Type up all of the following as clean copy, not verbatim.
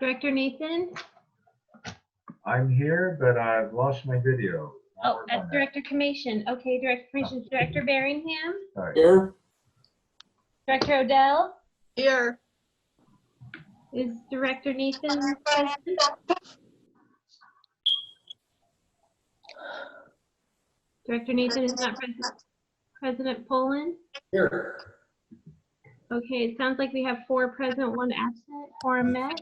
Director Nathan? I'm here, but I've lost my video. Oh, that's Director Commission. Okay, Director Commission. Director Berringham? Sorry. Here. Director Odell? Here. Is Director Nathan present? Director Nathan is not present. President Poland? Here. Okay, it sounds like we have 4 present, 1 absent. Quorum met.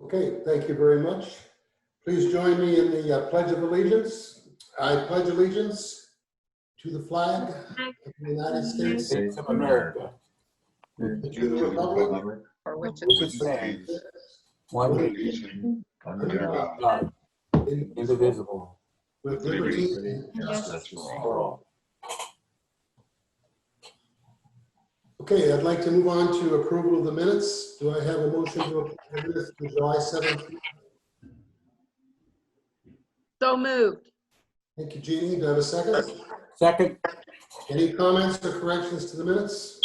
Okay, thank you very much. Please join me in the Pledge of Allegiance. I pledge allegiance to the flag of the United States of America. and to the republic For which for which it it stands, One one nation, Under under God, God, indivisible, with liberty and justice justice for for all. all. Okay, I'd like to move on to approval of the minutes. Do I have a motion to approve the minutes for July 7th? So moved. Thank you, Jeannie. Do I have a second? second, Any comments or corrections to the minutes?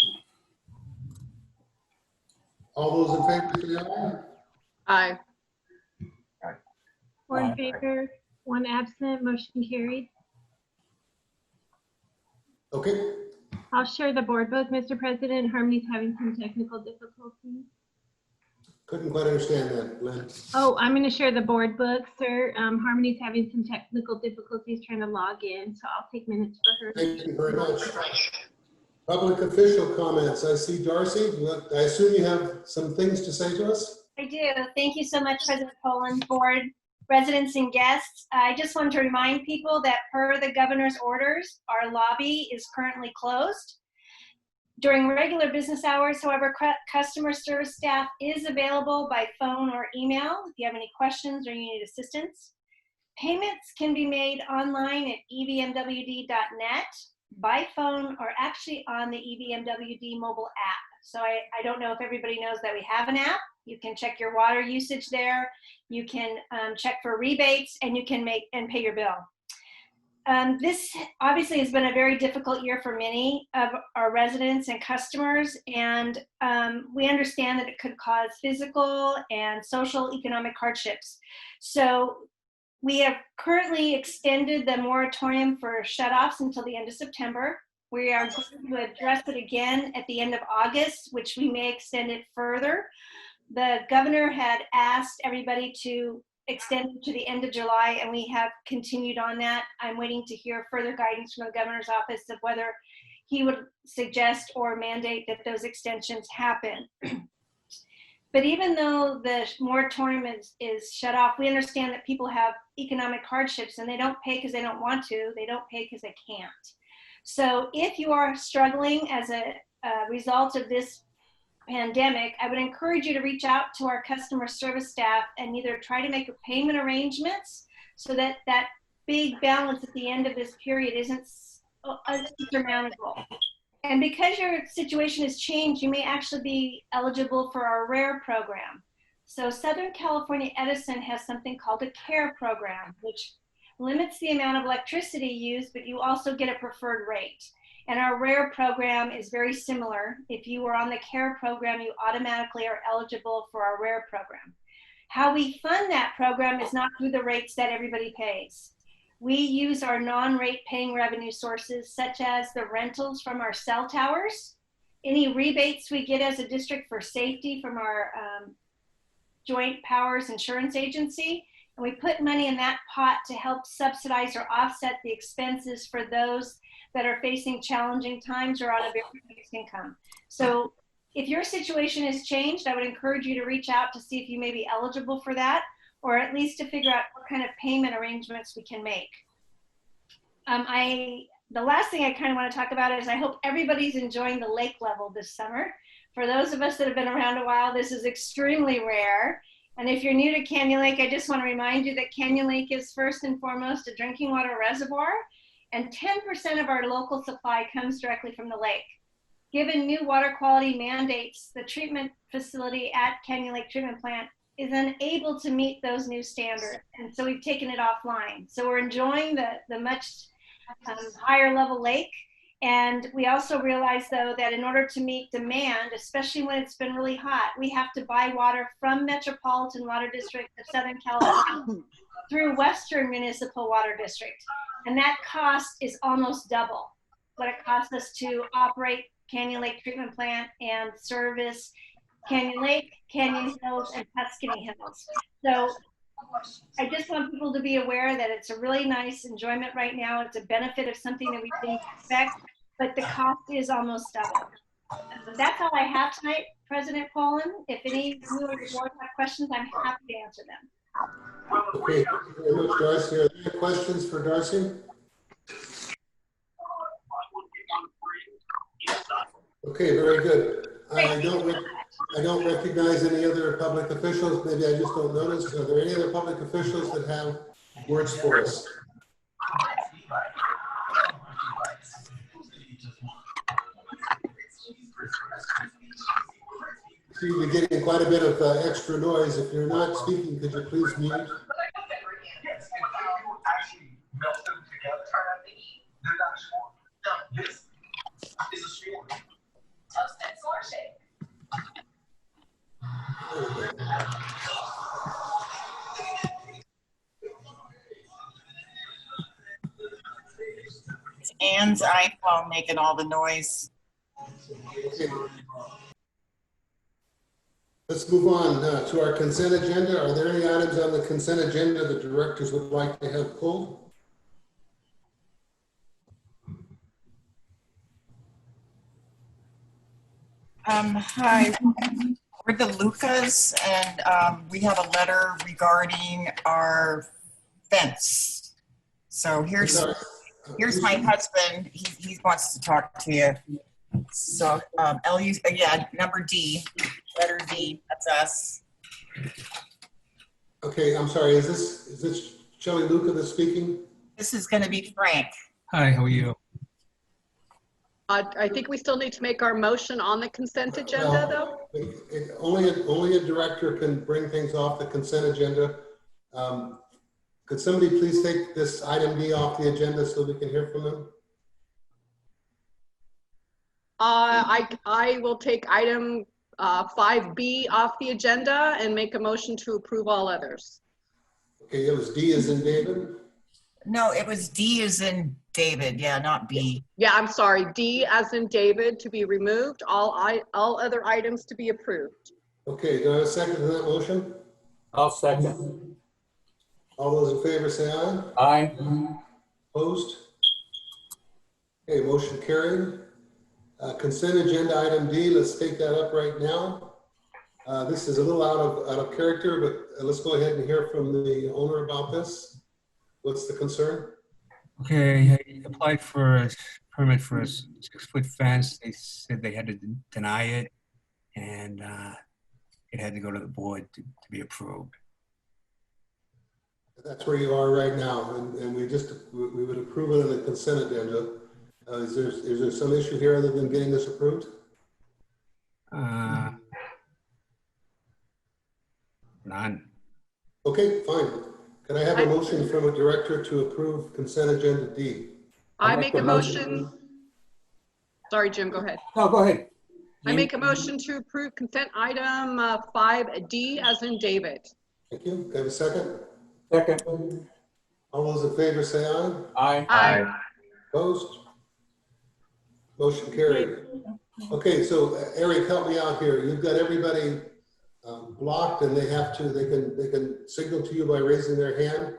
All those in favor say aye. Aye. 4 in favor, 1 absent. Motion carried. Okay, I'll share the board book, Mr. President. Harmony's having some technical difficulties. couldn't quite understand that, Lynn. Oh, I'm going to share the board book, sir. Harmony's having some technical difficulties trying to log in, so I'll take minutes for her. Thank you very much. Public official comments. I see Darcy. I assume you have some things to say to us? I do. Thank you so much, President Poland, board, residents and guests. I just want to remind people that per the governor's orders, our lobby is currently closed. During regular business hours, however, customer service staff is available by phone or email if you have any questions or you need assistance. Payments can be made online at evmwd.net, by phone, or actually on the EVMWD mobile app. So I don't know if everybody knows that we have an app. You can check your water usage there. You can check for rebates, and you can make and pay your bill. This obviously has been a very difficult year for many of our residents and customers, and we understand that it could cause physical and social economic hardships. So we have currently extended the moratorium for shutoffs until the end of September. We are going to address it again at the end of August, which we may extend it further. The governor had asked everybody to extend it to the end of July, and we have continued on that. I'm waiting to hear further guidance from the governor's office of whether he would suggest or mandate that those extensions happen. But even though the moratorium is shut off, we understand that people have economic hardships and they don't pay because they don't want to, they don't pay because they can't. So if you are struggling as a result of this pandemic, I would encourage you to reach out to our customer service staff and either try to make payment arrangements so that that big balance at the end of this period isn't insurmountable. And because your situation has changed, you may actually be eligible for our RARE program. So Southern California Edison has something called a CARE program, which limits the amount of electricity used, but you also get a preferred rate. And our RARE program is very similar. If you are on the CARE program, you automatically are eligible for our RARE program. How we fund that program is not through the rates that everybody pays. We use our non-rate paying revenue sources, such as the rentals from our cell towers, any rebates we get as a district for safety from our Joint Powers Insurance Agency, and we put money in that pot to help subsidize or offset the expenses for those that are facing challenging times or on a very fixed income. So if your situation has changed, I would encourage you to reach out to see if you may be eligible for that, or at least to figure out what kind of payment arrangements we can make. The last thing I kind of want to talk about is I hope everybody's enjoying the lake level this summer. For those of us that have been around a while, this is extremely rare. And if you're new to Canyon Lake, I just want to remind you that Canyon Lake is first and foremost a drinking water reservoir, and 10% of our local supply comes directly from the lake. Given new water quality mandates, the treatment facility at Canyon Lake Treatment Plant is unable to meet those new standards. And so we've taken it offline. So we're enjoying the much higher level lake. And we also realize, though, that in order to meet demand, especially when it's been really hot, we have to buy water from Metropolitan Water District of Southern California through Western Municipal Water District. And that cost is almost double what it costs us to operate Canyon Lake Treatment Plant and service Canyon Lake, Canyon Hills, and Tuscany Hills. So I just want people to be aware that it's a really nice enjoyment right now. It's a benefit of something that we didn't expect, but the cost is almost double. That's all I have tonight, President Poland. If any of you on the board have questions, I'm happy to answer them. Okay, thank you very much, Darcy. Are there any questions for Darcy? Okay, very good. I don't recognize any other public officials. Maybe I just don't notice. Are there any other public officials that have words for us? See, you're getting quite a bit of extra noise. If you're not speaking, could you please mute? It's Ann's iPhone making all the noise. Okay. Let's move on to our consent agenda. Are there any items on the consent agenda the directors would like to have pulled? Hi, we're the Lucas, and we have a letter regarding our fence. So here's my husband. He wants to talk to you. So number D, letter D. That's us. Okay, I'm sorry. Is this Shelley Luca that's speaking? This is going to be Frank. Hi, how are you? I think we still need to make our motion on the consent agenda, though. Only a director can bring things off the consent agenda. Could somebody please take this item D off the agenda so we can hear from them? I will take item 5B off the agenda and make a motion to approve all others. Okay, it was D as in David. No, it was D as in David. Yeah, not B. Yeah, I'm sorry. D as in David to be removed. All other items to be approved. Okay, do I have a second to that motion? I'll second. All those in favor say aye. Aye. Opposed? Okay, motion carried. Consent agenda item D, let's take that up right now. This is a little out of character, but let's go ahead and hear from the owner about this. What's the concern? Okay, I applied for a permit for a 6-foot fence. They said they had to deny it, and it had to go to the board to be approved. That's where you are right now, and we would approve it in the consent agenda. Is there some issue here other than getting this approved? None. Okay, fine. Can I have a motion from a director to approve consent agenda D? I make a motion. Sorry, Jim, go ahead. No, go ahead. I make a motion to approve consent item 5D as in David. Thank you. Can I have a second? Second. All those in favor say aye. Aye. Aye. Opposed? Motion carried. Okay, so Eric, help me out here. You've got everybody blocked, and they can signal to you by raising their hand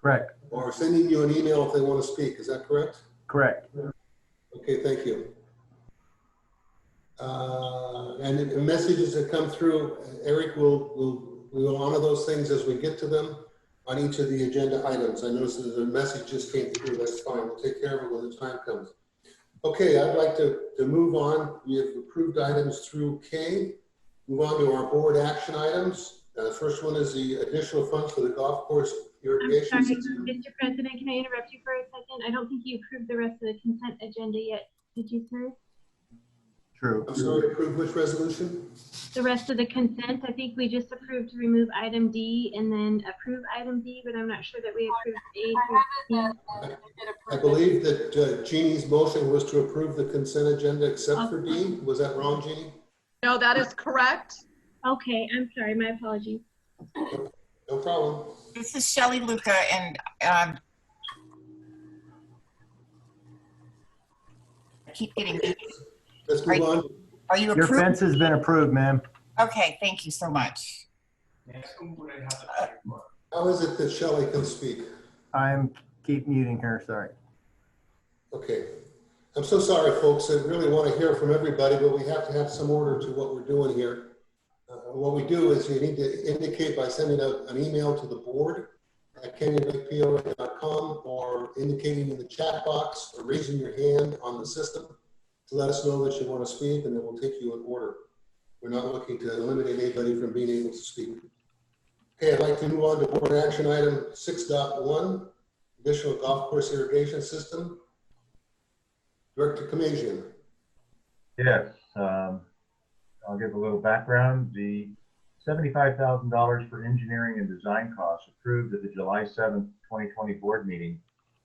Correct. or sending you an email if they want to speak. Is that correct? Correct. Okay, thank you. And the messages that come through, Eric we will honor those things as we get to them on each of the agenda items. I noticed that the message just came through. That's fine. We'll take care of it when the time comes. Okay, I'd like to move on. We have approved items through K. Move on to our board action items. The first one is the additional funds for the golf course irrigation I'm sorry, system. Mr. President, can I interrupt you for a second? I don't think you approved the rest of the consent agenda yet. Did you, sir? True. I'm sorry, approve which resolution? the rest of the consent. I think we just approved to remove item D and then approve item D, but I'm not sure that we approved A through D. I believe that Jeannie's motion was to approve the consent agenda except for D. Was that wrong, Jeannie? No, that is correct. Okay, I'm sorry, my apologies. No problem. This is Shelley Luca, and I keep getting. Let's move on. Are you Your approved? fence has been approved, ma'am. Okay, thank you so much. How is it that Shelley can speak? Keep muting her, sorry. Okay. I'm so sorry, folks. I really want to hear from everybody, but we have to have some order to what we're doing here. What we do is you need to indicate by sending out an email to the board at canyonlakepoa.com or indicating in the chat box or raising your hand on the system to let us know that you want to speak, and then we'll take you in order. We're not looking to eliminate anybody from being able to speak. Okay, I'd like to move on to board action item 6.1, additional golf course irrigation system. Director Kamajian. Yes, I'll give a little background. The $75,000 for engineering and design costs approved at the July 7th, 2020 board meeting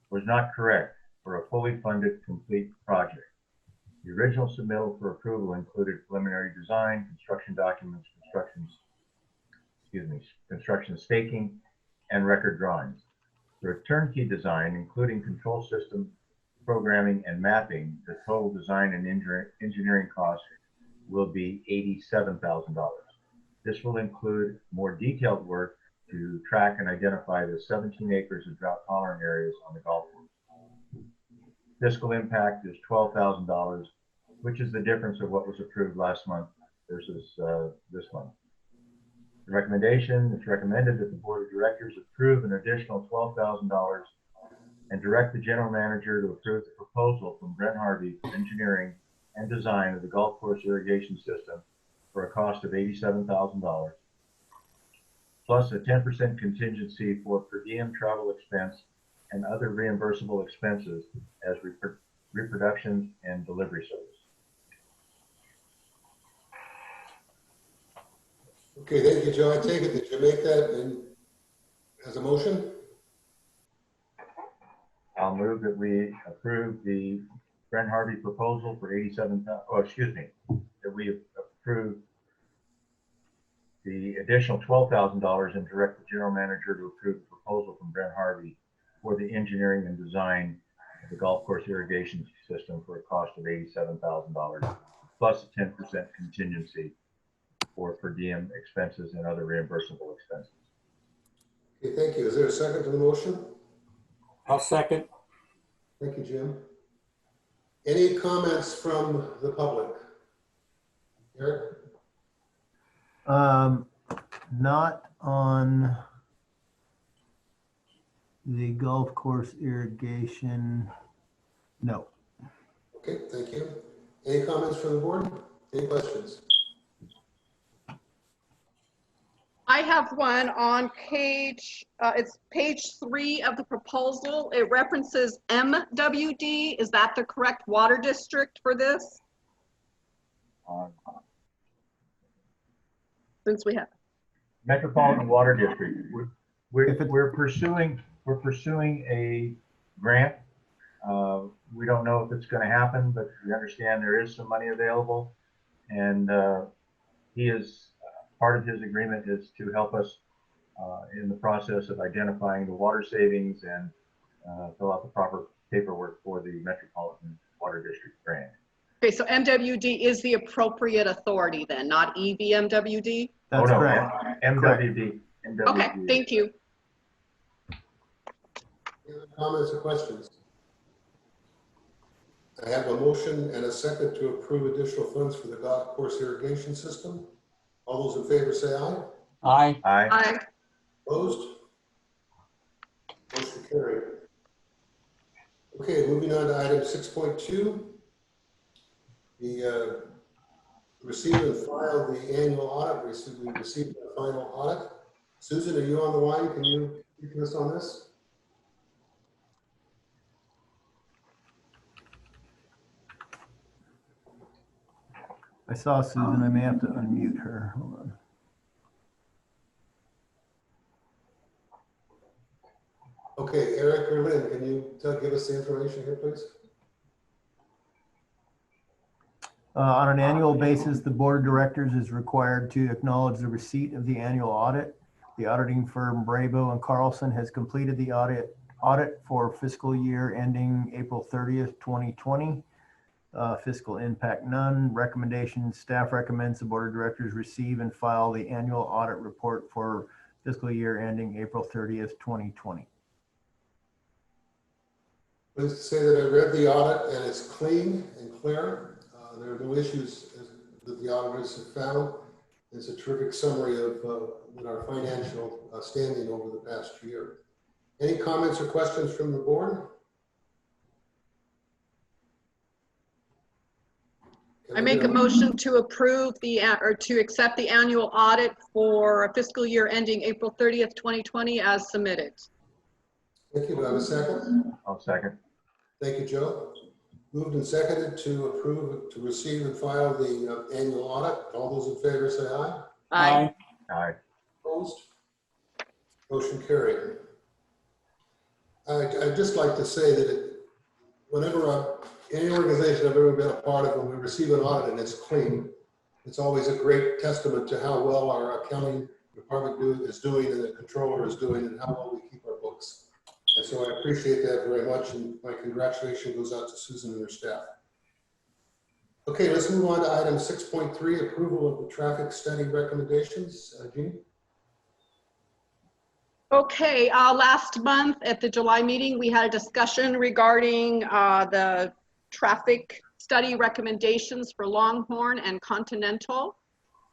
was not correct for a fully funded complete project. The original submittal for approval included preliminary design, construction documents, construction staking, and record drawings. For a turnkey design, including control system, programming, and mapping, the total design and engineering costs will be $87,000. This will include more detailed work to track and identify the 17 acres of drought-tolerant areas on the golf course. Fiscal impact is $12,000, which is the difference of what was approved last month versus this month. The recommendation, it's recommended that the board of directors approve an additional $12,000 and direct the general manager to approve the proposal from Brent Harvey for engineering and design of the golf course irrigation system for a cost of $87,000, plus a 10% contingency for per diem travel expense and other reimbursable expenses as reproduction and delivery service. Okay, thank you, Joe. I take it that you make that as a motion? I'll move that we approve the Brent Harvey proposal for that we approve the additional $12,000 and direct the general manager to approve the proposal from Brent Harvey for the engineering and design of the golf course irrigation system for a cost of $87,000 plus a 10% contingency for per diem expenses and other reimbursable expenses. Okay, thank you. Is there a second to the motion? I'll second. Thank you, Jim. Any comments from the public? Eric? Not on the golf course irrigation. No. Okay, thank you. Any comments from the board? Any questions? I have one on page, it's page 3 of the proposal. It references MWD. Is that the correct water district for this? Since we have. Metropolitan Water District. We're pursuing a grant. We don't know if it's going to happen, but we understand there is some money available, and part of his agreement is to help us in the process of identifying the water savings and fill out the proper paperwork for the Metropolitan Water District grant. Okay, so MWD is the appropriate authority then, not EVMWD? That's correct. MWD. Okay, thank you. Any other comments or questions? I have a motion and a second to approve additional funds for the golf course irrigation system. All those in favor say aye. Aye. Aye. Aye. Opposed? Motion carried. Okay, moving on to item 6.2. The receive and file the annual audit. We received the final audit. Susan, are you on the line? Can you speak to us on this? I saw Susan. I may have to unmute her. Hold on. Okay, Eric or Lynn, can you give us the information here, please? On an annual basis, the board of directors is required to acknowledge the receipt of the annual audit. The auditing firm Brabo and Carlson has completed the audit for fiscal year ending April 30th, 2020. Fiscal impact none. Recommendations, staff recommends the board of directors receive and file the annual audit report for fiscal year ending April 30th, 2020. Pleased to say that I read the audit and it's clean and clear. There are no issues that the auditors have found. It's a terrific summary of our financial standing over the past year. Any comments or questions from the board? I make a motion to approve or to accept the annual audit for fiscal year ending April 30th, 2020 as submitted. Thank you. Do I have a second? I'll second. Thank you, Joe. Moved and seconded to approve, to receive and file the annual audit. All those in favor say aye. Aye. Aye. Opposed? Motion carried. I'd just like to say that whenever any organization I've ever been a part of, when we receive an audit and it's clean, it's always a great testament to how well our accounting department is doing and the controller is doing and how well we keep our books. And so I appreciate that very much, and my congratulations goes out to Susan and her staff. Okay, let's move on to item 6.3, approval of the traffic study recommendations. Jeannie? Okay, last month at the July meeting, we had a discussion regarding the traffic study recommendations for Longhorn and Continental.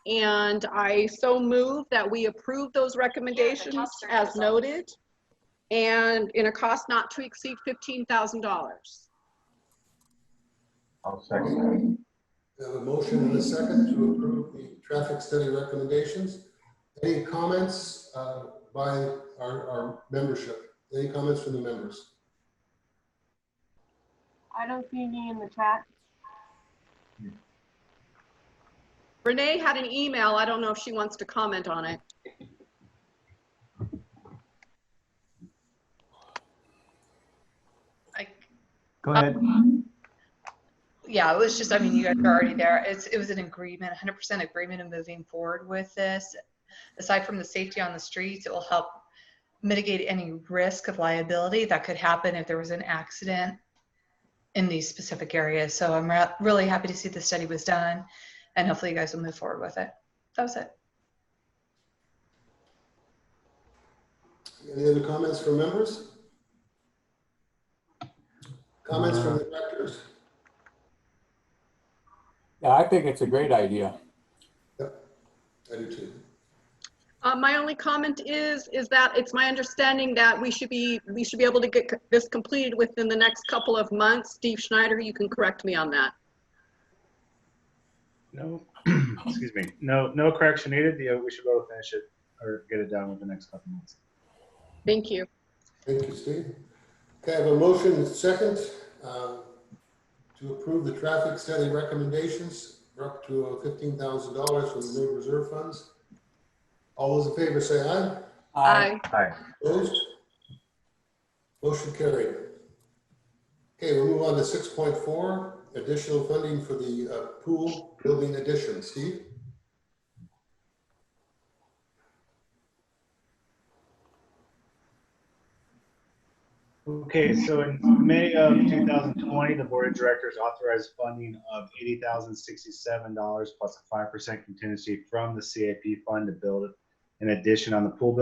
And I so move that we approve those recommendations as noted, and in a cost not to exceed $15,000. I'll second. We have a motion and a second to approve the traffic study recommendations. Any comments by our membership? Any comments from the members? I don't see any in the chat. Renee had an email. I don't know if she wants to comment on it. Go ahead. Yeah, it was just, I mean, you guys are already there. It was an agreement, 100% agreement of moving forward with this. Aside from the safety on the streets, it will help mitigate any risk of liability that could happen if there was an accident in these specific areas. So I'm really happy to see the study was done, and hopefully you guys will move forward with it. That was it. Any other comments from members? Comments from the directors? Yeah, I think it's a great idea. Yep, I do too. My only comment is that it's my understanding that we should be able to get this completed within the next couple of months. Steve Schneider, you can correct me on that. No, excuse me. No correction needed. Yeah, we should be able to finish it or get it done within the next couple months. Thank you. Thank you, Steve. Okay, I have a motion and second to approve the traffic study recommendations for up to $15,000 from the new reserve funds. All those in favor say aye. Aye. Aye. Opposed? Motion carried. Okay, we'll move on to 6.4, additional funding for the pool building addition. Steve? Okay, so in May of 2020, the board of directors authorized funding of $80,067 plus a 5% contingency from the CIP fund to build an addition on the pool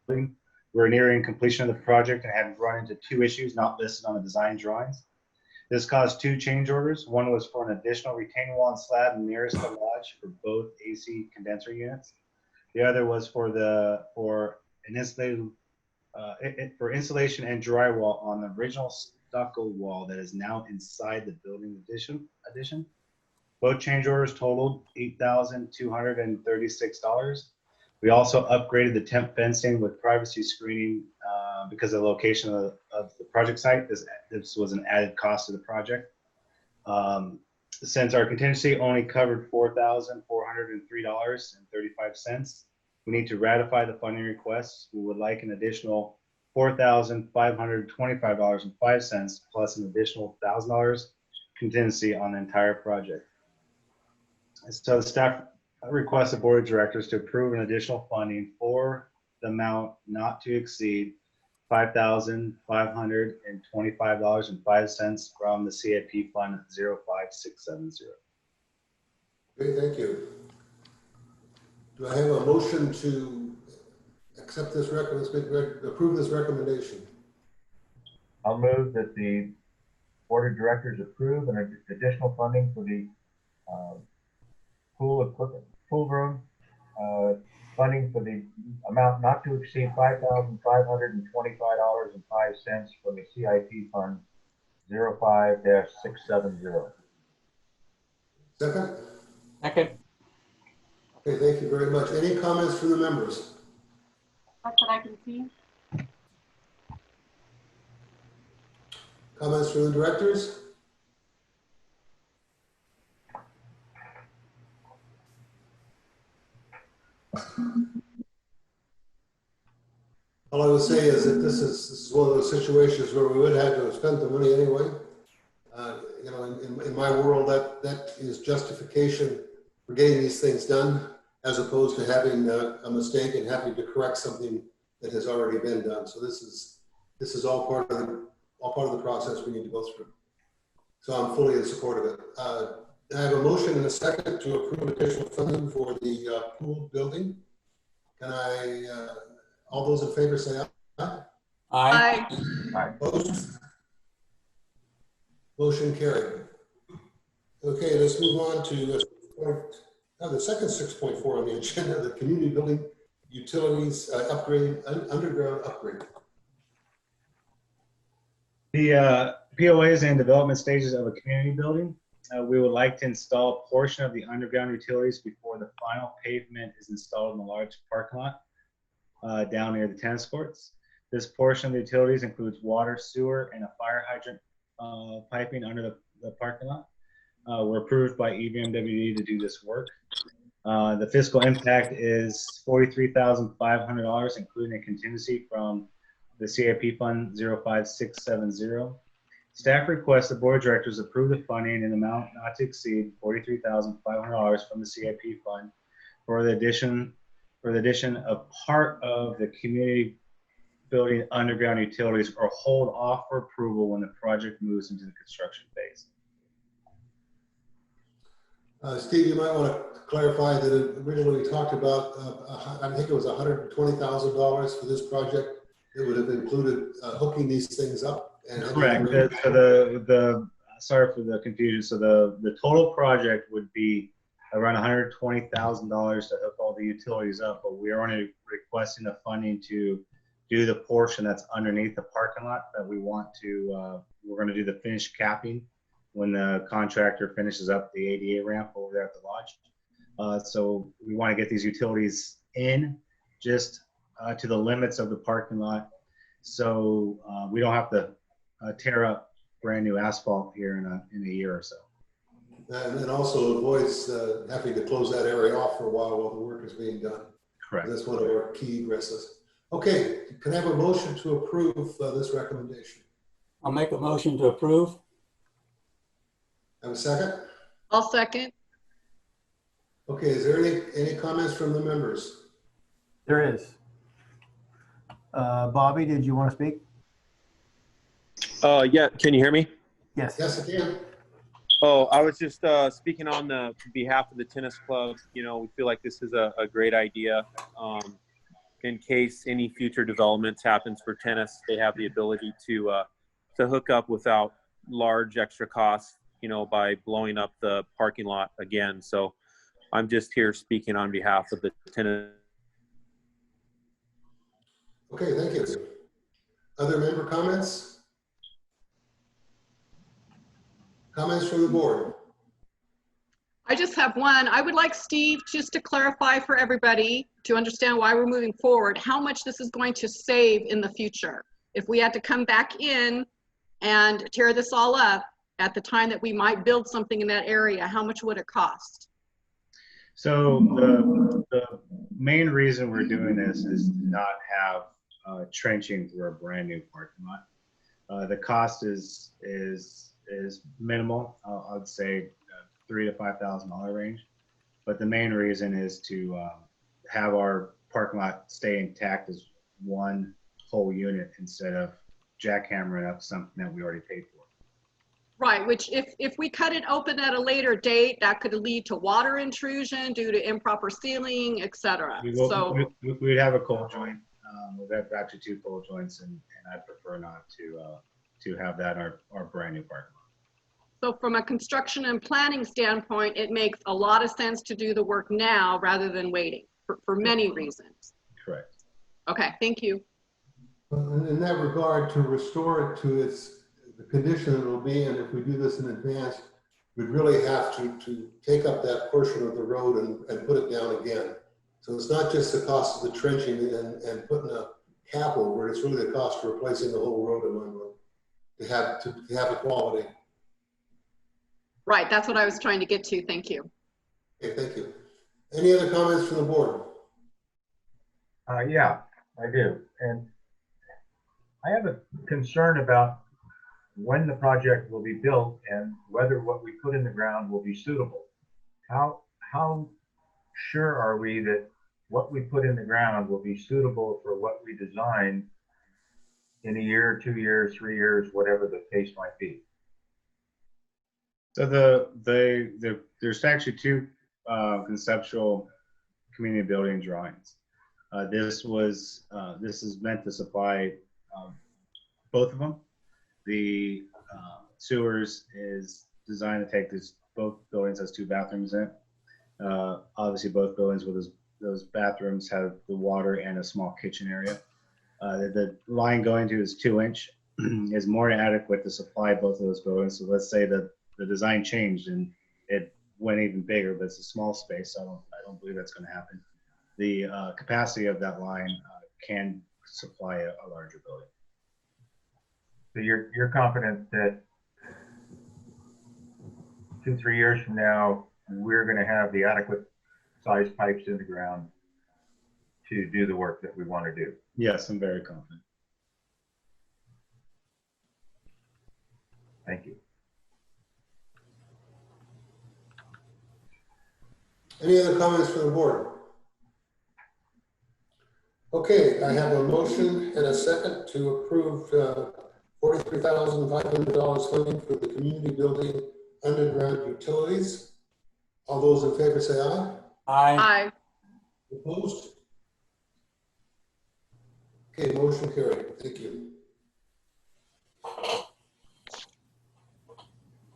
building. We're nearing completion of the project and have run into two issues not listed on the design drawings. This caused two change orders. One was for an additional retaining wall and slab nearest the lodge for both AC condenser units. The other was for an insulated for insulation and drywall on the original stucco wall that is now inside the building addition. Both change orders totaled $8,236. We also upgraded the temp fencing with privacy screening because of the location of the project site. This was an added cost to the project. Since our contingency only covered $4,403.35, we need to ratify the funding request. We would like an additional $4,525.05 plus an additional $1,000 contingency on the entire project. So the staff requests the board of directors to approve an additional funding for the amount not to exceed $5,525.05 from the CIP Fund 05670. Okay, thank you. Do I have a motion to accept this approve this recommendation? I'll move that the board of directors approve an additional funding for the pool room funding for the amount not to exceed $5,525.05 from the CIP Fund 05-670. Second? Second. Okay, thank you very much. Any comments from the members? Not that I can see. Comments from the directors? All I would say is that this is one of those situations where we would have to spend the money anyway. You know, in my world, that is justification for getting these things done, as opposed to having a mistake and having to correct something that has already been done. So this is all part of the process we need to go through. So I'm fully in support of it. I have a motion and a second to approve additional funding for the pool building. Can I? All those in favor say aye. Aye. Aye. Opposed? Motion carried. Okay, let's move on to the second 6.4 on the agenda, the community building utilities underground upgrade. The POA is in development stages of a community building. We would like to install a portion of the underground utilities before the final pavement is installed in the large parking lot down near the tennis courts. This portion of the utilities includes water, sewer, and a fire hydrant piping under the parking lot. We're approved by EVMWD to do this work. The fiscal impact is $43,500, including a contingency from the CIP Fund 05670. Staff requests the board of directors approve the funding in an amount not to exceed $43,500 from the CIP Fund for the addition of part of the community building underground utilities, or hold off for approval when the project moves into the construction phase. Steve, you might want to clarify that originally we talked about, I think it was $120,000 for this project. It would have included hooking these things up. And correct. Sorry for the confusion. So the total project would be around $120,000 to hook all the utilities up, but we are only requesting the funding to do the portion that's underneath the parking lot that we want to. We're going to do the finished capping when the contractor finishes up the ADA ramp over there at the lodge. So we want to get these utilities in just to the limits of the parking lot, so we don't have to tear up brand new asphalt here in a year or so. And also avoids having to close that area off for a while the work is being done. Correct. That's one of our key egresses. Okay, can I have a motion to approve this recommendation? I'll make a motion to approve. Have a second? I'll second. Okay, is there any comments from the members? There is. Bobby, did you want to speak? Yeah, can you hear me? Yes. Yes, I can. Oh, I was just speaking on the behalf of the tennis club. You know, we feel like this is a great idea. In case any future developments happens for tennis, they have the ability to hook up without large extra costs, you know, by blowing up the parking lot again. So I'm just here speaking on behalf of the tennis. Okay, thank you. Other member comments? Comments from the board? I just have one. I would like Steve just to clarify for everybody to understand why we're moving forward, how much this is going to save in the future. If we had to come back in and tear this all up, at the time that we might build something in that area, how much would it cost? So the main reason we're doing this is to not have trenching through a brand new parking lot. The cost is minimal. I'd say $3,000 to $5,000 range. But the main reason is to have our parking lot stay intact as one whole unit instead of jackhammering up something that we already paid for. Right, which if we cut it open at a later date, that could lead to water intrusion due to improper sealing, etc. We'd have a cold joint. We've got actually 2 cold joints, and I'd prefer not to have that in our brand new parking lot. So from a construction and planning standpoint, it makes a lot of sense to do the work now rather than waiting for many reasons. Correct. Okay, thank you. In that regard, to restore it to the condition it will be in, if we do this in advance, we'd really have to take up that portion of the road and put it down again. So it's not just the cost of the trenching and putting a cap over it, it's really the cost of replacing the whole road in one road to have equality. Right, that's what I was trying to get to. Thank you. Okay, thank you. Any other comments from the board? Yeah, I do. And I have a concern about when the project will be built and whether what we put in the ground will be suitable. How sure are we that what we put in the ground will be suitable for what we designed in a year, 2 years, 3 years, whatever the case might be? So there's actually 2 conceptual community building drawings. This is meant to supply both of them. The sewers is designed to take both buildings has 2 bathrooms in it. Obviously, both buildings with those bathrooms have the water and a small kitchen area. The line going to is 2-inch is more than adequate to supply both of those buildings. So let's say that the design changed and it went even bigger, but it's a small space. So I don't believe that's going to happen. The capacity of that line can supply a larger building. So you're confident that 2, 3 years from now, we're going to have the adequate size pipes in the ground to do the work that we want to do? Yes, I'm very confident. Thank you. Any other comments from the board? Okay, I have a motion and a second to approve $43,500 funding for the community building underground utilities. All those in favor say aye. Aye. Aye. Opposed? Okay, motion carried. Thank you.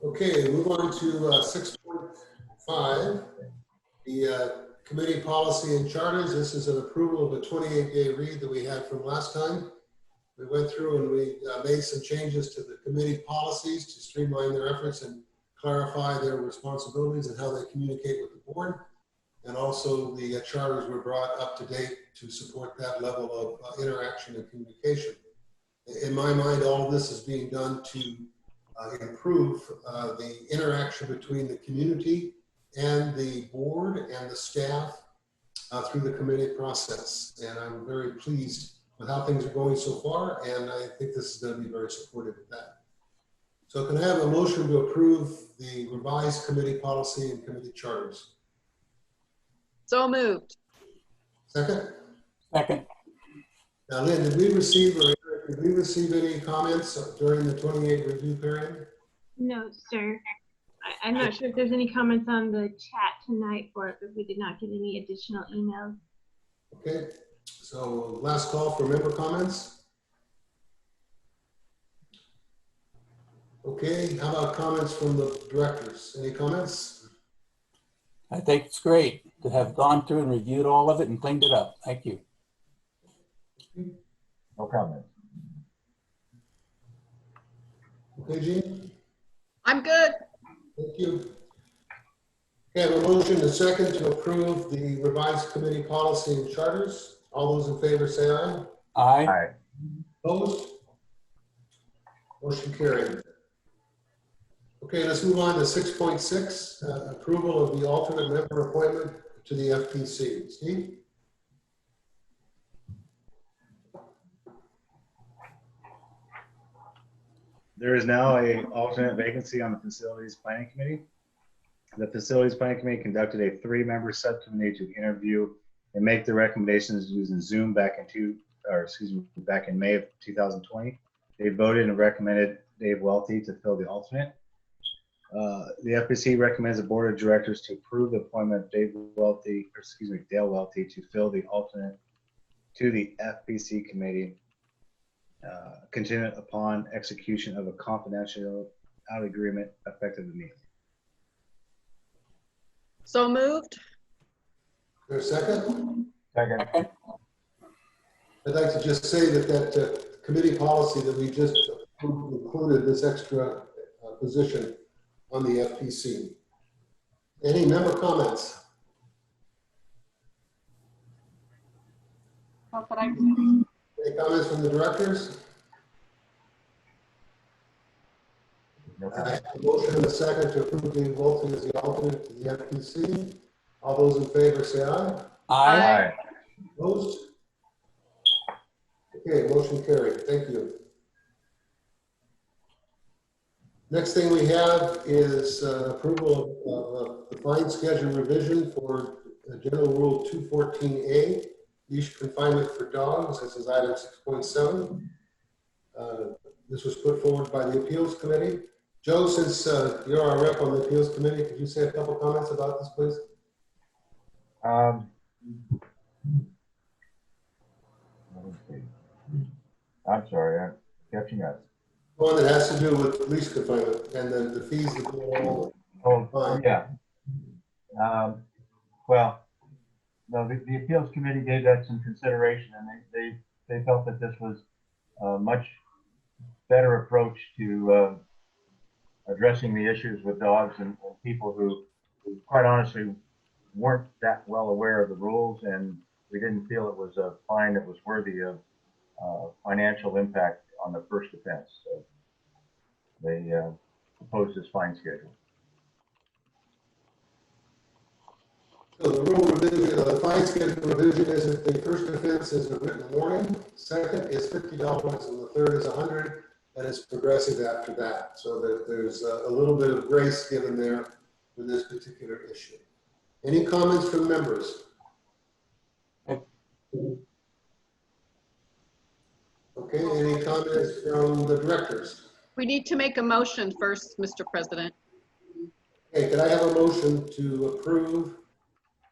Okay, move on to 6.5, the committee policy and charters. This is an approval of a 28-day read that we had from last time. We went through and we made some changes to the committee policies to streamline their efforts and clarify their responsibilities and how they communicate with the board. And also the charters were brought up to date to support that level of interaction and communication. In my mind, all of this is being done to improve the interaction between the community and the board and the staff through the committee process. And I'm very pleased with how things are going so far, and I think this is going to be very supportive of that. So can I have a motion to approve the revised committee policy and committee charters? So moved. Second? Second. Now, Lynn, did we receive any comments during the 28 review period? No, sir. I'm not sure if there's any comments on the chat tonight for it, but we did not get any additional emails. Okay, so last call for member comments. Okay, how about comments from the directors? Any comments? I think it's great to have gone through and reviewed all of it and cleaned it up. Thank you. No comment. Okay, Jean? I'm good. Thank you. Okay, I have a motion and second to approve the revised committee policy and charters. All those in favor say aye. Aye. Aye. Opposed? Motion carried. Okay, let's move on to 6.6, approval of the alternate member appointment to the FPC. Steve? There is now a alternate vacancy on the Facilities Planning Committee. The Facilities Planning Committee conducted a 3-member subcommittee to interview and make the recommendations using Zoom back in May of 2020. They voted and recommended Dave Welty to fill the alternate. The FPC recommends the board of directors to approve the appointment of Dale Welty to fill the alternate to the FPC committee, contingent upon execution of a confidential agreement effective immediately. So moved. There's a second? Second. I'd like to just say that committee policy that we just included this extra position on the FPC. Any member comments? Not that I can see. Any comments from the directors? I have a motion and a second to approve Dave Wilson as the alternate to the FPC. All those in favor say aye. Aye. Opposed? Okay, motion carried. Thank you. Next thing we have is approval of the fine schedule revision for General Rule 214A, leash confinement for dogs. This is item 6.7. This was put forward by the Appeals Committee. Joe, since you're our rep on the Appeals Committee, could you say a couple comments about this, please? I'm sorry, I'm catching up. One that has to do with leash confinement and then the fees that go along. Oh, yeah. Well, no, the Appeals Committee gave that some consideration, and they felt that this was a much better approach to addressing the issues with dogs and people who quite honestly weren't that well aware of the rules, and we didn't feel it was a fine that was worthy of financial impact on the first offense. So they proposed this fine schedule. So the rule revision, the fine schedule revision is that the first offense is a written warning, second is $50, and the third is $100, and it's progressive after that. So that there's a little bit of grace given there for this particular issue. Any comments from members? Okay, any comments from the directors? We need to make a motion first, Mr. President. Okay, can I have a motion to approve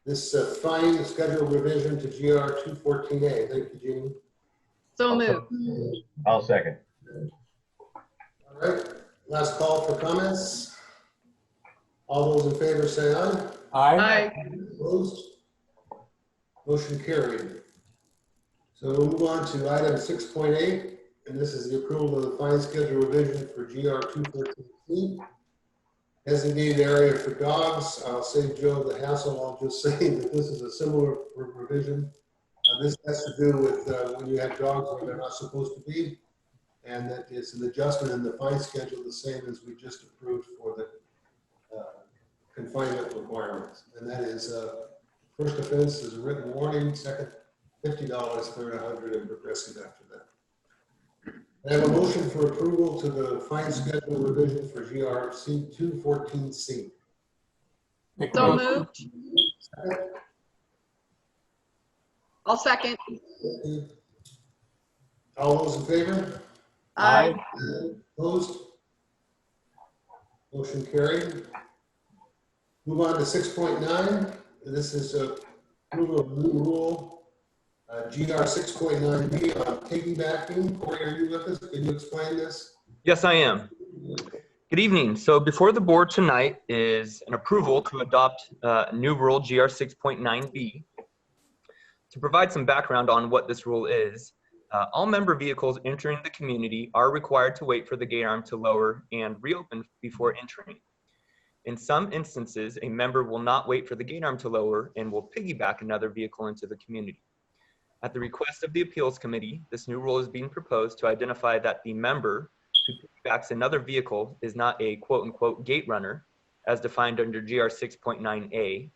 this fine schedule revision to GR 214A? Thank you, Jeannie. So moved. I'll second. All right, last call for comments. All those in favor say aye. Aye. Opposed? Motion carried. So we'll move on to item 6.8, and this is the approval of the fine schedule revision for GR 214C. Designated area for dogs. I'll save Joe the hassle. I'll just say that this is a similar revision. This has to do with when you have dogs where they're not supposed to be, and that it's an adjustment in the fine schedule, the same as we just approved for the confinement requirements. And that is first offense is a written warning, second $50, third $100, and progressive after that. I have a motion for approval to the fine schedule revision for GRC 214C. So moved. Second. I'll second. All those in favor? Aye. Opposed? Motion carried. Move on to 6.9. This is approval of new rule, GR 6.9B on piggybacking. Corey, are you with us? Can you explain this? Yes, I am. Good evening. So before the board tonight is an approval to adopt a new rule, GR 6.9B. To provide some background on what this rule is, all member vehicles entering the community are required to wait for the gate arm to lower and reopen before entering. In some instances, a member will not wait for the gate arm to lower and will piggyback another vehicle into the community. At the request of the Appeals Committee, this new rule is being proposed to identify that the member who piggybacks another vehicle is not a quote-unquote gate runner, as defined under GR 6.9A.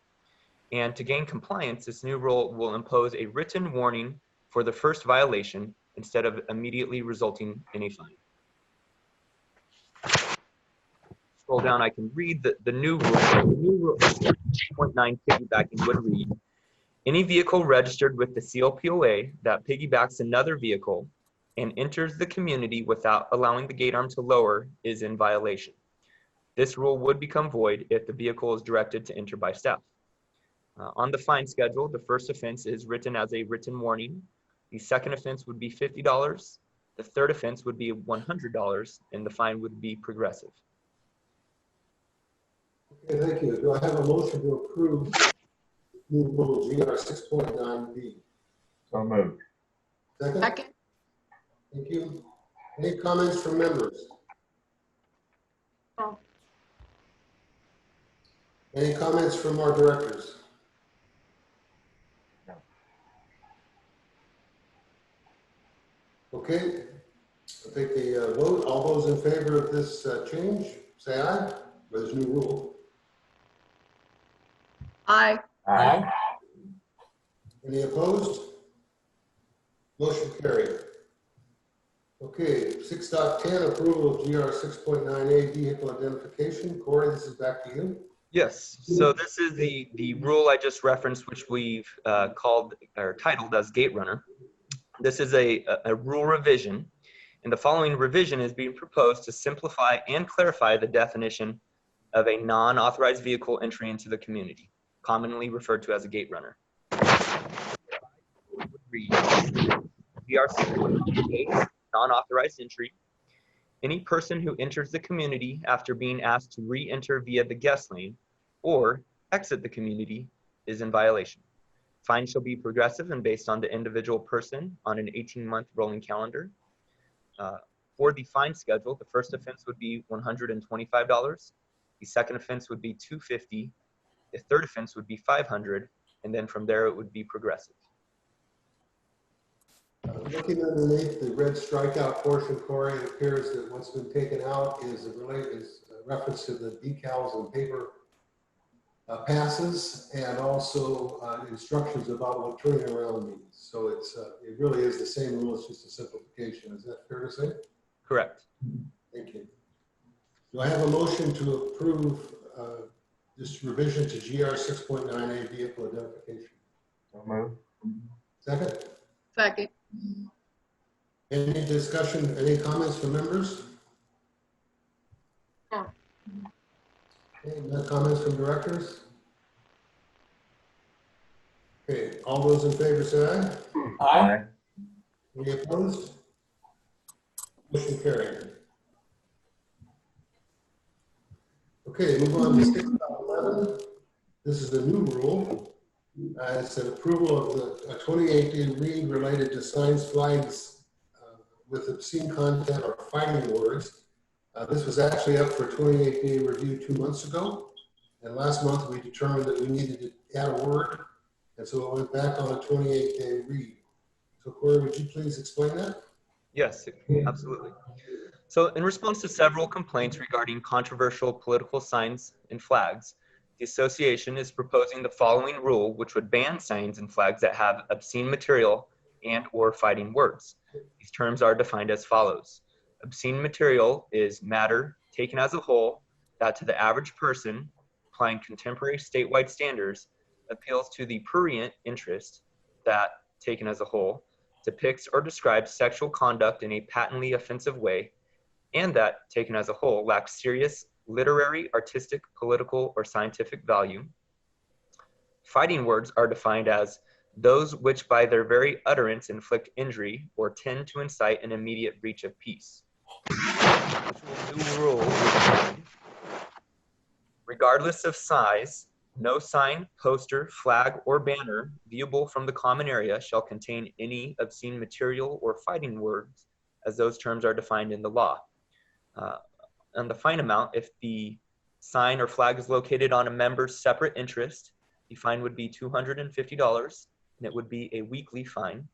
And to gain compliance, this new rule will impose a written warning for the first violation instead of immediately resulting in a fine. Scroll down, I can read the new rule. The new rule 6.9 piggybacking would read, any vehicle registered with the CLPOA that piggybacks another vehicle and enters the community without allowing the gate arm to lower is in violation. This rule would become void if the vehicle is directed to enter by staff. On the fine schedule, the first offense is written as a written warning. The second offense would be $50. The third offense would be $100, and the fine would be progressive. Okay, thank you. Do I have a motion to approve new rule GR 6.9B? So moved. Second? Second. Thank you. Any comments from members? No. Any comments from our directors? No. Okay, I'll take the vote. All those in favor of this change, say aye. For this new rule. Aye. Aye. Any opposed? Motion carried. Okay, 6.10, approval of GR 6.9A vehicle identification. Corey, this is back to you. Yes, so this is the rule I just referenced, which we've called or titled as gate runner. This is a rule revision, and the following revision is being proposed to simplify and clarify the definition of a non-authorized vehicle entry into the community, commonly referred to as a gate runner. GR 6.9A, non-authorized entry. Any person who enters the community after being asked to re-enter via the guest lane or exit the community is in violation. Fine shall be progressive and based on the individual person on an 18-month rolling calendar. For the fine schedule, the first offense would be $125. The second offense would be $250. The third offense would be $500, and then from there it would be progressive. Looking underneath the red strikeout portion, Corey, it appears that what's been taken out is a reference to the decals and paper passes, and also instructions about what turning around means. So it really is the same rule, it's just a simplification. Is that fair to say? Correct. Thank you. Do I have a motion to approve this revision to GR 6.9A vehicle identification? So moved. Second? Second. Any discussion, any comments from members? No. Okay, no comments from directors? Okay, all those in favor say aye. Aye. Any opposed? Motion carried. Okay, move on to 6.11. This is the new rule. It's an approval of the 28-day read related to signs, flags with obscene content or fighting words. This was actually up for 28-day review 2 months ago. And last month we determined that we needed to add a word. And so it went back on a 28-day read. So Corey, would you please explain that? Yes, absolutely. So in response to several complaints regarding controversial political signs and flags, the association is proposing the following rule, which would ban signs and flags that have obscene material and or fighting words. These terms are defined as follows. Obscene material is matter taken as a whole that to the average person, applying contemporary statewide standards, appeals to the prurient interest that, taken as a whole, depicts or describes sexual conduct in a patently offensive way, and that, taken as a whole, lacks serious literary, artistic, political, or scientific value. Fighting words are defined as those which by their very utterance inflict injury or tend to incite an immediate breach of peace. This new rule, regardless of size, no sign, poster, flag, or banner viewable from the common area shall contain any obscene material or fighting words, as those terms are defined in the law. And the fine amount, if the sign or flag is located on a member's separate interest, the fine would be $250, and it would be a weekly fine.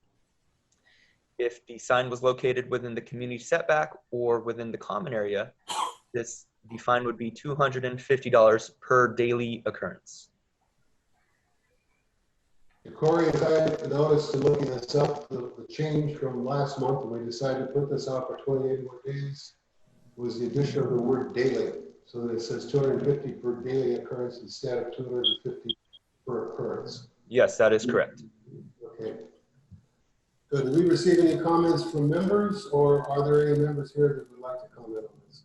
if the sign was located within the community setback or within the common area, the fine would be $250 per daily occurrence. Corey, as I noticed in looking this up, the change from last month when we decided to put this out for 28 more days was the addition of the word daily. So that it says 250 per daily occurrence instead of 250 per occurrence. Yes, that is correct. Okay. Good. Did we receive any comments from members, or are there any members here that would like to comment on this?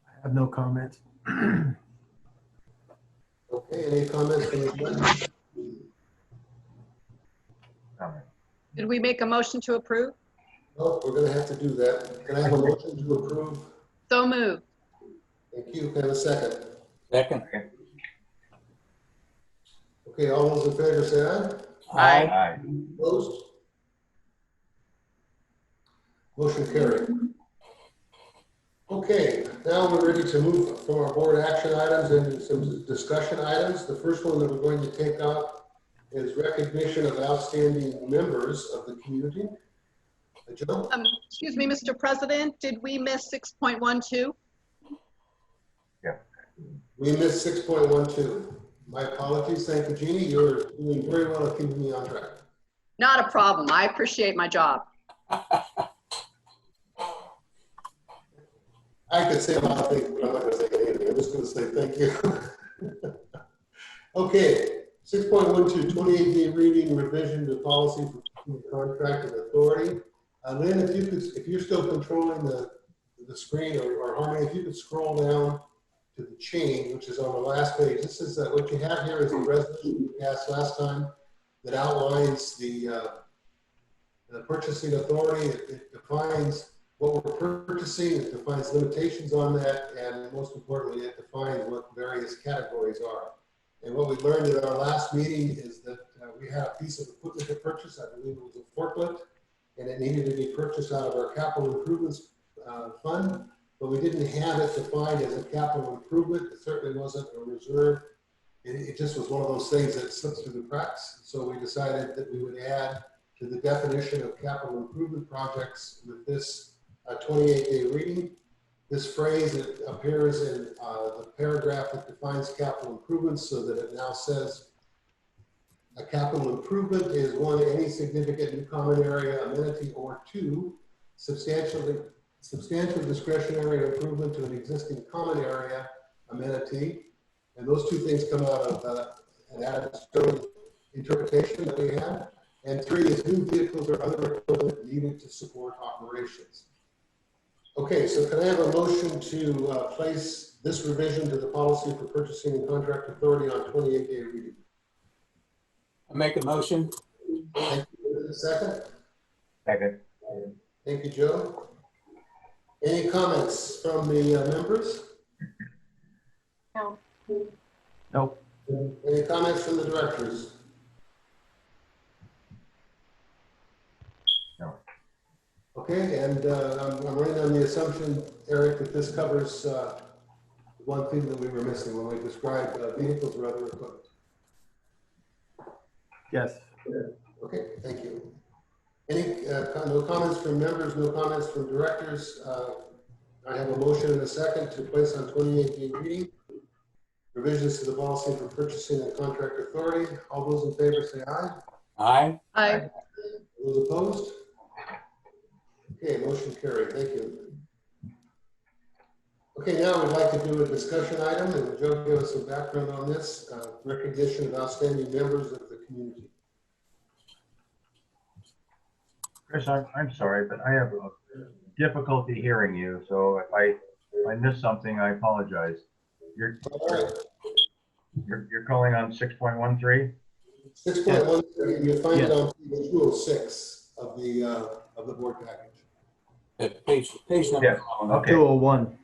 I have no comments. Okay, any comments from the judge? Did we make a motion to approve? No, we're gonna have to do that. Can I have a motion to approve? So moved. Thank you. Can I have a second? Second. Okay, all those in favor say Aye. Aye. aye. Opposed? Motion carried. Okay, now we're ready to move from our board action items into some discussion items. The first one that we're going to take up is recognition of outstanding members of the community. Joe? Excuse me, Mr. President, did we miss 6.12? Yeah. We missed 6.12. My apologies. Thank you, Jeannie. You're doing very well at keeping me on track. Not a problem. I appreciate my job. I could say a lot of things, but I'm not going to say anything. I'm just going to say thank you. Okay, 6.12, 28-day reading revision to policy for contract and authority. Lynn, if you're still controlling the screen, or Harmony, if you could scroll down to the change, which is on the last page. This is what you have here is the resolution we passed last time that outlines the purchasing authority. It defines what we're purchasing, it defines limitations on that, and most importantly, it defines what various categories are. And what we learned at our last meeting is that we had a piece of equipment to purchase. I believe it was a forklift, and it needed to be purchased out of our capital improvements fund, but we didn't have it defined as a capital improvement. It certainly wasn't a reserve. It just was one of those things that slipped through the cracks. So we decided that we would add to the definition of capital improvement projects with this 28-day reading. This phrase that appears in the paragraph that defines capital improvements, so that it now says a capital improvement is one, any significant new common area amenity, or two, substantial discretionary improvement to an existing common area amenity. And those two things come out of an added interpretation that we have. And three is new vehicles or other equipment needed to support operations. Okay, so can I have a motion to place this revision to the policy for purchasing and contract authority on 28-day reading? I make a motion. Thank you. Second? Second. Thank you, Joe. Any comments from the members? No. Nope. Any comments from the directors? No. Okay, and I'm running on the assumption, Eric, that this covers one thing that we were missing when we described vehicles or other equipment. Yes. Okay, thank you. Any no comments from members, no comments from directors. I have a motion and a second to place on 28-day reading revisions to the policy for purchasing and contract authority. All those in favor say aye. Aye. Aye. Those opposed? Okay, motion carried. Thank you. Okay, now we'd like to do a discussion item, and Joe give us some background on this, recognition of outstanding members of the community. Chris, I'm sorry, but I have a difficulty hearing you. So if I miss something, I apologize. You're calling on 6.13? 6.13, you find it on page 206 of the board package. Page number. Yes. Okay. 201.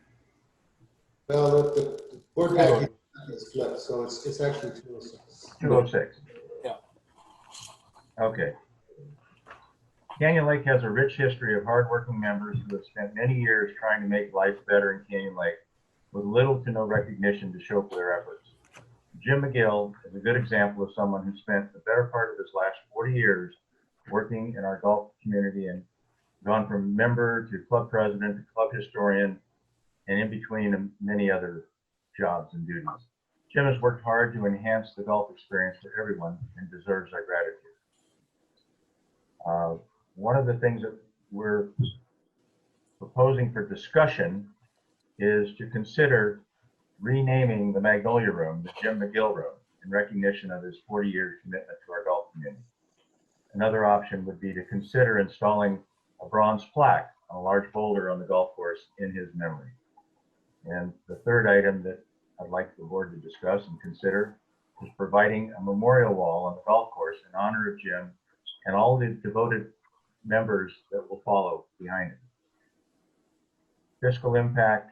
Well, the board package is flipped, so it's actually 206. 206. Yeah. Okay. Canyon Lake has a rich history of hardworking members who have spent many years trying to make life better in Canyon Lake with little to no recognition to show for their efforts. Jim McGill is a good example of someone who spent the better part of his last 40 years working in our golf community and gone from member to club president to club historian and in between many other jobs and duties. Jim has worked hard to enhance the golf experience for everyone and deserves our gratitude. One of the things that we're proposing for discussion is to consider renaming the Magnolia Room the Jim McGill Room in recognition of his 40-year commitment to our golf community. Another option would be to consider installing a bronze plaque on a large boulder on the golf course in his memory. And the third item that I'd like the board to discuss and consider is providing a memorial wall on the golf course in honor of Jim and all the devoted members that will follow behind it. Fiscal impact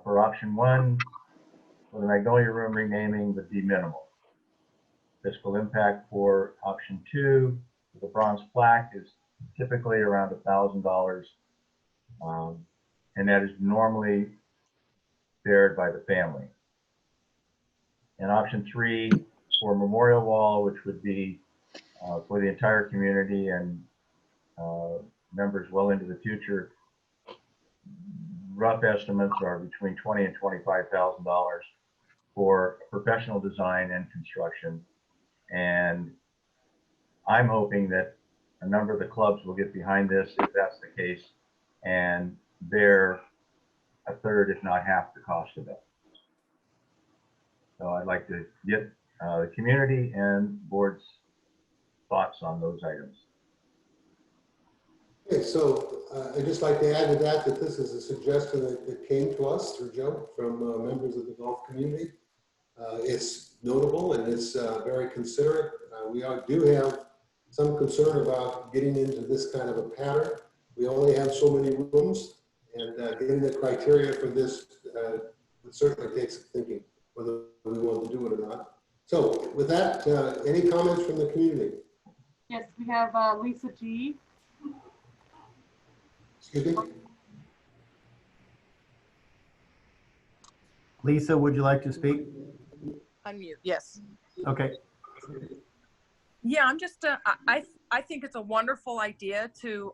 for option one for the Magnolia Room renaming would be minimal. Fiscal impact for option two, the bronze plaque, is typically around $1,000, and that is normally bared by the family. And option three for memorial wall, which would be for the entire community and members well into the future, rough estimates are between $20,000 and $25,000 for professional design and construction. And I'm hoping that a number of the clubs will get behind this if that's the case and bear a third, if not half, the cost of it. So I'd like to get the community and board's thoughts on those items. Okay, so I'd just like to add to that this is a suggestion that came to us through Joe from members of the golf community. It's notable and it's very considerate. We do have some concern about getting into this kind of a pattern. We only have so many rooms, and getting the criteria for this would certainly take some thinking whether we want to do it or not. So with that, any comments from the community? Yes, we have Lisa G. Excuse me? Lisa, would you like to speak? Unmute, yes. Okay. Yeah, I'm just, I think it's a wonderful idea to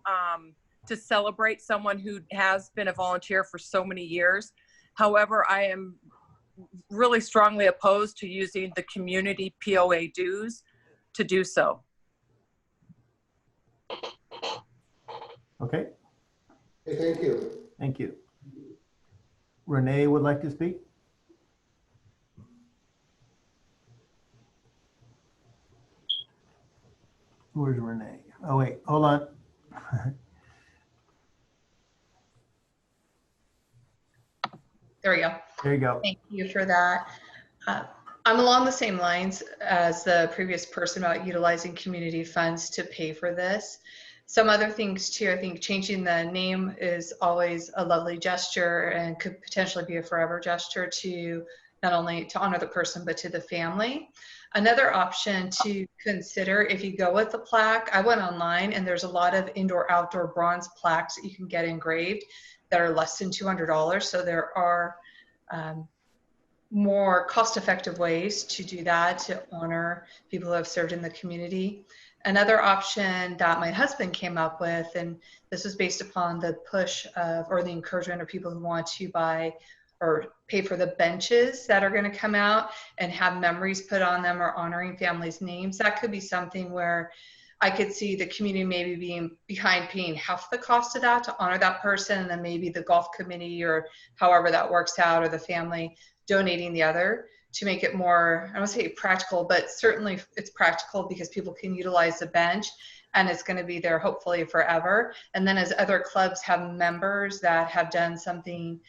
celebrate someone who has been a volunteer for so many years. However, I am really strongly opposed to using the community POA dues to do so. Okay. Okay, thank you. Thank you. Renee would like to speak. Where's Renee? Oh, wait, hold on. There we go. There you go. Thank you for that. I'm along the same lines as the previous person about utilizing community funds to pay for this. Some other things too, I think changing the name is always a lovely gesture and could potentially be a forever gesture to not only to honor the person, but to the family. Another option to consider if you go with the plaque, I went online and there's a lot of indoor outdoor bronze plaques that you can get engraved that are less than $200. So there are more cost-effective ways to do that, to honor people who have served in the community. Another option that my husband came up with, and this was based upon the push of, or the encouragement of people who want to buy or pay for the benches that are going to come out and have memories put on them or honoring families' names. That could be something where I could see the community maybe being behind paying half the cost of that to honor that person, and then maybe the golf committee or however that works out, or the family donating the other, to make it more, I don't want to say practical, but certainly it's practical because people can utilize the bench and it's going to be there hopefully forever. And then as other clubs have members that have done something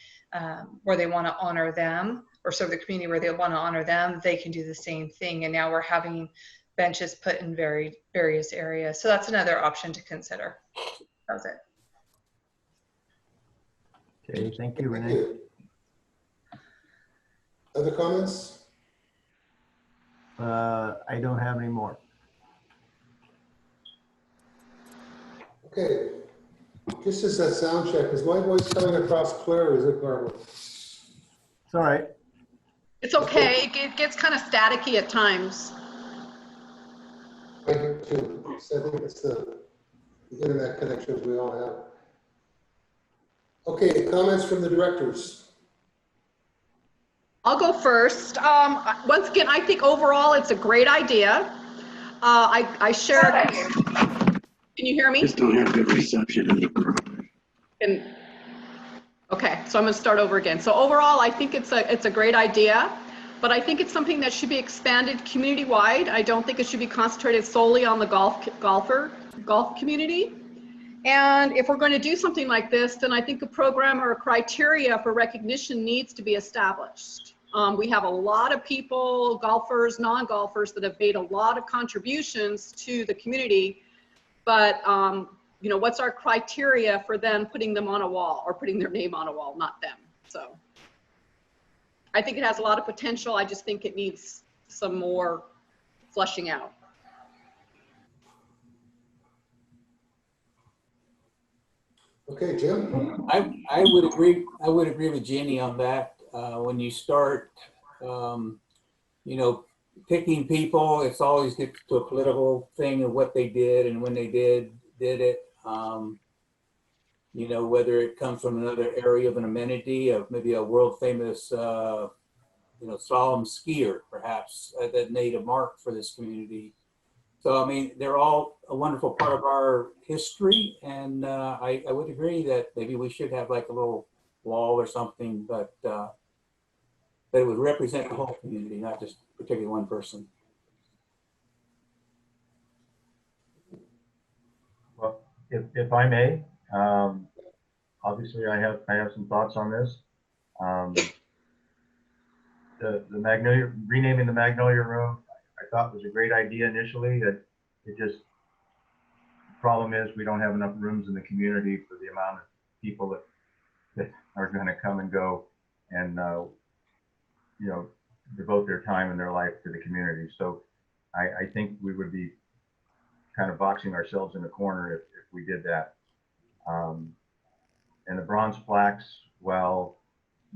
where they want to honor them, or serve the community where they want to honor them, they can do the same thing. And now we're having benches put in various areas. So that's another option to consider. That was it. Okay, thank you, Renee. Other comments? I don't have any more. Okay. Just as a sound check, is my voice coming across clear or is it garbled? It's all right. It's okay. It gets kind of staticky at times. I do too. So I think it's the the internet connections we all have. Okay, comments from the directors. I'll go first. Once again, I think overall it's a great idea. I shared. Can you hear me? Just don't have good reception. Okay, so I'm going to start over again. So overall, I think it's a great idea, but I think it's something that should be expanded community-wide. I don't think it should be concentrated solely on the golf community. And if we're going to do something like this, then I think a program or a criteria for recognition needs to be established. We have a lot of people, golfers, non-golfers, that have made a lot of contributions to the community, but you know, what's our criteria for then putting them on a wall or putting their name on a wall, not them. So I think it has a lot of potential. I just think it needs some more fleshing out. Okay, Jim? I would agree. I would agree with Jeannie on that. When you start, you know, picking people, it's always gets to a political thing of what they did and when they did it. You know, whether it comes from another area of an amenity, of maybe a world famous, you know, slalom skier, perhaps, that made a mark for this community. So, I mean, they're all a wonderful part of our history. And I would agree that maybe we should have like a little wall or something, but that it would represent the whole community, not just particularly one person. Well, if I may, obviously I have some thoughts on this. The Magnolia, renaming the Magnolia Room, I thought was a great idea initially. That it just, the problem is we don't have enough rooms in the community for the amount of people that are going to come and go and you know, devote their time and their life to the community. So I think we would be kind of boxing ourselves in a corner if we did that. And the bronze plaques, well,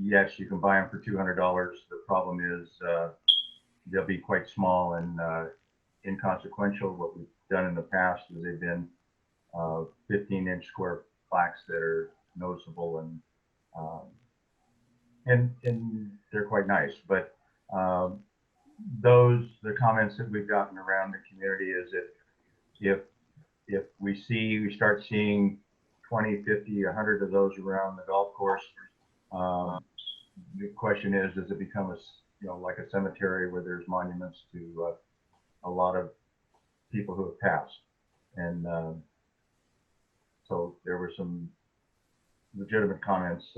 yes, you can buy them for $200. The problem is they'll be quite small and inconsequential. What we've done in the past is they've been 15-inch square plaques that are noticeable and they're quite nice. But the comments that we've gotten around the community is that if we start seeing 20, 50, 100 of those around the golf course, the question is, does it become a, you know, like a cemetery where there's monuments to a lot of people who have passed? And so there were some legitimate comments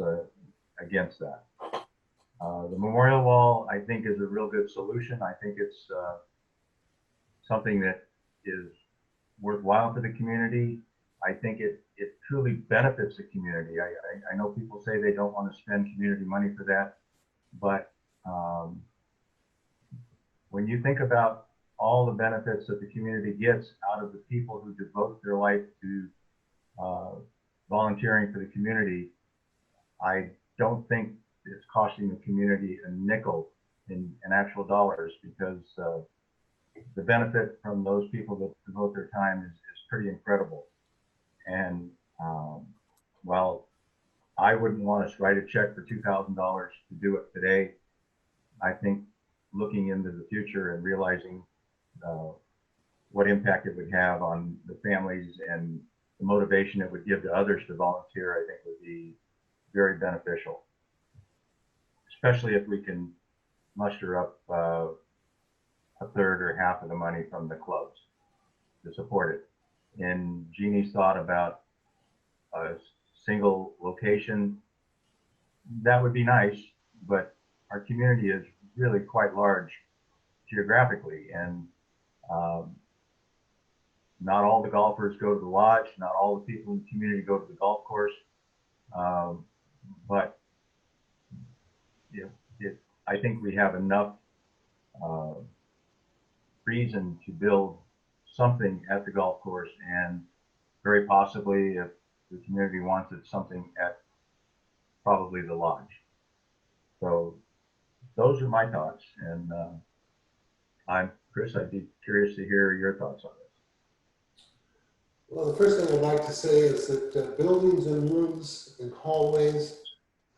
against that. The memorial wall, I think, is a real good solution. I think it's something that is worthwhile for the community. I think it truly benefits the community. I know people say they don't want to spend community money for that, but when you think about all the benefits that the community gets out of the people who devote their life to volunteering for the community, I don't think it's costing the community a nickel in actual dollars, because the benefit from those people that devote their time is pretty incredible. And well, I wouldn't want to write a check for $2,000 to do it today. I think looking into the future and realizing what impact it would have on the families and the motivation it would give to others to volunteer, I think would be very beneficial, especially if we can muster up a third or half of the money from the clubs to support it. And Jeannie's thought about a single location, that would be nice, but our community is really quite large geographically, and not all the golfers go to the lodge, not all the people in the community go to the golf course, but I think we have enough reason to build something at the golf course, and very possibly, if the community wants it, something at probably the lodge. So those are my thoughts, and Chris, I'd be curious to hear your thoughts on this. Well, the first thing I'd like to say is that buildings and rooms and hallways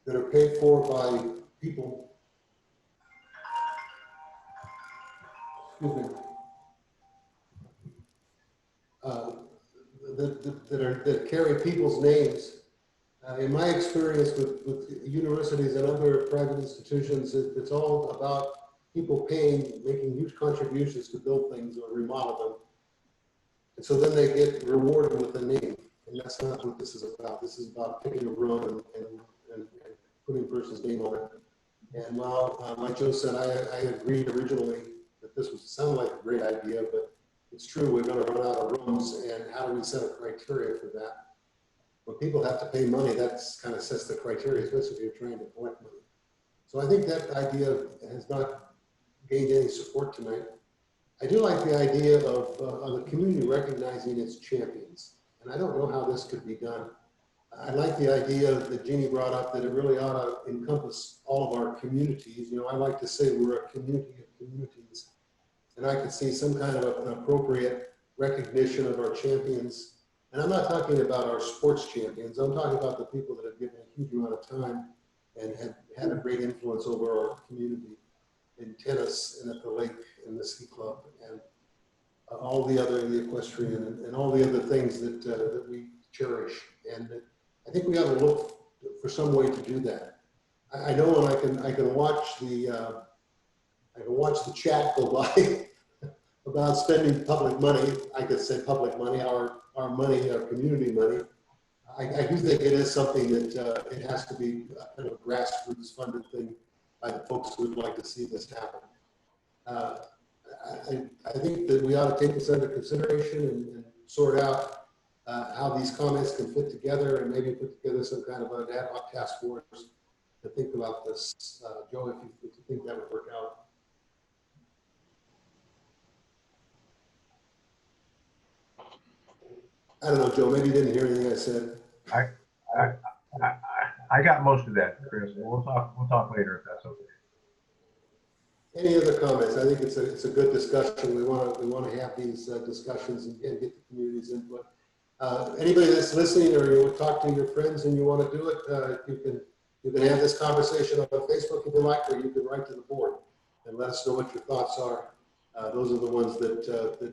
that are paid for by people, excuse me, that carry people's names. In my experience with universities and other private institutions, it's all about people making huge contributions to build things or remodel them. And so then they get rewarded with a name. And that's not what this is about. This is about picking a room and putting a person's name on it. And while, like Joe said, I agreed originally that this sounded like a great idea, but it's true, we're going to run out of rooms, and how do we set a criteria for that? When people have to pay money, that kind of sets the criteria, especially if you're trying to collect money. So I think that idea has not gained any support tonight. I do like the idea of the community recognizing its champions, and I don't know how this could be done. I like the idea that Jeannie brought up, that it really ought to encompass all of our communities. You know, I like to say we're a community of communities, and I could see some kind of an appropriate recognition of our champions. And I'm not talking about our sports champions. I'm talking about the people that have given a huge amount of time and have had a great influence over our community in tennis and at the lake and the ski club and all the other, in the equestrian and all the other things that, that we cherish. And I think we ought to look for some way to do that. I know when I can watch the chat go by about spending public money. I could say public money, our money, our community money. I do think it is something that it has to be a kind of grassroots funded thing by the folks who would like to see this happen. I think that we ought to take this under consideration and sort out how these comments can fit together, and maybe put together some kind of an ad hoc task force to think about this. Joe, if you think that would work out. I don't know, Joe, maybe you didn't hear anything I said. I got most of that, Chris. We'll talk later if that's okay. Any other comments? I think it's a good discussion. We want to have these discussions and get the community's input. Anybody that's listening, or you talk to your friends and you want to do it, you can have this conversation on Facebook if you like, or you can write to the board and let us know what your thoughts are. Those are the ones that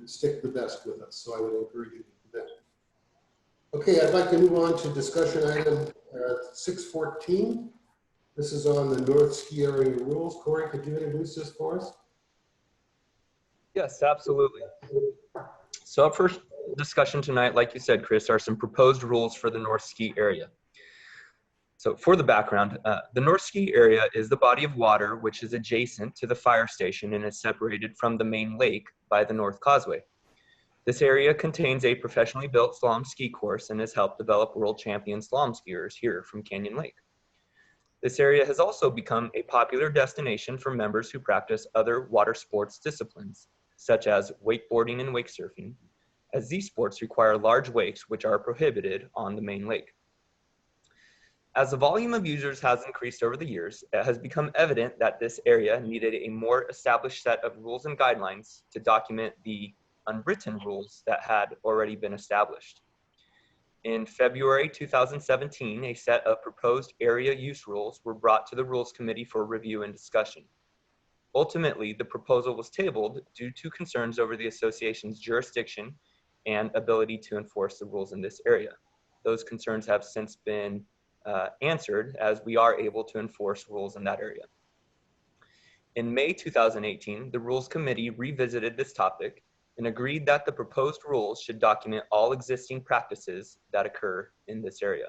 stick the best with us. So I would encourage you to do that. Okay, I'd like to move on to discussion item 614. This is on the North Ski Area rules. Corey, could you introduce this for us? Yes, absolutely. So our first discussion tonight, like you said, Chris, are some proposed rules for the North Ski Area. So for the background, the North Ski Area is the body of water which is adjacent to the fire station and is separated from the main lake by the North Causeway. This area contains a professionally built slalom ski course and has helped develop world champion slalom skiers here from Canyon Lake. This area has also become a popular destination for members who practice other water sports disciplines, such as wakeboarding and wake surfing, as these sports require large wakes which are prohibited on the main lake. As the volume of users has increased over the years, it has become evident that this area needed a more established set of rules and guidelines to document the unwritten rules that had already been established. In February 2017, a set of proposed area use rules were brought to the Rules Committee for review and discussion. Ultimately, the proposal was tabled due to concerns over the association's jurisdiction and ability to enforce the rules in this area. Those concerns have since been answered, as we are able to enforce rules in that area. In May 2018, the Rules Committee revisited this topic and agreed that the proposed rules should document all existing practices that occur in this area.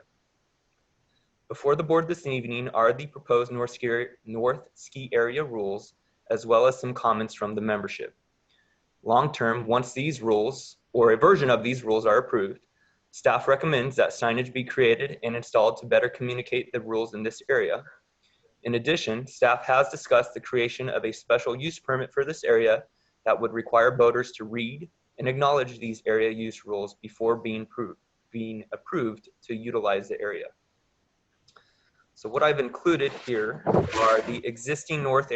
Before the board this evening are the proposed North Ski Area rules, as well as some comments from the membership. Long-term, once these rules, or a version of these rules, are approved, staff recommends that signage be created and installed to better communicate the rules in this area. In addition, staff has discussed the creation of a special use permit for this area that would require boaters to read and acknowledge these area use rules before being approved to utilize the area. So what I've included here are the existing North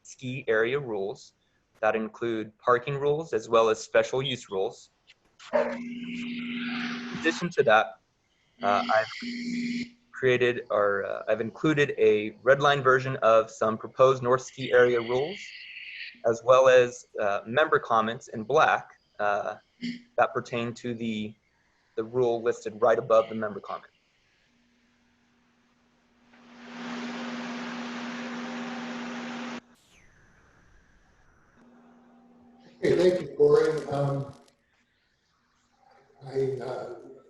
Ski Area rules that include parking rules as well as special use rules. In addition to that, I've included a red line version of some proposed North Ski Area rules, as well as member comments in black that pertain to the rule listed right above the member comment. Okay, thank you, Corey.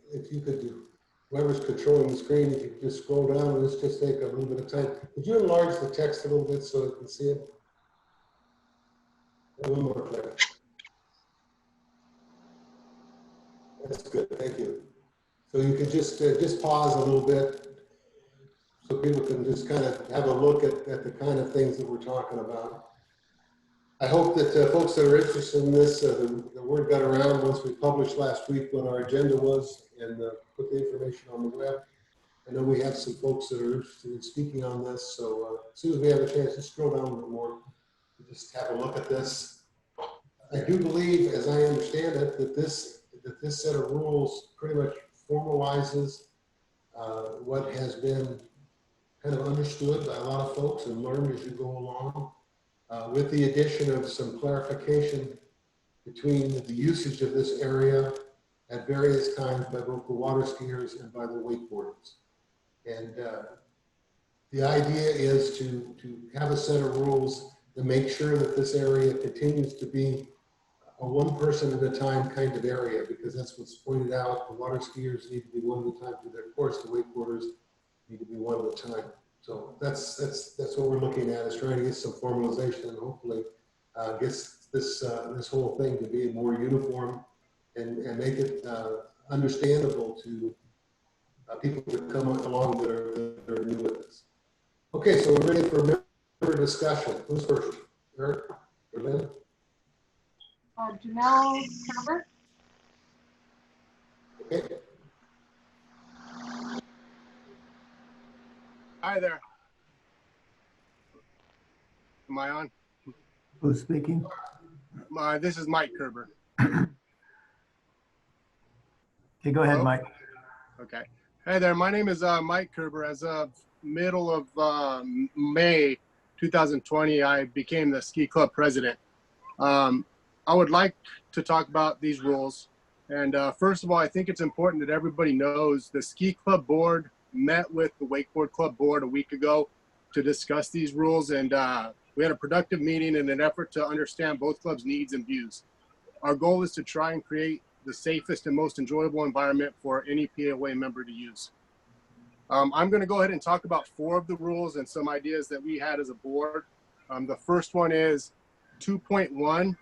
If you could do, whoever's controlling the screen, if you could just scroll down, let's just take a little bit of time. Could you enlarge the text a little bit so I can see it? A little more clear. That's good, thank you. So you could just pause a little bit so people can just kind of have a look at the kind of things that we're talking about. I hope that folks that are interested in this, the word got around once we published last week what our agenda was and put the information on the web. I know we have some folks that are interested in speaking on this, so as soon as we have a chance to scroll down a little more, just have a look at this. I do believe, as I understand it, that this set of rules pretty much formalizes what has been kind of understood by a lot of folks and learned as you go along, with the addition of some clarification between the usage of this area at various times by both the water skiers and by the wakeboarders. And the idea is to have a set of rules to make sure that this area continues to be a one person at a time kind of area, because that's what's pointed out. The water skiers need to be one at a time through their course. The wakeboarders need to be one at a time. So that's what we're looking at, is trying to get some formalization and hopefully gets this whole thing to be more uniform and make it understandable to people that come along that are new with this. Okay, so we're ready for member discussion. Who's first? Eric or Lynn? Janelle Kerber. Okay. Hi there. Am I on? Who's speaking? This is Mike Kerber. Okay, go ahead, Hello? Mike. Okay. Hey there. My name is Mike Kerber. As of middle of May 2020, I became the ski club president. I would like to talk about these rules. And first of all, I think it's important that everybody knows the ski club board met with the wakeboard club board a week ago to discuss these rules. And we had a productive meeting in an effort to understand both clubs' needs and views. Our goal is to try and create the safest and most enjoyable environment for any POA member to use. I'm going to go ahead and talk about 4 of the rules and some ideas that we had as a board. The first one is 2.1,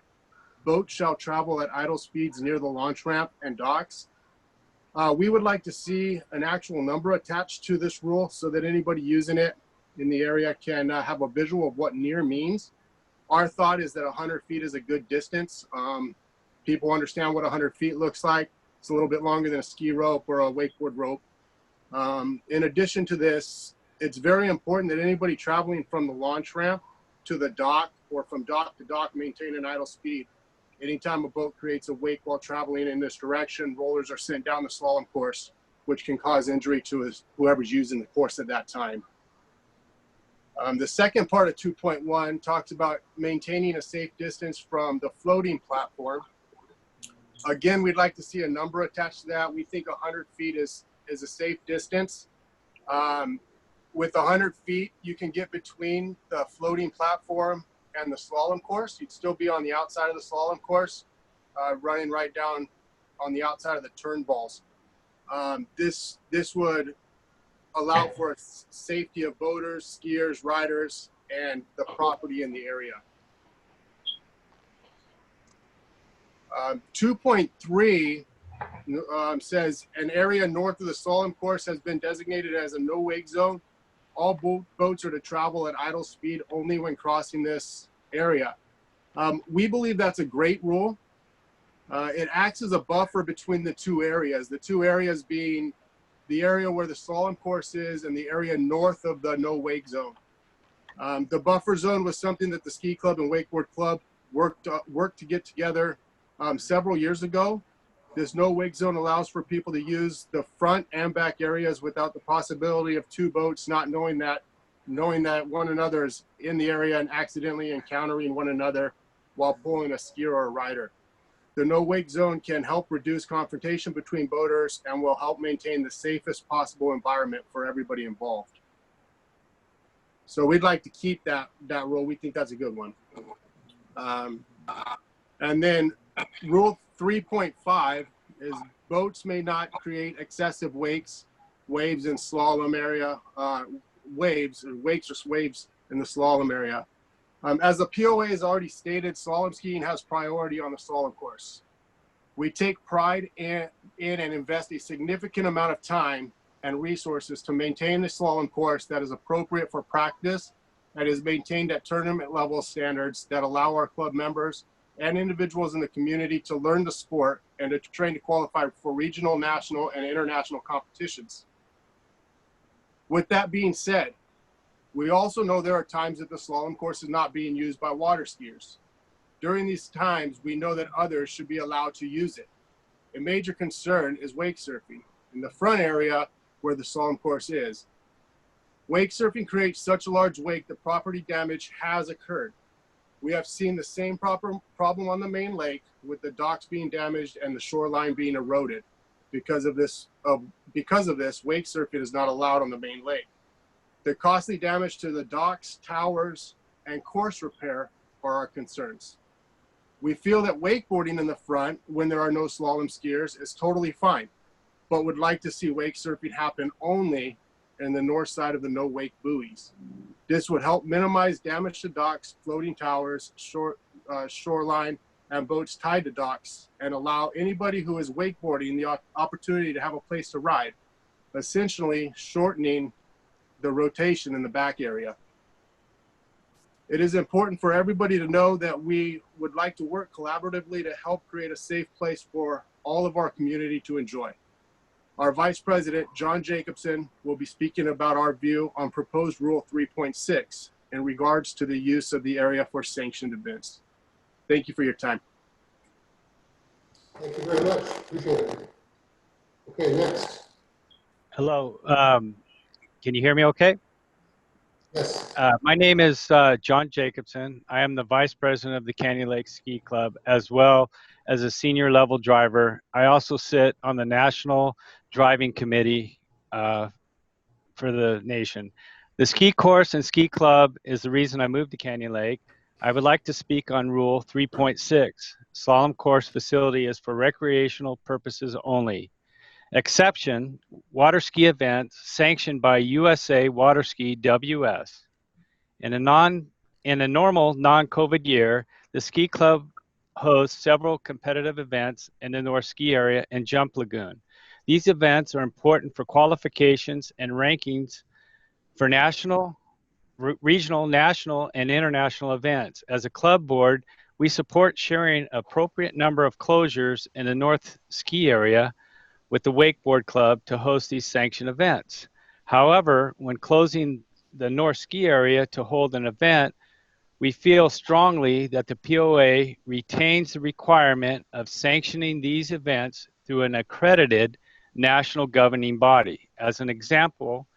boats shall travel at idle speeds near the launch ramp and docks. We would like to see an actual number attached to this rule so that anybody using it in the area can have a visual of what near means. Our thought is that 100 feet is a good distance. People understand what 100 feet looks like. It's a little bit longer than a ski rope or a wakeboard rope. In addition to this, it's very important that anybody traveling from the launch ramp to the dock or from dock to dock maintain an idle speed. Anytime a boat creates a wake while traveling in this direction, rollers are sent down the slalom course, which can cause injury to whoever's using the course at that time. The second part of 2.1 talks about maintaining a safe distance from the floating platform. Again, we'd like to see a number attached to that. We think 100 feet is a safe distance. With 100 feet, you can get between the floating platform and the slalom course. You'd still be on the outside of the slalom course, running right down on the outside of the turn balls. This would allow for safety of boaters, skiers, riders, and the property in the area. 2.3 says an area north of the slalom course has been designated as a no wake zone. All boats are to travel at idle speed only when crossing this area. We believe that's a great rule. It acts as a buffer between the two areas being the area where the slalom course is and the area north of the no wake zone. The buffer zone was something that the ski club and wakeboard club worked to get together several years ago. This no wake zone allows for people to use the front and back areas without the possibility of two boats not knowing that one another is in the area and accidentally encountering one another while pulling a skier or a rider. The no wake zone can help reduce confrontation between boaters and will help maintain the safest possible environment for everybody involved. So we'd like to keep that rule. We think that's a good one. And then rule 3.5 is boats may not create excessive waves in slalom area, wakes or waves in the slalom area. As the POA has already stated, slalom skiing has priority on the slalom course. We take pride in and invest a significant amount of time and resources to maintain the slalom course that is appropriate for practice and is maintained at tournament level standards that allow our club members and individuals in the community to learn the sport and to train to qualify for regional, national, and international competitions. With that being said, we also know there are times that the slalom course is not being used by water skiers. During these times, we know that others should be allowed to use it. A major concern is wake surfing in the front area where the slalom course is. Wake surfing creates such a large wake that property damage has occurred. We have seen the same problem on the main lake with the docks being damaged and the shoreline being eroded. Because of this, wake surfing is not allowed on the main lake. The costly damage to the docks, towers, and course repair are our concerns. We feel that wakeboarding in the front when there are no slalom skiers is totally fine, but would like to see wake surfing happen only in the north side of the no wake buoys. This would help minimize damage to docks, floating towers, shoreline, and boats tied to docks, and allow anybody who is wakeboarding the opportunity to have a place to ride, essentially shortening the rotation in the back area. It is important for everybody to know that we would like to work collaboratively to help create a safe place for all of our community to enjoy. Our Vice President, John Jacobson, will be speaking about our view on proposed Rule 3.6 in regards to the use of the area for sanctioned events. Thank you for your time. Thank you very much. Appreciate it. Okay, next. Hello. Can you hear me okay? Yes. My name is John Jacobson. I am the Vice President of the Canyon Lake Ski Club, as well as a senior level driver. I also sit on the National Driving Committee for the nation. The ski course and ski club is the reason I moved to Canyon Lake. I would like to speak on Rule 3.6. Slalom course facility is for recreational purposes only. Exception, water ski events sanctioned by USA Water Ski WS. In a normal non-COVID year, the ski club hosts several competitive events in the North Ski area and Jump Lagoon. These events are important for qualifications and rankings for national, regional, national, and international events. As a club board, we support sharing an appropriate number of closures in the North Ski area with the Wakeboard Club to host these sanctioned events. However, when closing the North Ski area to hold an event, we feel strongly that the POA retains the requirement of sanctioning these events through an accredited national governing body. As an example,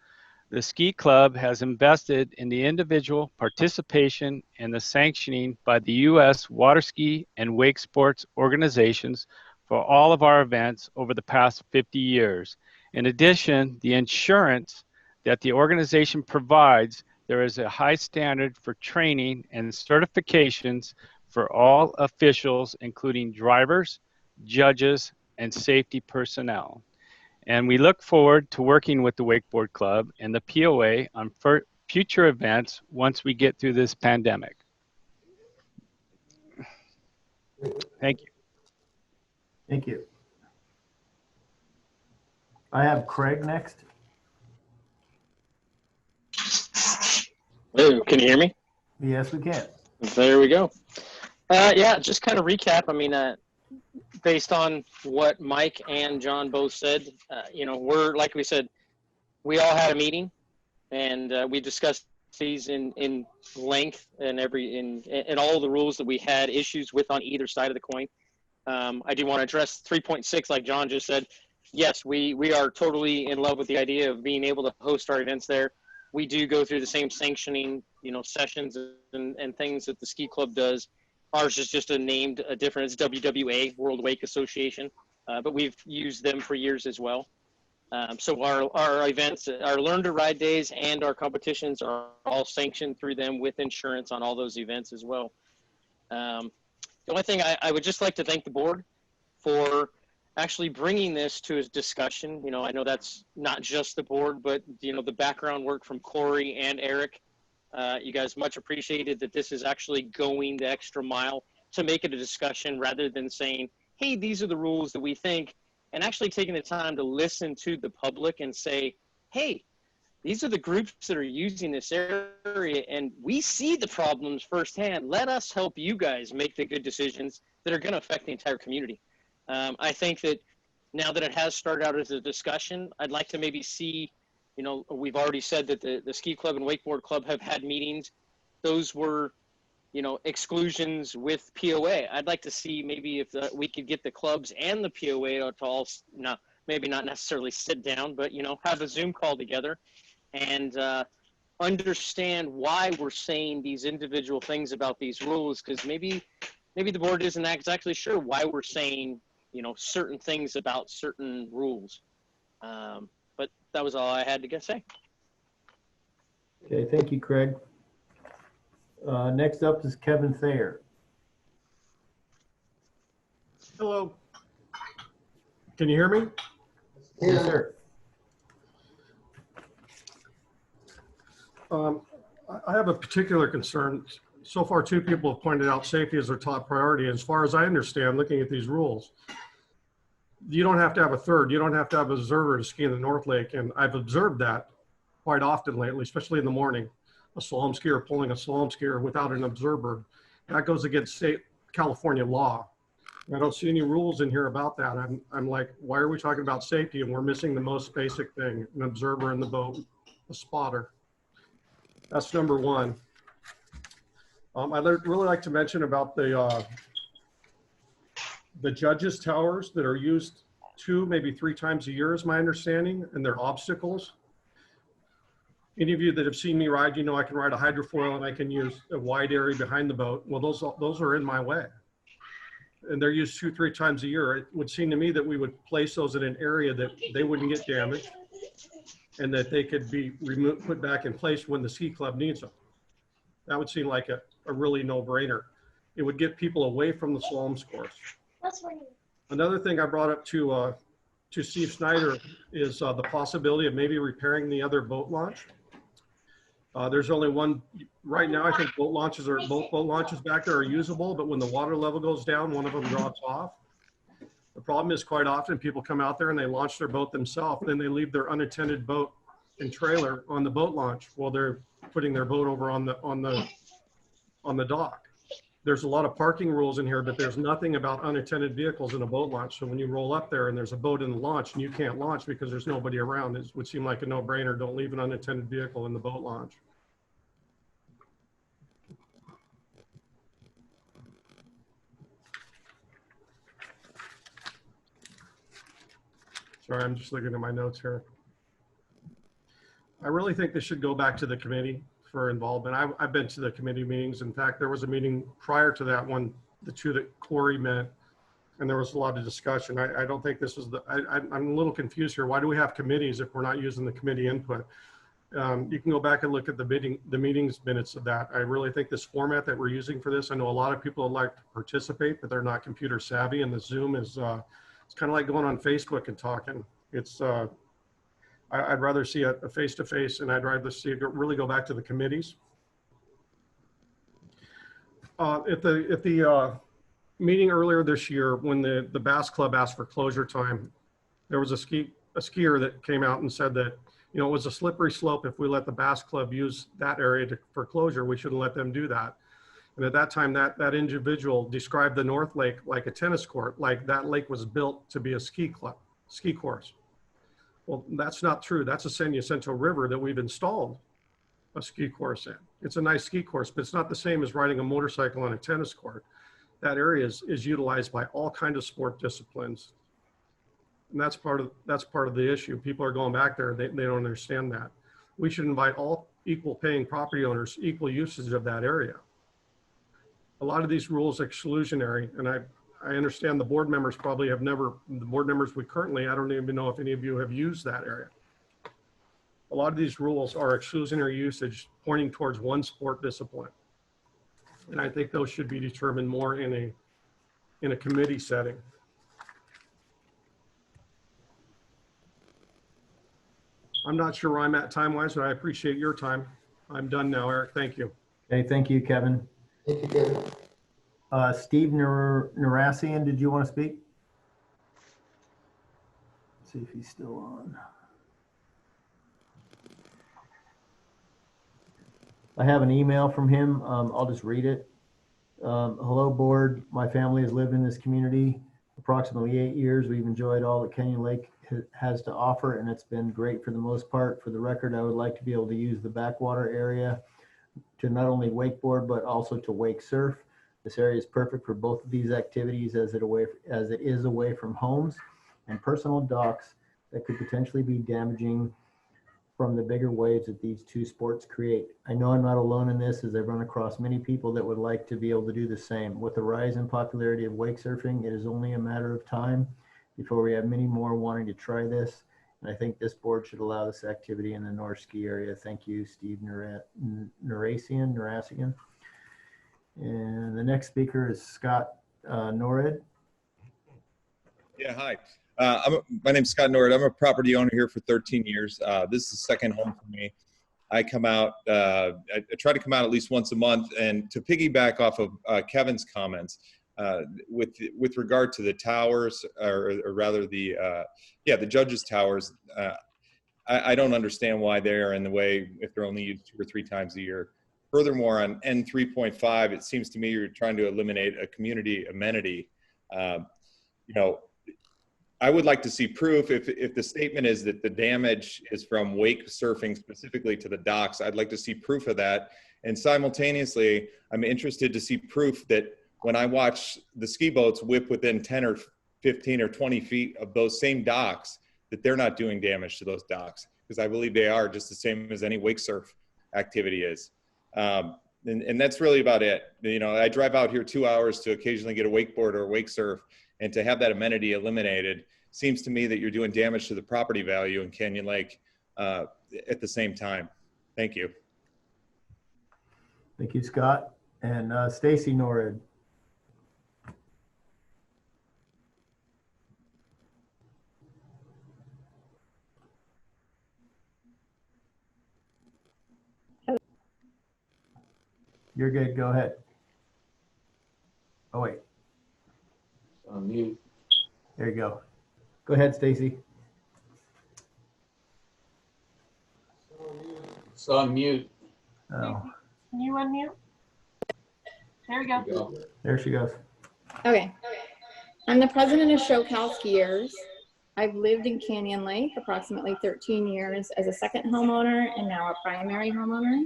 the ski club has invested in the individual participation and the sanctioning by the U.S. water ski and wake sports organizations for all of our events over the past 50 years. In addition, the insurance that the organization provides, there is a high standard for training and certifications for all officials, including drivers, judges, and safety personnel. And we look forward to working with the Wakeboard Club and the POA on future events once we get through this pandemic. Thank you. Thank you. I have Craig next. Hello, can you hear me? Yes, we can. There we go. Yeah, just kind of recap. I mean, based on what Mike and John both said, we're, like we said, we all had a meeting and we discussed these in length and in all the rules that we had issues with on either side of the coin. I do want to address 3.6, like John just said. Yes, we are totally in love with the idea of being able to host our events there. We do go through the same sanctioning, sessions and things that the ski club does. Ours is just a different, it's WWA, World Wake Association, but we've used them for years as well. So our events, our Learn to Ride days and our competitions are all sanctioned through them with insurance on all those events as well. The only thing I would just like to thank the board for actually bringing this to a discussion. I know that's not just the board, but the background work from Corey and Eric. You guys much appreciated that this is actually going the extra mile to make it a discussion rather than saying, hey, these are the rules that we think, and actually taking the time to listen to the public and say, hey, these are the groups that are using this area and we see the problems firsthand. Let us help you guys make the good decisions that are going to affect the entire community. I think that now that it has started out as a discussion, I'd like to maybe see, we've already said that the ski club and wakeboard club have had meetings. Those were, exclusions with POA. I'd like to see maybe if we could get the clubs and the POA to all, maybe not necessarily sit down, but, have a Zoom call together and understand why we're saying these individual things about these rules, because maybe the board isn't exactly sure why we're saying certain things about certain rules. But that was all I had to say. Okay, thank you, Craig. Next up is Kevin Thayer. Hello. Can you hear me? Yes, sir. I have a particular concern. So far, two people have pointed out safety as their top priority. As far as I understand, looking at these rules, you don't have to have a third. You don't have to have an observer to ski in the North Lake. And I've observed that quite often lately, especially in the morning. A slalom skier pulling a slalom skier without an observer. That goes against state California law. I don't see any rules in here about that. I'm like, why are we talking about safety and we're missing the most basic thing, an observer in the boat, a spotter. That's number one. I'd really like to mention about the judges' towers that are used 2, maybe 3 times a year is my understanding, and they're obstacles. Any of you that have seen me ride, I can ride a hydrofoil and I can use a wide area behind the boat. Well, those are in my way. And they're used 2, 3 times a year. It would seem to me that we would place those in an area that they wouldn't get damaged and that they could be removed, put back in place when the ski club needs them. That would seem like a really no-brainer. It would get people away from the slalom course. Another thing I brought up to Steve Snyder is the possibility of maybe repairing the other boat launch. There's only one right now. I think both boat launches back there are usable, but when the water level goes down, one of them drops off. The problem is quite often people come out there and they launch their boat themselves, then they leave their unattended boat and trailer on the boat launch while they're putting their boat over on the dock. There's a lot of parking rules in here, but there's nothing about unattended vehicles in a boat launch. So when you roll up there and there's a boat in the launch and you can't launch because there's nobody around, it would seem like a no-brainer. Don't leave an unattended vehicle in the boat launch. Sorry, I'm just looking at my notes here. I really think this should go back to the committee for involvement. I've been to the committee meetings. In fact, there was a meeting prior to that one, the 2 that Corey met, and there was a lot of discussion. I don't think this was I'm a little confused here. Why do we have committees if we're not using the committee input? You can go back and look at the meetings minutes of that. I really think this format that we're using for this, I know a lot of people would like to participate, but they're not computer savvy, and the Zoom is, it's kind of like going on Facebook and talking. It's, I'd rather see a face-to-face, and I'd rather see it really go back to the committees. At the meeting earlier this year, when the Bass Club asked for closure time, there was a skier that came out and said that, it was a slippery slope if we let the Bass Club use that area for closure. We shouldn't let them do that. And at that time, that individual described the North Lake like a tennis court, like that lake was built to be a ski course. Well, that's not true. That's a San Jacinto River that we've installed a ski course in. It's a nice ski course, but it's not the same as riding a motorcycle on a tennis court. that area is utilized by all kinds of sport disciplines. And that's part of the issue. People are going back there, they don't understand that. We should invite all equal paying property owners, equal usage of that area. A lot of these rules are exclusionary, and I understand the board members probably have never, the board members we currently, I don't even know if any of you have used that area. A lot of these rules are exclusionary usage pointing towards one sport discipline. And I think those should be determined more in a committee setting. I'm not sure where I'm at time-wise, but I appreciate your time. I'm done now, Eric. Thank you. Okay, thank you, Kevin. Thank you, Kevin. Steve Narassian, did you want to speak? Let's see if he's still on. I have an email from him. I'll just read it. Hello, board. My family has lived in this community approximately 8 years. We've enjoyed all that Canyon Lake has to offer, and it's been great for the most part. For the record, I would like to be able to use the backwater area to not only wakeboard, but also to wake surf. This area is perfect for both of these activities as it is away from homes and personal docks that could potentially be damaging from the bigger waves that these two sports create. I know I'm not alone in this, as I've run across many people that would like to be able to do the same. With the rise in popularity of wake surfing, it is only a matter of time before we have many more wanting to try this. And I think this board should allow this activity in the North Ski area. Thank you, Steve Narassian. And the next speaker is Scott Norrid. Yeah, hi. My name's Scott Norrid. I'm a property owner here for 13 years. This is the second home for me. I come out, I try to come out at least once a month. And to piggyback off of Kevin's comments, with regard to the towers, or rather the judges' towers, I don't understand why they are in the way if they're only used 2 or 3 times a year. Furthermore, on N3.5, it seems to me you're trying to eliminate a community amenity. I would like to see proof if the statement is that the damage is from wake surfing specifically to the docks. I'd like to see proof of that. And simultaneously, I'm interested to see proof that when I watch the ski boats whip within 10 or 15 or 20 feet of those same docks, that they're not doing damage to those docks, because I believe they are just the same as any wake surf activity is. And that's really about it. I drive out here 2 hours to occasionally get a wakeboard or a wake surf, and to have that amenity eliminated seems to me that you're doing damage to the property value in Canyon Lake at the same time. Thank you. Thank you, Scott. And Stacy Norrid. You're good. Go ahead. Oh, wait. On mute. There you go. Go ahead, Stacy. It's on mute. Oh, Can you unmute? There we go. there she goes. Okay. I'm the president of SoCal Skiers. I've lived in Canyon Lake approximately 13 years as a second homeowner and now a primary homeowner.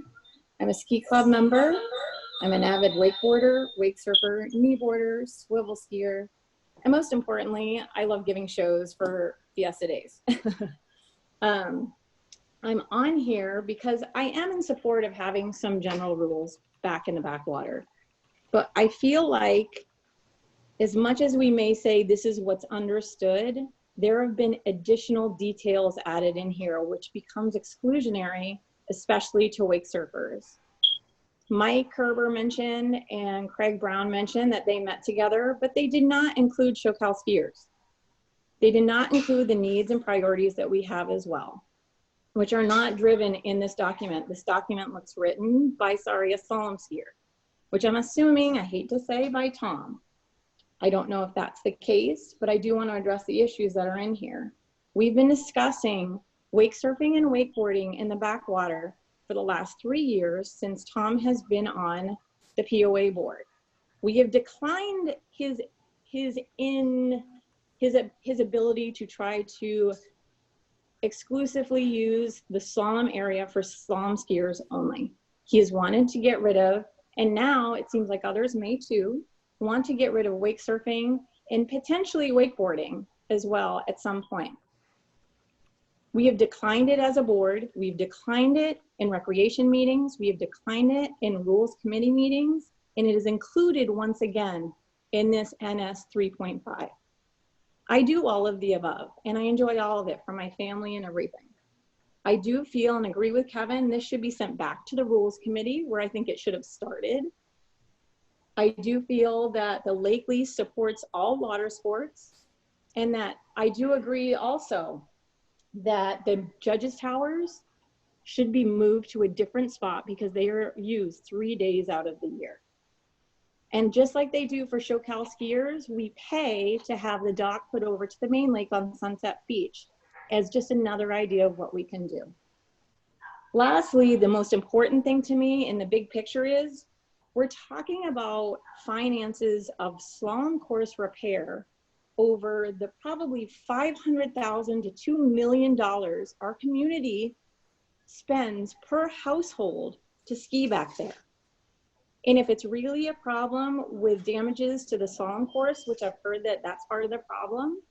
I'm a ski club member. I'm an avid wakeboarder, wake surfer, kneeboarder, swivel skier, and most importantly, I love giving shows for Fiesta Days. I'm on here because I am in support of having some general rules back in the backwater. But I feel like as much as we may say this is what's understood, there have been additional details added in here, which becomes exclusionary, especially to wake surfers. Mike Kerber mentioned and Craig Brown mentioned that they met together, but they did not include SoCal skiers. They did not include the needs and priorities that we have as well, which are not driven in this document. This document looks written by, a slalom skier, which I'm assuming, I hate to say, by Tom. I don't know if that's the case, but I do want to address the issues that are in here. We've been discussing wake surfing and wakeboarding in the backwater for the last 3 years since Tom has been on the POA board. We have declined his ability to try to exclusively use the slalom area for slalom skiers only. He has wanted to get rid of, and now it seems like others may too, want to get rid of wake surfing and potentially wakeboarding as well at some point. We have declined it as a board. We've declined it in recreation meetings. We have declined it in rules committee meetings, and it is included once again in this NS 3.5. I do all of the above, and I enjoy all of it for my family and everything. I do feel and agree with Kevin, this should be sent back to the rules committee where I think it should have started. I do feel that the lake lease supports all water sports, and that I do agree also that the judges' towers should be moved to a different spot because they are used 3 days out of the year. And just like they do for SoCal skiers, we pay to have the dock put over to the main lake on Sunset Beach as just another idea of what we can do. Lastly, the most important thing to me in the big picture is we're talking about finances of slalom course repair over the probably $500,000 to $2 million our community spends per household to ski back there. And if it's really a problem with damages to the slalom course, which I've heard that that's part of the problem,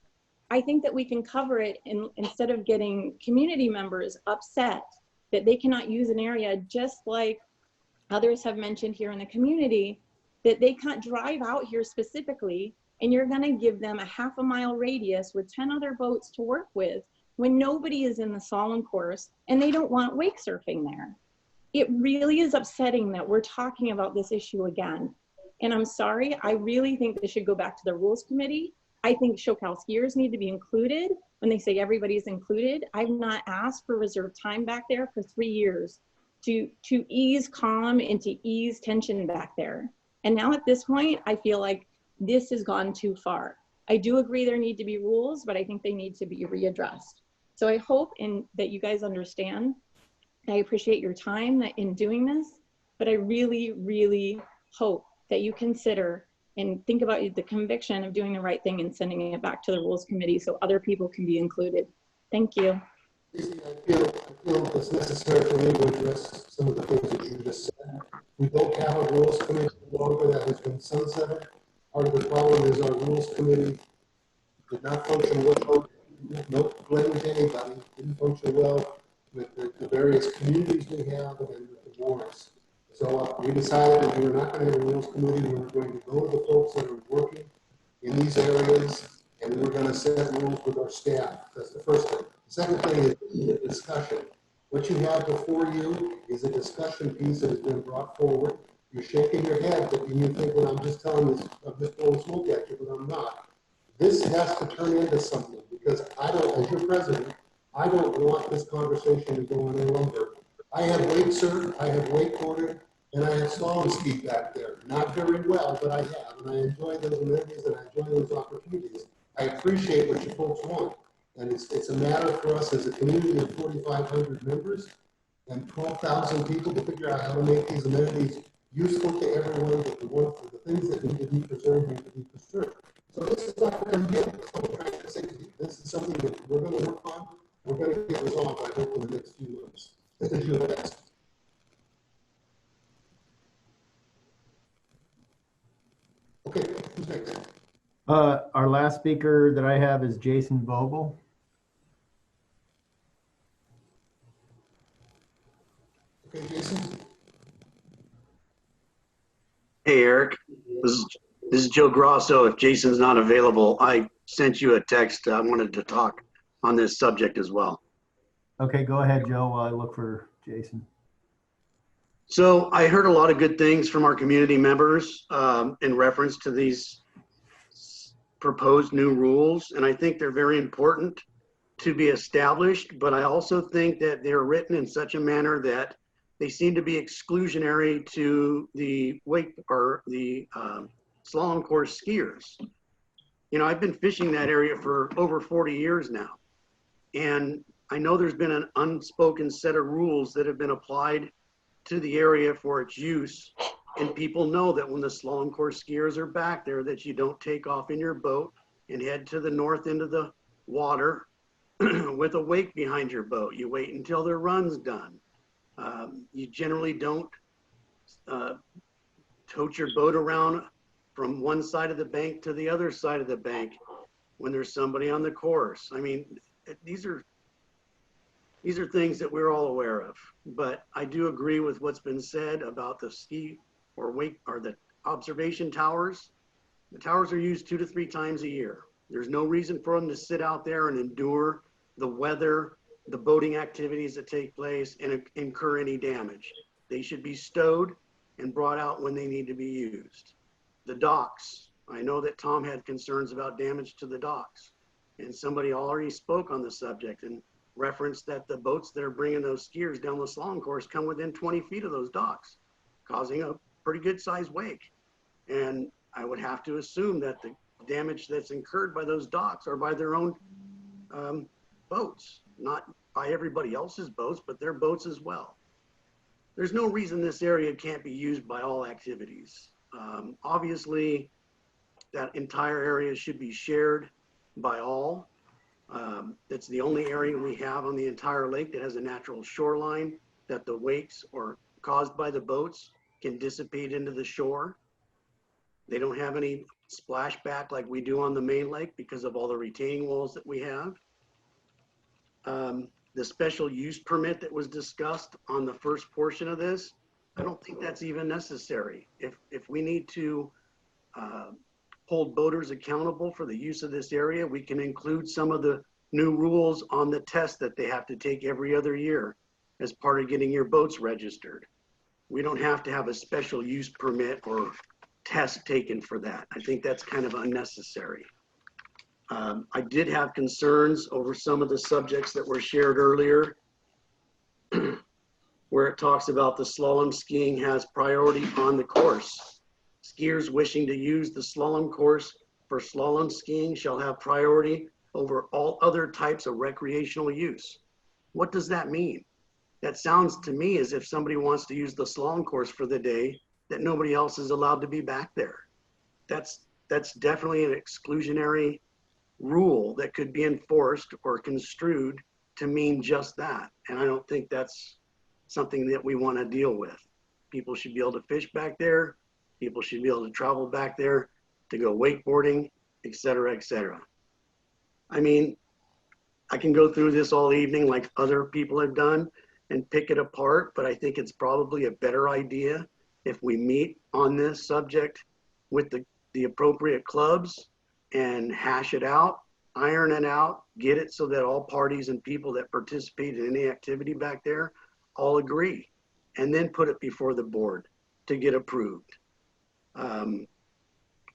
I think that we can cover it instead of getting community members upset that they cannot use an area, just like others have mentioned here in the community, that they can't drive out here specifically, and you're gonna give them a half a mile radius with 10 other boats to work with when nobody is in the slalom course and they don't want wake surfing there. It really is upsetting that we're talking about this issue again. And I'm sorry, I really think this should go back to the rules committee. I think SoCal skiers need to be included when they say everybody's included. I've not asked for reserved time back there for 3 years to ease calm and to ease tension back there. And now at this point, I feel like this has gone too far. I do agree there need to be rules, but I think they need to be readdressed. So I hope that you guys understand. I appreciate your time in doing this, but I really, really hope that you consider and think about the conviction of doing the right thing and sending it back to the rules committee so other people can be included. Thank you. I feel it's necessary for me to address some of the things that you just said. We don't have a rules committee longer that has been sunsetted. Part of the problem is our rules committee did not function well. No blame to anybody. Didn't function well with the various communities we have and with the boards. So we decided that we were not going to have a rules committee. We were going to go to the folks that are working in these areas, and we were going to set rules with our staff. That's the first thing. The second thing is discussion. What you have before you is a discussion piece that has been brought forward. You're shaking your head, but you think that I'm just telling this, I'm just blowing smoke at you, but I'm not. This has to turn into something because I don't, as your president, I don't want this conversation to go any longer. I have wake surfed, I have wakeboarded, and I have slalom skied back there. Not very well, but I have, and I enjoy those amenities and I enjoy those opportunities. I appreciate what you folks want, and it's a matter for us as a community of 4,500 members and 12,000 people to figure out how to make these amenities useful to everyone, but the things that need to be preserved need to be preserved. So this is not going to be this is something that we're going to work on. We're going to get resolved, I hope, in the next few months. This is your best. Okay, who's next? Our last speaker that I have is Jason Vogel. Okay, Jason. Hey, Eric. This is Joe Grosso. If Jason's not available, I sent you a text. I wanted to talk on this subject as well. Okay, go ahead, Joe, while I look for Jason. So I heard a lot of good things from our community members in reference to these proposed new rules, and I think they're very important to be established, but I also think that they're written in such a manner that they seem to be exclusionary to the wake or the slalom course skiers. You know, I've been fishing that area for over 40 years now, and I know there's been an unspoken set of rules that have been applied to the area for its use, and people know that when the slalom course skiers are back there that you don't take off in your boat and head to the north end of the water with a wake behind your boat. You wait until their run's done. You generally don't tote your boat around from one side of the bank to the other side of the bank when there's somebody on the course. I mean, these are things that we're all aware of, but I do agree with what's been said about the ski or wake or the observation towers. The towers are used 2 to 3 times a year. There's no reason for them to sit out there and endure the weather, the boating activities that take place, and incur any damage. They should be stowed and brought out when they need to be used. The docks, I know that Tom had concerns about damage to the docks, and somebody already spoke on the subject and referenced that the boats that are bringing those skiers down the slalom course come within 20 feet of those docks, causing a pretty good sized wake. And I would have to assume that the damage that's incurred by those docks are by their own boats, not by everybody else's boats, but their boats as well. There's no reason this area can't be used by all activities. Obviously, that entire area should be shared by all. It's the only area we have on the entire lake that has a natural shoreline that the wakes or caused by the boats can dissipate into the shore. They don't have any splashback like we do on the main lake because of all the retaining walls that we have. The special use permit that was discussed on the first portion of this, I don't think that's even necessary. If we need to hold boaters accountable for the use of this area, we can include some of the new rules on the test that they have to take every other year as part of getting your boats registered. We don't have to have a special use permit or test taken for that. I think that's kind of unnecessary. I did have concerns over some of the subjects that were shared earlier, where it talks about the slalom skiing has priority on the course. Skiers wishing to use the slalom course for slalom skiing shall have priority over all other types of recreational use. What does that mean? That sounds to me as if somebody wants to use the slalom course for the day, that nobody else is allowed to be back there. That's definitely an exclusionary rule that could be enforced or construed to mean just that. And I don't think that's something that we want to deal with. People should be able to fish back there. People should be able to travel back there to go wakeboarding, et cetera, et cetera. I mean, I can go through this all evening like other people have done and pick it apart, but I think it's probably a better idea if we meet on this subject with the appropriate clubs and hash it out, iron it out, get it so that all parties and people that participate in any activity back there all agree, and then put it before the board to get approved.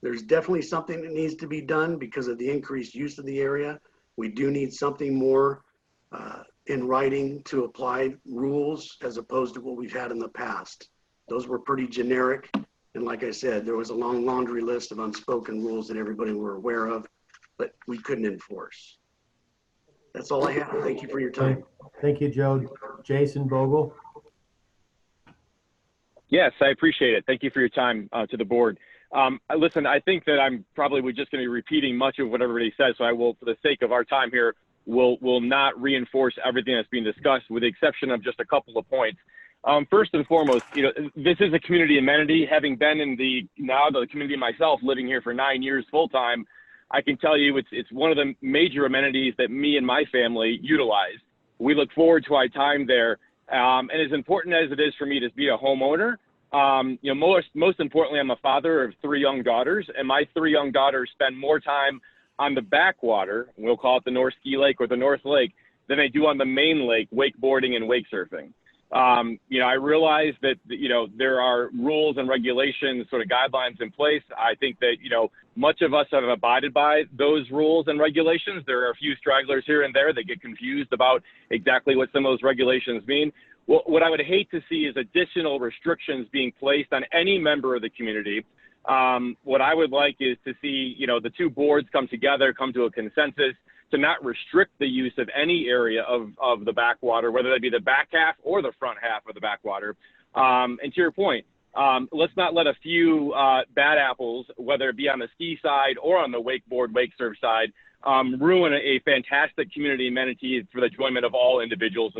There's definitely something that needs to be done because of the increased use of the area. We do need something more in writing to apply rules as opposed to what we've had in the past. Those were pretty generic. And like I said, there was a long laundry list of unspoken rules that everybody were aware of, but we couldn't enforce. That's all I have. Thank you for your time. Thank you, Joe. Jason Bogle. Yes, I appreciate it. Thank you for your time to the board. Listen, I think that I'm probably just going to be repeating much of what everybody says, so I will, for the sake of our time here, will not reinforce everything that's being discussed with the exception of just a couple of points. First and foremost, this is a community amenity. Having been in the community myself, living here for 9 years full time, I can tell you it's one of the major amenities that me and my family utilize. We look forward to our time there. And as important as it is for me to be a homeowner, most importantly, I'm a father of 3 young daughters, and my 3 young daughters spend more time on the backwater, we'll call it the North Ski Lake or the North Lake, than they do on the main lake, wakeboarding and wake surfing. I realize that, there are rules and regulations, sort of guidelines in place. I think that, much of us have abided by those rules and regulations. There are a few stragglers here and there that get confused about exactly what some of those regulations mean. Well, what I would hate to see is additional restrictions being placed on any member of the community. What I would like is to see, the 2 boards come together, come to a consensus to not restrict the use of any area of the backwater, whether that be the back half or the front half of the backwater. And to your point, let's not let a few bad apples, whether it be on the ski side or on the wakeboard, wake surf side, ruin a fantastic community amenity for the enjoyment of all individuals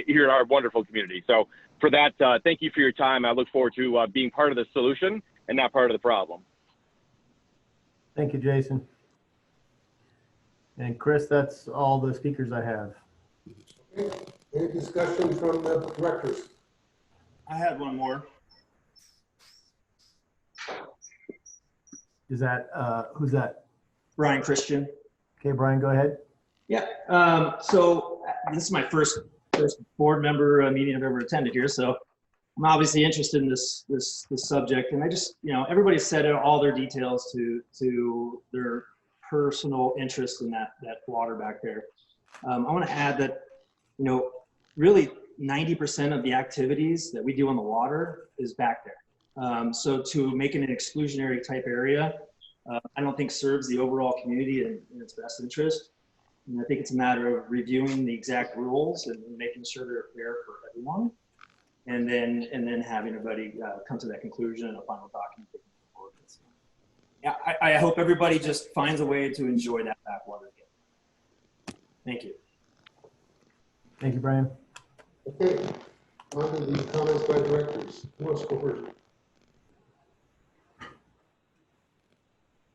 here in our wonderful community. So for that, thank you for your time. I look forward to being part of the solution and not part of the problem. Thank you, Jason. And Chris, that's all the speakers I have. Okay. Any discussion from the directors? I had one more. Is that, who's that? Brian Christian. Okay, Brian, go ahead. Yeah. So this is my first board member meeting I've ever attended here. So I'm obviously interested in this subject, and I just, everybody said all their details to their personal interest in that water back there. I want to add that, really 90% of the activities that we do on the water is back there. So to make it an exclusionary type area, I don't think serves the overall community in its best interest. And I think it's a matter of reviewing the exact rules and making sure they're fair for everyone. And then having everybody come to that conclusion and a final document. Yeah, I hope everybody just finds a way to enjoy that backwater again. Thank you. Thank you, Brian. Okay, on to the comments by directors. Who wants to go first?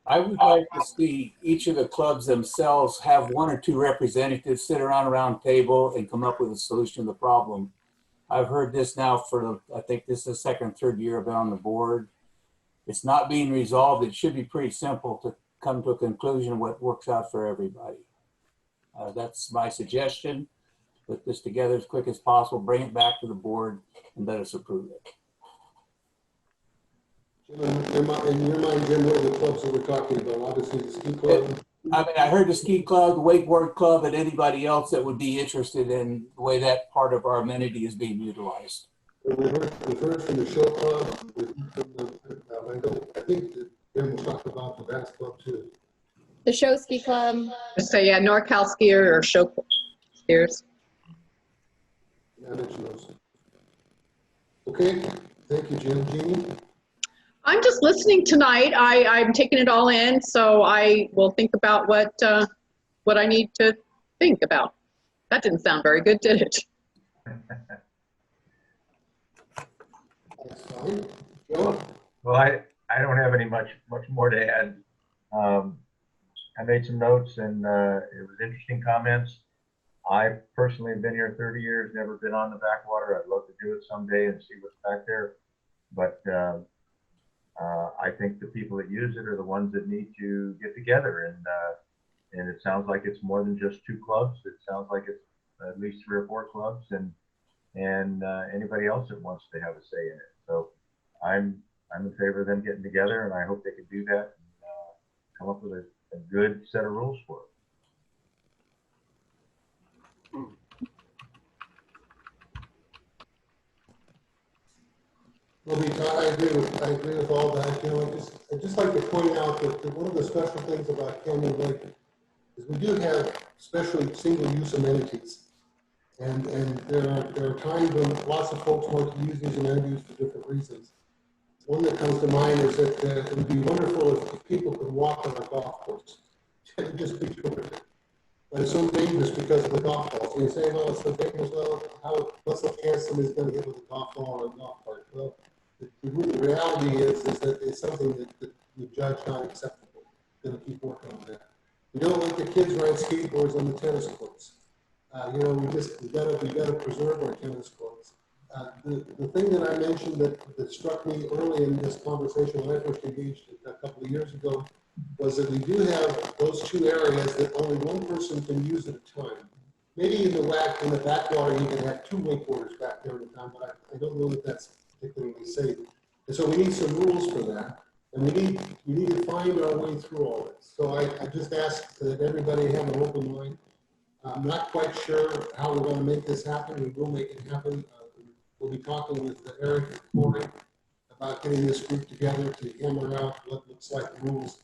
I would like to see each of the clubs themselves have one or two representatives sit around a round table and come up with a solution to the problem. I've heard this now for, I think this is the second, third year I've been on the board. It's not being resolved. It should be pretty simple to come to a conclusion of what works out for everybody. That's my suggestion. Put this together as quick as possible, bring it back to the board, and let us approve it. Jim, in your mind, Jim, what are the clubs that we're talking about? Obviously, the ski club. I heard the ski club, the wakeboard club, and anybody else that would be interested in the way that part of our amenity is being utilized. We've heard from the show club. I think that Jim will talk about the bass club too. The show ski club. So yeah, NorCal skier or show skiers. Yeah, I mentioned those. Okay, thank you, Jim. Jeannie? I'm just listening tonight. I'm taking it all in, so I will think about what I need to think about. That didn't sound very good, did it? That's fine. Joe? Well, I don't have any much more to add. I made some notes, and it was interesting comments. I personally have been here 30 years, never been on the backwater. I'd love to do it someday and see what's back there. But I think the people that use it are the ones that need to get together. And it sounds like it's more than just 2 clubs. It sounds like it's at least 3 or 4 clubs and anybody else that wants to have a say in it. So I'm in favor of them getting together, and I hope they can do that and come up with a good set of rules for it. Well, I agree with all that. I'd just like to point out that one of the special things about Canyon Lake is we do have especially single-use amenities. And there are times when lots of folks want to use these amenities for different reasons. One that comes to mind is that it would be wonderful if people could walk on a golf course. It would just be terrific. But it's so dangerous because of the golf balls. And you say, well, it's so dangerous. Well, what's the chance somebody's going to hit with a golf ball or a golf cart? Well, the reality is that it's something that we judge not acceptable. We're going to keep working on that. We don't let the kids ride skateboards on the tennis courts. We got to preserve our tennis courts. The thing that I mentioned that struck me early in this conversation when I first engaged a couple of years ago was that we do have those 2 areas that only one person can use at a time. Maybe in the backwater you can have 2 wakeboarders back there at a time, but I don't know that that's particularly safe. And so we need some rules for that, and we need to find our way through all this. So I just ask that everybody have an open mind. I'm not quite sure how we're going to make this happen. We will make it happen. We'll be talking with Eric and Corey about getting this group together to hammer out what looks like rules.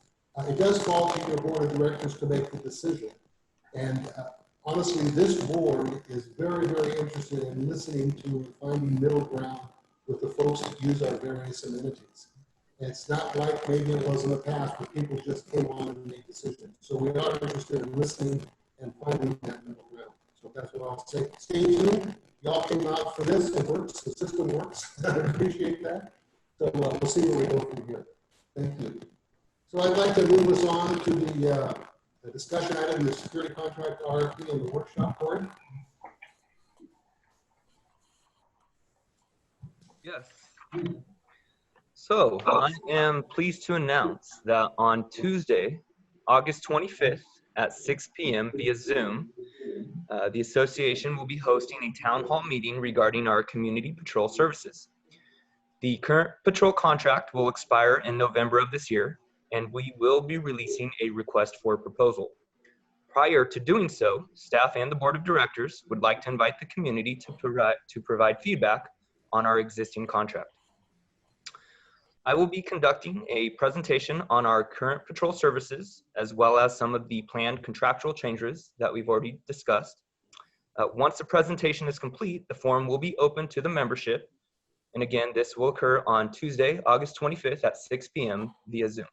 It does fall to your board of directors to make the decision. And honestly, this board is very, very interested in listening to and finding middle ground with the folks that use our various amenities. And it's not like maybe it was in the past where people just came on and made decisions. So we are interested in listening and finding that middle ground. So that's what I'll say. Stay tuned. Y'all came out for this. It works. The system works. I appreciate that. So we'll see where we go from here. Thank you. So I'd like to move us on to the discussion item, the security contract RFP and the workshop board. Yes. So I am pleased to announce that on Tuesday, August 25th at 6 p.m. via Zoom, the association will be hosting a town hall meeting regarding our community patrol services. The current patrol contract will expire in November of this year, and we will be releasing a request for proposal. Prior to doing so, staff and the board of directors would like to invite the community to provide feedback on our existing contract. I will be conducting a presentation on our current patrol services, as well as some of the planned contractual changes that we've already discussed. Once the presentation is complete, the forum will be open to the membership. And again, this will occur on Tuesday, August 25th at 6 p.m. via Zoom.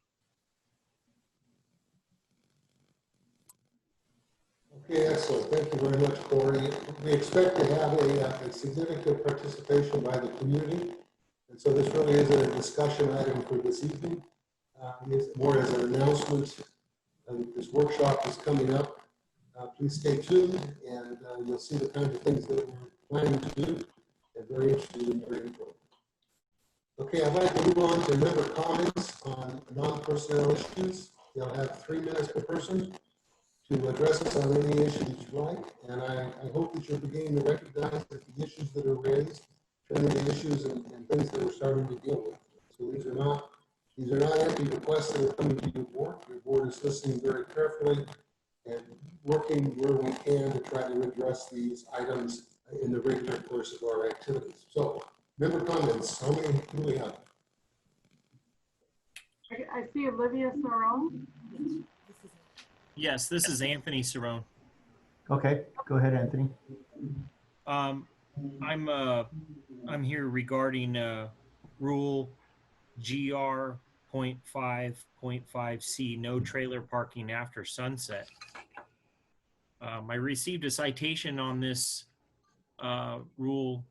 Okay, excellent. Thank you very much, Corey. We expect to have a significant participation by the community. And so this really is a discussion item for this evening. It's more as an announcement. This workshop is coming up. Please stay tuned, and you'll see the kinds of things that we're planning to do, and very interested in your input. Okay, I'd like to move on to member comments on non-personnel issues. They'll have 3 minutes per person to address us on any issue that you like, and I hope that you're beginning to recognize that the issues that are raised turn into issues and things that we're starting to deal with. So these are not empty requests that are coming to your board. Your board is listening very carefully and working where we can to try to address these items in the regular course of our activities. So, member comments, how many do we have? I see Olivia Saron. Yes, this is Anthony Saron. Okay, go ahead, Anthony. I'm here regarding rule GR 0.5.5C, no trailer parking after sunset. I received a citation on this rule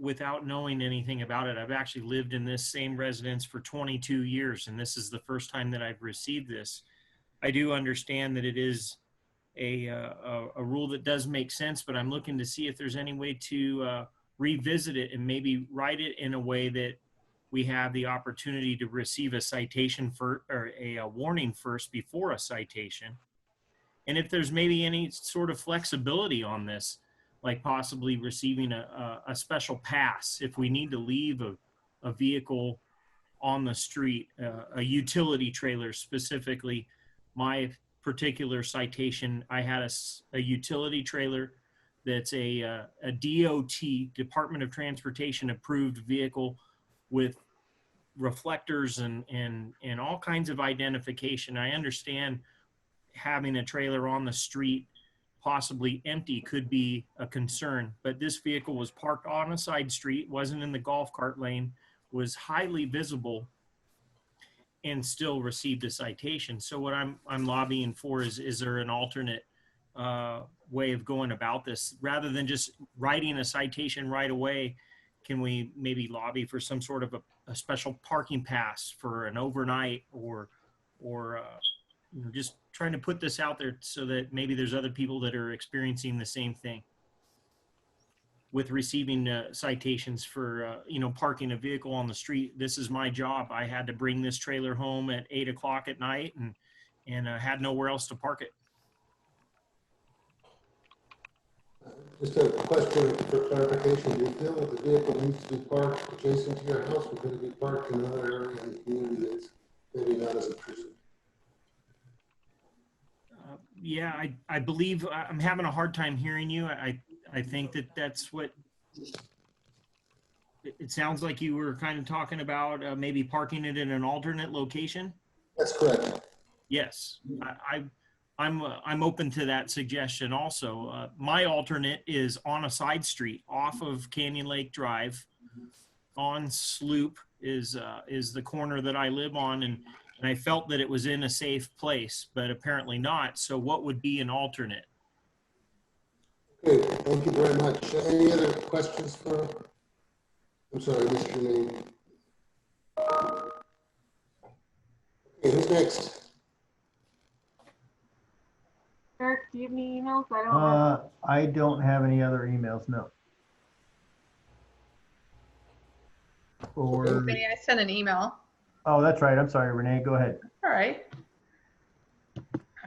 without knowing anything about it. I've actually lived in this same residence for 22 years, and this is the first time that I've received this. I do understand that it is a rule that does make sense, but I'm looking to see if there's any way to revisit it and maybe write it in a way that we have the opportunity to receive a citation for, or a warning first before a citation. And if there's maybe any sort of flexibility on this, like possibly receiving a special pass if we need to leave a vehicle on the street, a utility trailer specifically. My particular citation, I had a utility trailer that's a DOT, Department of Transportation approved vehicle with reflectors and all kinds of identification. I understand having a trailer on the street possibly empty could be a concern, but this vehicle was parked on a side street, wasn't in the golf cart lane, was highly visible, and still received a citation. So what I'm lobbying for is there an alternate way of going about this? Rather than just writing a citation right away, can we maybe lobby for some sort of a special parking pass for an overnight, or you know, just trying to put this out there so that maybe there's other people that are experiencing the same thing with receiving citations for, you know, parking a vehicle on the street. This is my job. I had to bring this trailer home at 8 o'clock at night and had nowhere else to park it. Just a question for clarification. Do you feel that the vehicle needs to be parked adjacent to your house, or could it be parked in another area in the community that's maybe not as intrusive? Yeah, I believe I'm having a hard time hearing you. I think that's what it sounds like you were kind of talking about, maybe parking it in an alternate location. That's correct. Yes, I'm open to that suggestion also. My alternate is on a side street off of Canyon Lake Drive. On Sloop is the corner that I live on, and I felt that it was in a safe place, but apparently not. So what would be an alternate? Okay, thank you very much. Any other questions for, I'm sorry, I missed your name. Okay, who's next? Eric, do you have any emails? I don't have. I don't have any other emails, no. Or, Renee, I sent an email. oh, that's right. I'm sorry, Renee, go ahead. All right.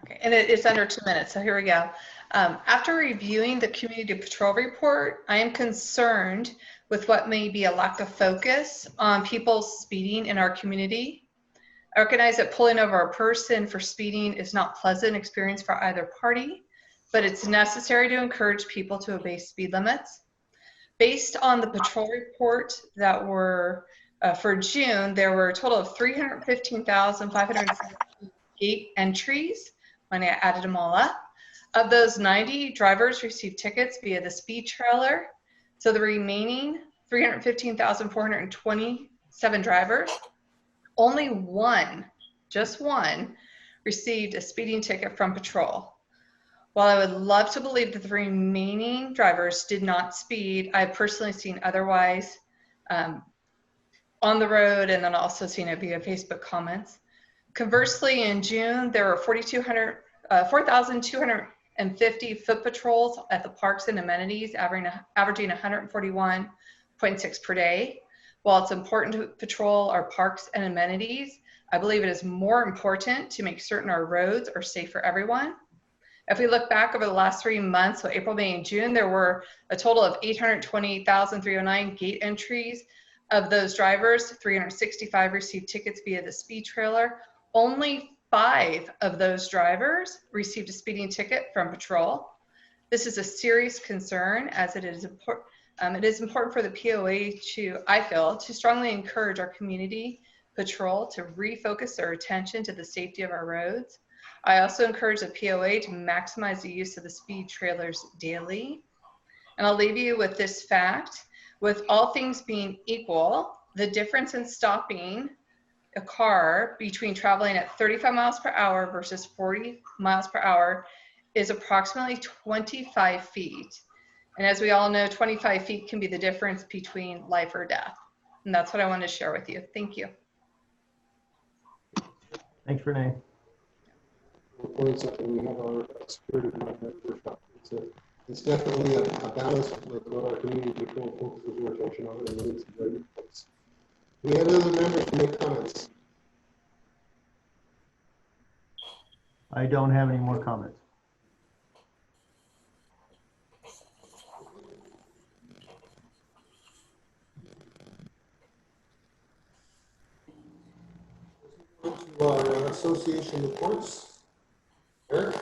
Okay, and it's under 2 minutes, so here we go. After reviewing the community patrol report, I am concerned with what may be a lack of focus on people speeding in our community. I recognize that pulling over a person for speeding is not pleasant experience for either party, but it's necessary to encourage people to obey speed limits. Based on the patrol report that were for June, there were a total of 315,570 gate entries when I added them all up. Of those, 90 drivers received tickets via the speed trailer. So the remaining 315,427 drivers, only one, just one, received a speeding ticket from patrol. While I would love to believe that the remaining drivers did not speed, I've personally seen otherwise on the road, and then also seen it via Facebook comments. Conversely, in June, there were 4,250 foot patrols at the parks and amenities, averaging 141.6 per day. While it's important to patrol our parks and amenities, I believe it is more important to make certain our roads are safe for everyone. If we look back over the last 3 months, so April, May, and June, there were a total of 828,309 gate entries. Of those drivers, 365 received tickets via the speed trailer. Only 5 of those drivers received a speeding ticket from patrol. This is a serious concern, as it is important. It is important for the POA to, I feel, to strongly encourage our community patrol to refocus their attention to the safety of our roads. I also encourage the POA to maximize the use of the speed trailers daily. And I'll leave you with this fact. With all things being equal, the difference in stopping a car between traveling at 35 miles per hour versus 40 miles per hour is approximately 25 feet. And as we all know, 25 feet can be the difference between life or death. And that's what I wanted to share with you. Thank you. Thanks, Renee. We have our security workshop. It's definitely a balance with what our community patrol focuses their attention on, and it's very important. We have other members to make comments. I don't have any more comments. To our association reports. Eric?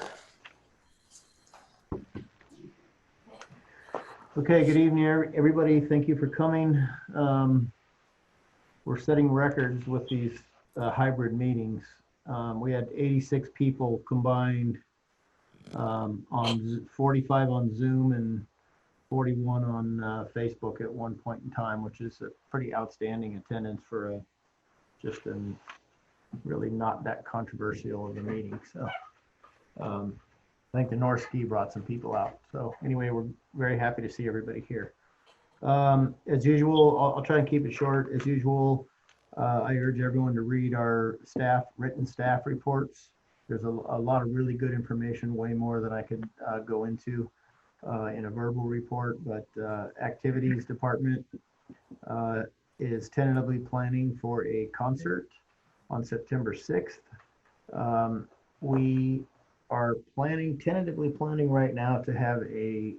Okay, good evening, everybody. Thank you for coming. We're setting records with these hybrid meetings. We had 86 people combined on 45 on Zoom and 41 on Facebook at one point in time, which is a pretty outstanding attendance for just really not that controversial of a meeting. So I think the North Ski brought some people out. So anyway, we're very happy to see everybody here. As usual, I'll try and keep it short. As usual, I urge everyone to read our written staff reports. There's a lot of really good information, way more than I could go into in a verbal report, but activities department is tentatively planning for a concert on September 6th. We are tentatively planning right now to have a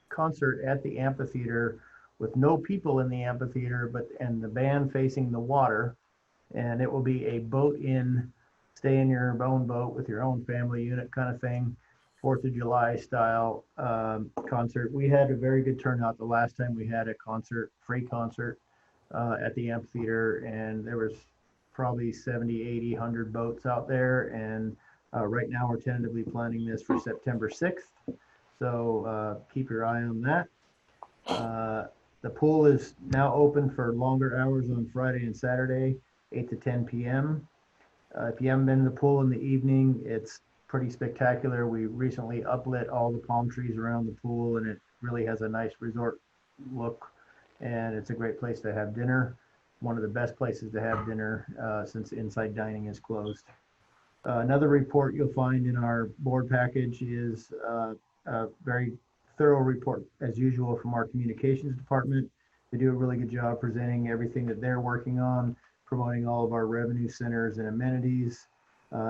concert at the amphitheater with no people in the amphitheater, and the band facing the water. And it will be a stay in your own boat with your own family unit kind of thing, 4th of July style concert. We had a very good turnout the last time we had a free concert at the amphitheater, and there was probably 70, 80, 100 boats out there. And right now we're tentatively planning this for September 6th. So keep your eye on that. The pool is now open for longer hours on Friday and Saturday, 8 to 10 p.m. If you haven't been in the pool in the evening, it's pretty spectacular. We recently uplit all the palm trees around the pool, and it really has a nice resort look, and it's a great place to have dinner. one of the best places to have dinner since inside dining is closed. Another report you'll find in our board package is a very thorough report, as usual, from our communications department. They do a really good job presenting everything that they're working on, promoting all of our revenue centers and amenities.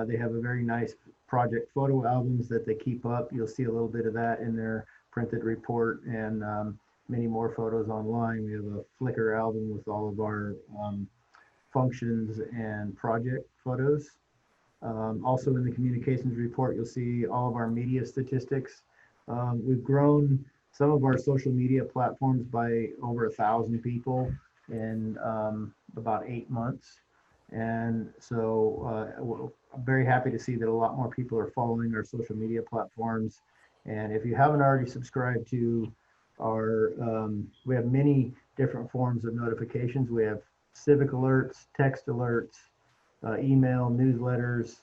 They have a very nice project photo albums that they keep up. You'll see a little bit of that in their printed report, and many more photos online. We have a Flickr album with all of our functions and project photos. Also in the communications report, you'll see all of our media statistics. We've grown some of our social media platforms by over 1,000 people in about 8 months. And so I'm very happy to see that a lot more people are following our social media platforms. And if you haven't already subscribed to our, we have many different forms of notifications. We have civic alerts, text alerts, email, newsletters.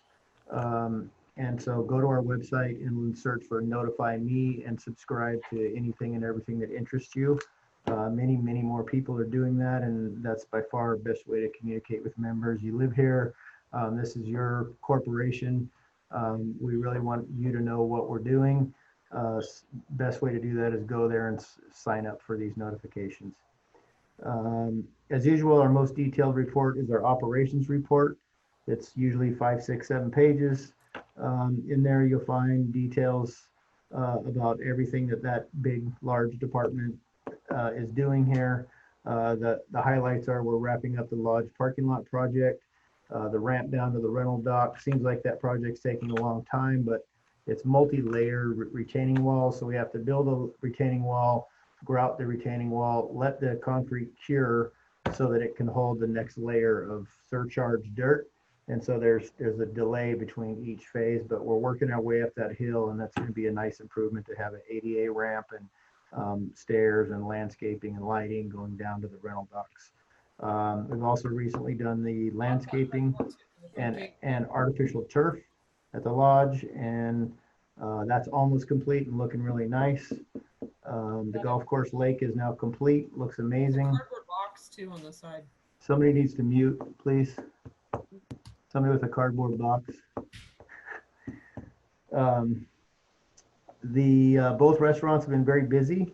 And so go to our website and search for Notify Me and subscribe to anything and everything that interests you. Many more people are doing that, and that's by far our best way to communicate with members. You live here, this is your corporation. We really want you to know what we're doing. Best way to do that is go there and sign up for these notifications. As usual, our most detailed report is our operations report. It's usually 5, 6, 7 pages. In there, you'll find details about everything that big, large department is doing here. The highlights are we're wrapping up the lodge parking lot project. The ramp down to the rental dock. Seems like that project's taking a long time, but it's multi-layer retaining wall. So we have to build a retaining wall, grout the retaining wall, let the concrete cure so that it can hold the next layer of surcharge dirt. And so there's a delay between each phase, but we're working our way up that hill, and that's going to be a nice improvement to have an ADA ramp and stairs and landscaping and lighting going down to the rental docks. We've also recently done the landscaping and artificial turf at the lodge, and that's almost complete and looking really nice. The golf course lake is now complete, looks amazing. Cardboard box too on the side. Somebody needs to mute, please. Somebody with a cardboard box. Both restaurants have been very busy.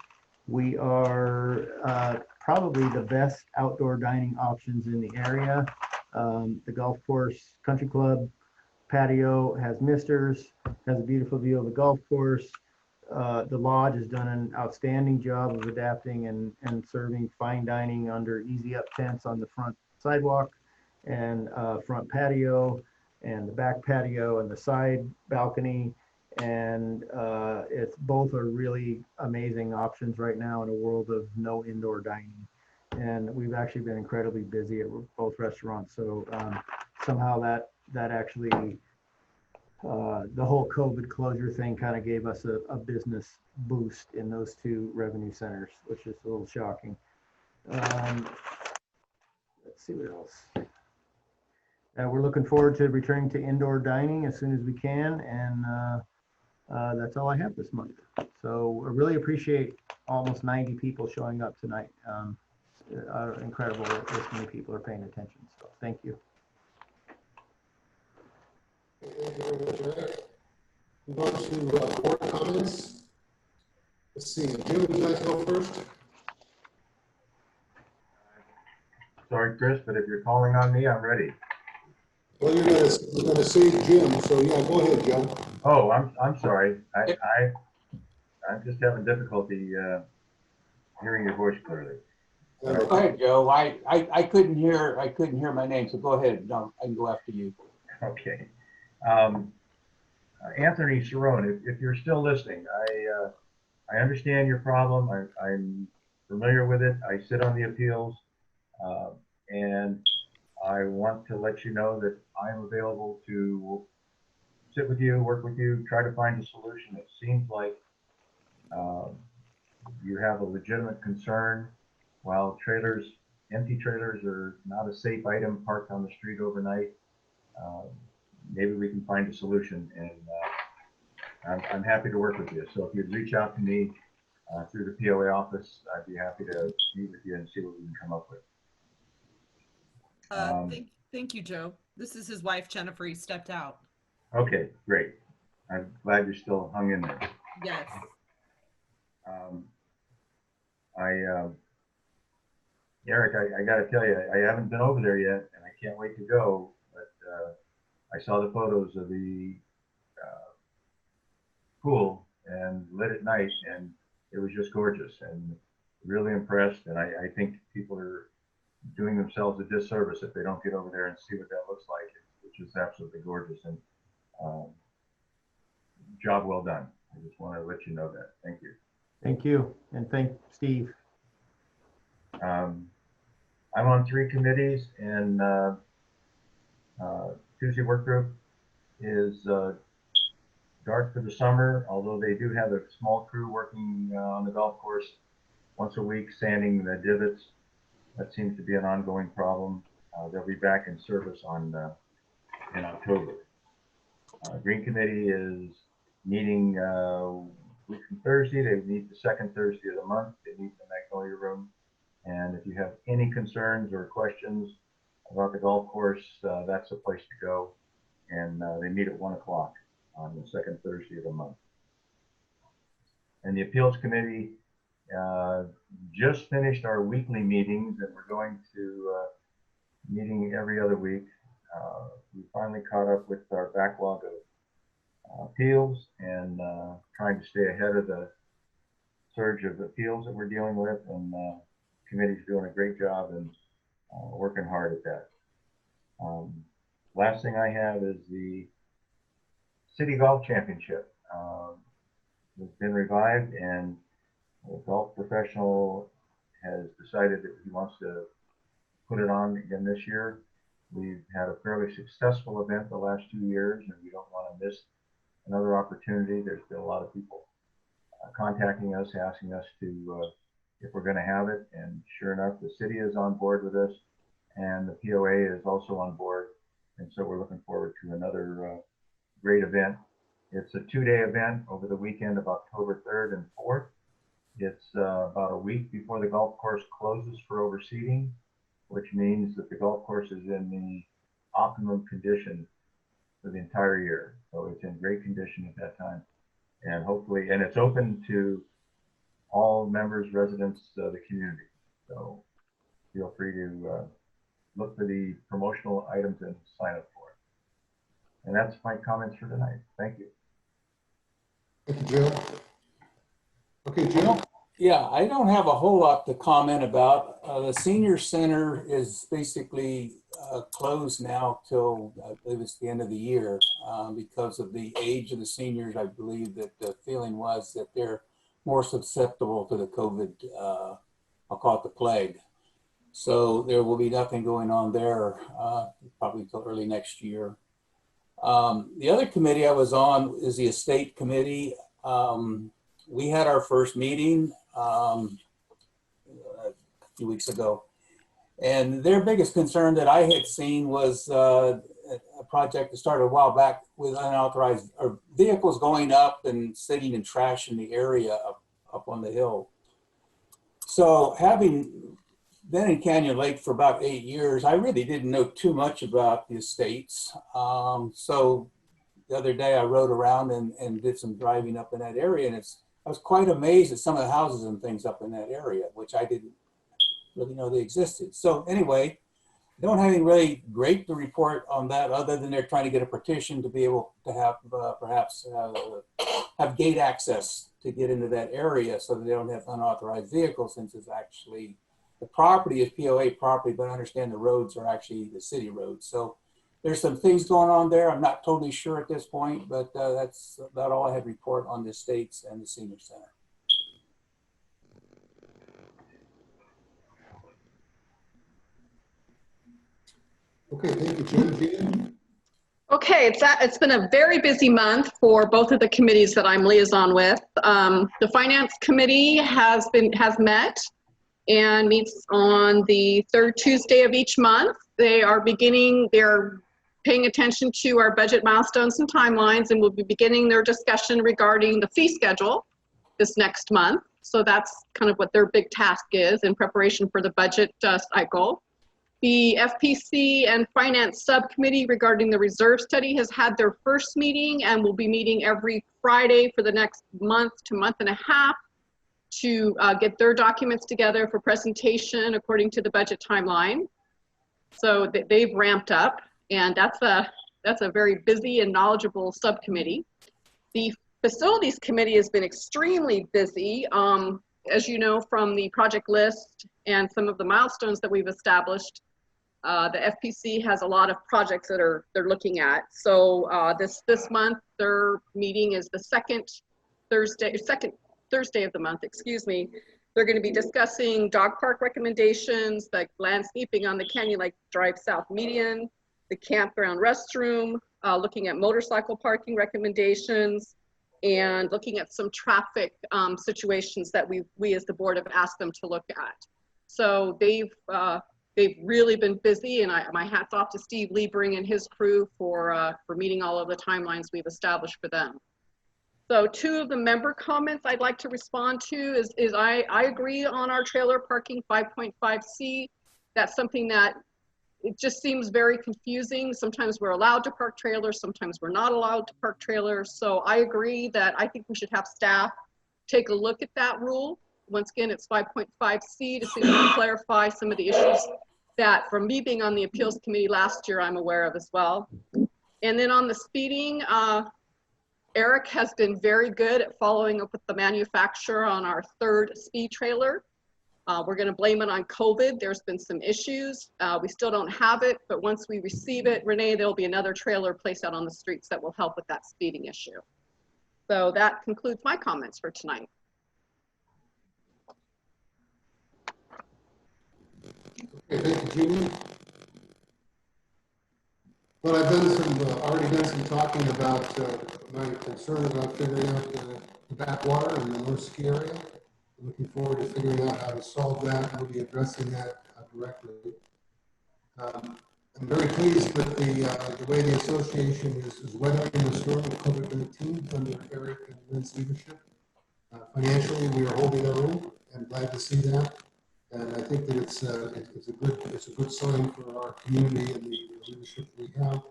We are probably the best outdoor dining options in the area. The golf course country club patio has misters, has a beautiful view of the golf course. The lodge has done an outstanding job of adapting and serving fine dining under easy up tents on the front sidewalk and front patio and the back patio and the side balcony. And it's both are really amazing options right now in a world of no indoor dining. And we've actually been incredibly busy at both restaurants. So somehow that actually, the whole COVID closure thing kind of gave us a business boost in those two revenue centers, which is a little shocking. Let's see what else. We're looking forward to returning to indoor dining as soon as we can, and that's all I have this month. So I really appreciate almost 90 people showing up tonight. Incredible that this many people are paying attention, so thank you. Thank you very much, Eric. Move on to board comments. Let's see, Jim, would you like to go first? Sorry, Chris, but if you're calling on me, I'm ready. Well, you're gonna say Jim, so yeah, go ahead, Jim. Oh, I'm sorry. I'm just having difficulty hearing your voice clearly. Go ahead, Joe. I couldn't hear my name, so go ahead. No, I can go after you. Okay. Anthony Cerrone, if you're still listening, I understand your problem. I'm familiar with it. I sit on the appeals, and I want to let you know that I'm available to sit with you, work with you, try to find a solution. It seems like you have a legitimate concern. While empty trailers are not a safe item parked on the street overnight, maybe we can find a solution, and I'm happy to work with you. So if you'd reach out to me through the POA office, I'd be happy to meet with you and see what we can come up with. Thank you, Joe. This is his wife, Jennifer. He stepped out. Okay, great. I'm glad you're still hung in there. Yes. Eric, I got to tell you, I haven't been over there yet, and I can't wait to go. But I saw the photos of the pool and lit at night, and it was just gorgeous and really impressed. And I think people are doing themselves a disservice if they don't get over there and see what that looks like, which is absolutely gorgeous. And job well done. I just want to let you know that. Thank you. Thank you, and thank Steve. I'm on 3 committees, and Tuesday work group is dark for the summer, although they do have a small crew working on the golf course once a week, sanding the divots. That seems to be an ongoing problem. They'll be back in service in October. Green Committee is meeting week from Thursday. They meet the second Thursday of the month. They meet in the Magnolia Room. And if you have any concerns or questions about the golf course, that's the place to go. And they meet at 1 o'clock on the second Thursday of the month. And the Appeals Committee just finished our weekly meetings, and we're going to meeting every other week. We finally caught up with our backlog of appeals and trying to stay ahead of the surge of appeals that we're dealing with, and committee's doing a great job and working hard at that. Last thing I have is the City Golf Championship. It's been revived, and the golf professional has decided that he wants to put it on again this year. We've had a fairly successful event the last 2 years, and we don't want to miss another opportunity. There's been a lot of people contacting us, asking us to if we're going to have it, and sure enough, the city is on board with us, and the POA is also on board, and so we're looking forward to another great event. It's a 2-day event over the weekend of October 3rd and 4th. It's about a week before the golf course closes for overseeding, which means that the golf course is in the optimum condition for the entire year. So it's in great condition at that time. And hopefully, and it's open to all members, residents of the community. So feel free to look for the promotional items and sign up for it. And that's my comments for tonight. Thank you. Thank you, Joe. Okay, Joe. Yeah, I don't have a whole lot to comment about. The senior center is basically closed now till I believe it's the end of the year because of the age of the seniors. I believe that the feeling was that they're more susceptible to the COVID, I'll call it the plague. So there will be nothing going on there probably until early next year. The other committee I was on is the estate committee. We had our first meeting a few weeks ago, and their biggest concern that I had seen was a project that started a while back with unauthorized vehicles going up and sitting in trash in the area up on the hill. So having been in Canyon Lake for about 8 years, I really didn't know too much about the estates. So the other day I rode around and did some driving up in that area, and I was quite amazed at some of the houses and things up in that area, which I didn't really know they existed. So anyway, I don't have anything really great to report on that other than they're trying to get a petition to be able to have perhaps have gate access to get into that area so that they don't have unauthorized vehicles, since it's actually, the property is POA property, but I understand the roads are actually the city roads. So there's some things going on there. I'm not totally sure at this point, but that's about all I had to report on the estates and the senior center. Okay, thank you, Jim. Okay, it's been a very busy month for both of the committees that I'm liaison with. The Finance Committee has met and meets on the third Tuesday of each month. They're paying attention to our budget milestones and timelines, and will be beginning their discussion regarding the fee schedule this next month. So that's kind of what their big task is in preparation for the budget cycle. The FPC and Finance Subcommittee regarding the reserve study has had their first meeting and will be meeting every Friday for the next month to month and a half to get their documents together for presentation according to the budget timeline. So they've ramped up, and that's a very busy and knowledgeable subcommittee. The Facilities Committee has been extremely busy. As you know from the project list and some of the milestones that we've established, the FPC has a lot of projects that they're looking at. So this month, their meeting is the second Thursday of the month, excuse me. They're going to be discussing dog park recommendations, like landscaping on the Canyon Lake Drive South median, the campground restroom, looking at motorcycle parking recommendations, and looking at some traffic situations that we as the board have asked them to look at. So they've really been busy, and my hat's off to Steve Liebring and his crew for meeting all of the timelines we've established for them. So two of the member comments I'd like to respond to is I agree on our trailer parking 5.5C. That's something that it just seems very confusing. Sometimes we're allowed to park trailers, sometimes we're not allowed to park trailers. So I agree that I think we should have staff take a look at that rule. Once again, it's 5.5C to see if we can clarify some of the issues that from me being on the appeals committee last year, I'm aware of as well. And then on the speeding, Eric has been very good at following up with the manufacturer on our third speed trailer. We're going to blame it on COVID. There's been some issues. We still don't have it, but once we receive it, Renee, there'll be another trailer placed out on the streets that will help with that speeding issue. So that concludes my comments for tonight. Okay, thank you, Jeannie. Well, I've already done some talking about my concern about figuring out the backwater in the North Ski area. I'm looking forward to figuring out how to solve that. We'll be addressing that directly. I'm very pleased with the way the association is weathering the storm of COVID-19 under Eric and Lynn's leadership. Financially, we are holding our own. I'm glad to see that. And I think that it's a good sign for our community and the leadership we have.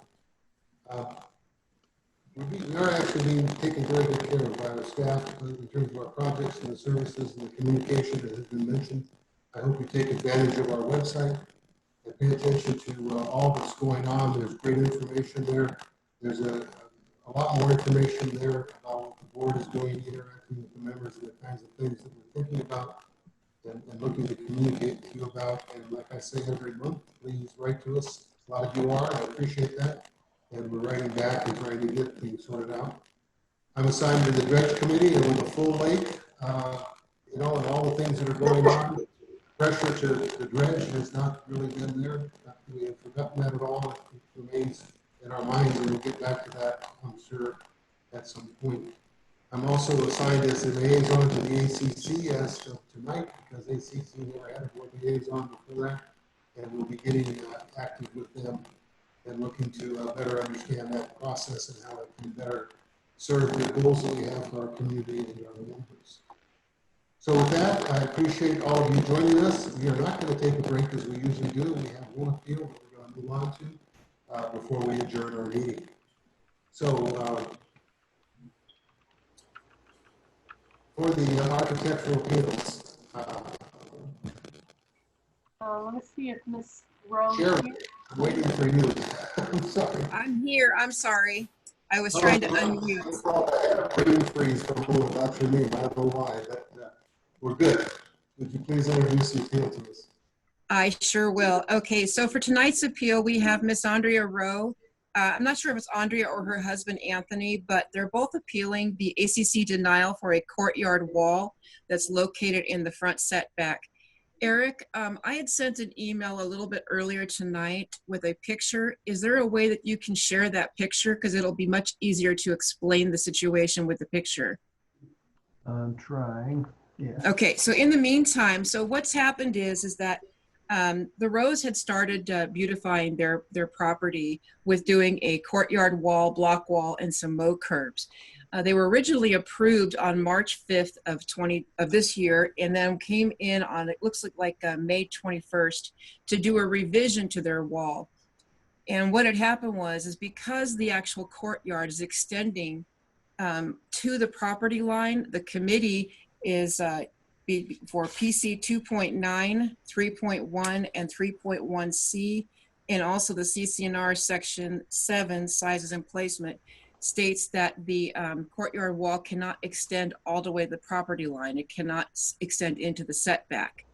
We are actually being taken very good care of by our staff in terms of our projects and the services and the communication that has been mentioned. I hope you take advantage of our website and pay attention to all that's going on. There's great information there. There's a lot more information there about what the board is doing, interacting with the members, and the kinds of things that we're thinking about and looking to communicate to you about. And like I say every month, please write to us. A lot of you are, I appreciate that. And we're writing back and trying to get things sorted out. I'm assigned to the dredge committee, and with a full lake, and all the things that are going on, pressure to dredge has not really been there. We have forgotten that at all. It remains in our minds, and we'll get back to that, I'm sure, at some point. I'm also assigned as a liaison to the ACC as of tonight, because ACC never had a board liaison before that, and we'll be getting active with them and looking to better understand that process and how it can better serve the goals that we have for our community and our members. So with that, I appreciate all of you joining us. We are not going to take a break as we usually do. We have one appeal that we're going to move on to before we adjourn our meeting. So for the architectural appeals. Let me see if Miss Rose Sherry, here. I'm waiting for you. I'm sorry. I'm here. I'm sorry. I was trying to unmute. Brain freeze for a moment after me. I don't know why, but we're good. Would you please introduce the appeal to us? I sure will. Okay, so for tonight's appeal, we have Miss Andrea Rowe. I'm not sure if it's Andrea or her husband, Anthony, but they're both appealing the ACC denial for a courtyard wall that's located in the front setback. Eric, I had sent an email a little bit earlier tonight with a picture. Is there a way that you can share that picture? Because it'll be much easier to explain the situation with the picture. I'm trying. Yeah. Okay, so in the meantime, so what's happened is that the Rose had started beautifying their property with doing a courtyard wall, block wall, and some mow curbs. They were originally approved on March 5th of this year, and then came in on, it looks like May 21st to do a revision to their wall. And what had happened is because the actual courtyard is extending to the property line, the committee is for PC 2.9, 3.1, and 3.1C, and also the CCNR Section 7, sizes and placement, states that the courtyard wall cannot extend all the way to the property line. It cannot extend into the setback.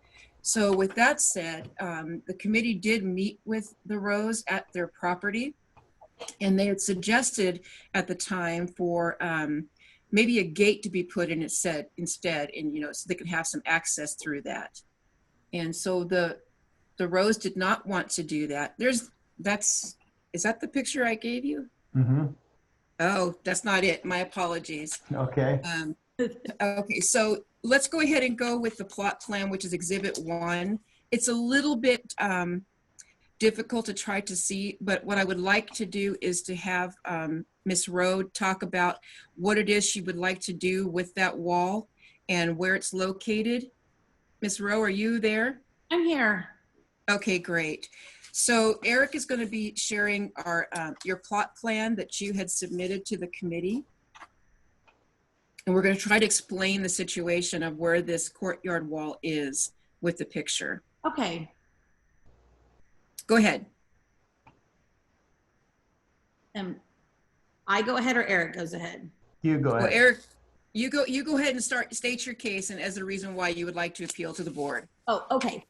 So with that said, the committee did meet with the Rows at their property, and they had suggested at the time for maybe a gate to be put in instead, and so they could have some access through that. And so the Rows did not want to do that. Is that the picture I gave you? Mm-hmm. Oh, that's not it. My apologies. Okay. Okay, so let's go ahead and go with the plot plan, which is Exhibit 1. It's a little bit difficult to try to see, but what I would like to do is to have Ms. Rowe talk about what it is she would like to do with that wall and where it's located. Ms. Rowe, are you there? I'm here. Okay, great. So Eric is going to be sharing your plot plan that you had submitted to the committee. And we're going to try to explain the situation of where this courtyard wall is with the picture. Okay. Go ahead. I go ahead or Eric goes ahead? You go ahead. Well, Eric, you go ahead and state your case and as a reason why you would like to appeal to the board. Oh, okay.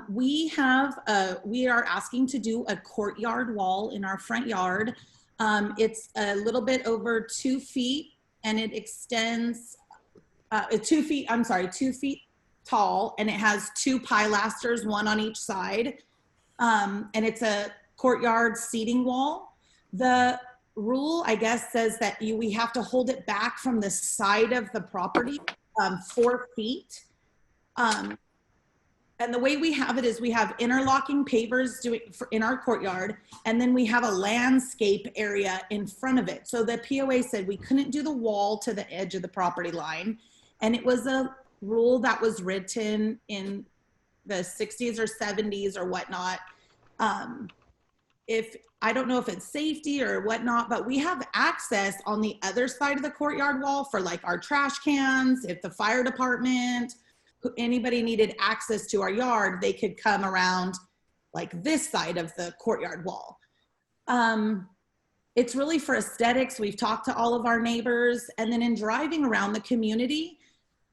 We are asking to do a courtyard wall in our front yard. It's a little bit over 2 feet, and it extends 2 feet, 2 feet tall, and it has 2 pilasters, one on each side. And it's a courtyard seating wall. The rule, I guess, says that we have to hold it back from the side of the property 4 feet. And the way we have it is we have interlocking pavers in our courtyard, and then we have a landscape area in front of it. So the POA said we couldn't do the wall to the edge of the property line. And it was a rule that was written in the 60s or 70s or whatnot. I don't know if it's safety or whatnot, but we have access on the other side of the courtyard wall for like our trash cans. If the fire department, anybody needed access to our yard, they could come around like this side of the courtyard wall. It's really for aesthetics. We've talked to all of our neighbors, and then in driving around the community,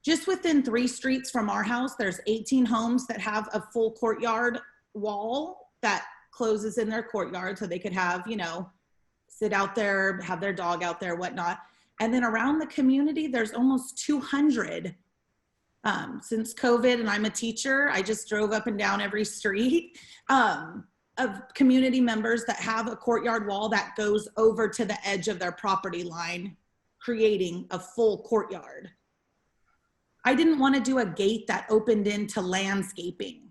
just within 3 streets from our house, there's 18 homes that have a full courtyard wall that closes in their courtyard so they could have, sit out there, have their dog out there, whatnot. And then around the community, there's almost 200. Since COVID, and I'm a teacher, I just drove up and down every street of community members that have a courtyard wall that goes over to the edge of their property line, creating a full courtyard. I didn't want to do a gate that opened into landscaping.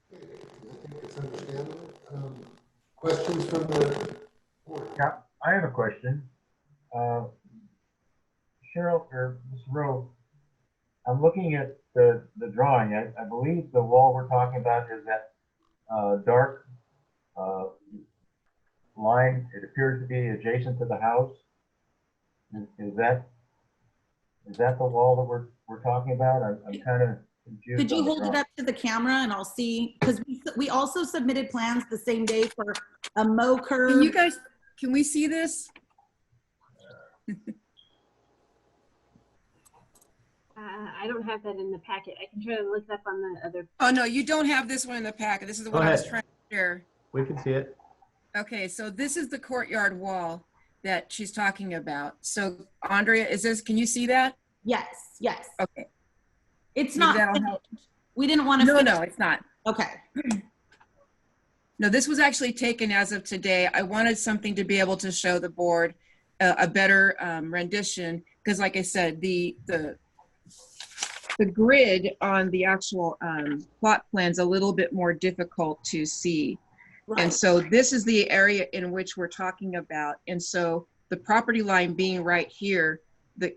I think it's understandable. Questions from the board? Yeah, I have a question. Cheryl or Ms. Rowe, I'm looking at the drawing. I believe the wall we're talking about is that dark line. It appears to be adjacent to the house. Is that the wall that we're talking about? I'm kind of confused. Could you hold it up to the camera and I'll see, because we also submitted plans the same day for a mow curb. Can you guys, can we see this? I don't have that in the packet. I can try to look it up on the other. Oh, no, you don't have this one in the packet. This is the one I was trying to share. We can see it. Okay, so this is the courtyard wall that she's talking about. So Andrea, can you see that? Yes, yes. Okay. It's Maybe not, that'll help. we didn't want to. No, it's not. Okay. No, this was actually taken as of today. I wanted something to be able to show the board a better rendition, because like I said, the grid on the actual plot plan is a little bit more difficult to see. And so this is the area in which we're talking about. And so the property line being right here,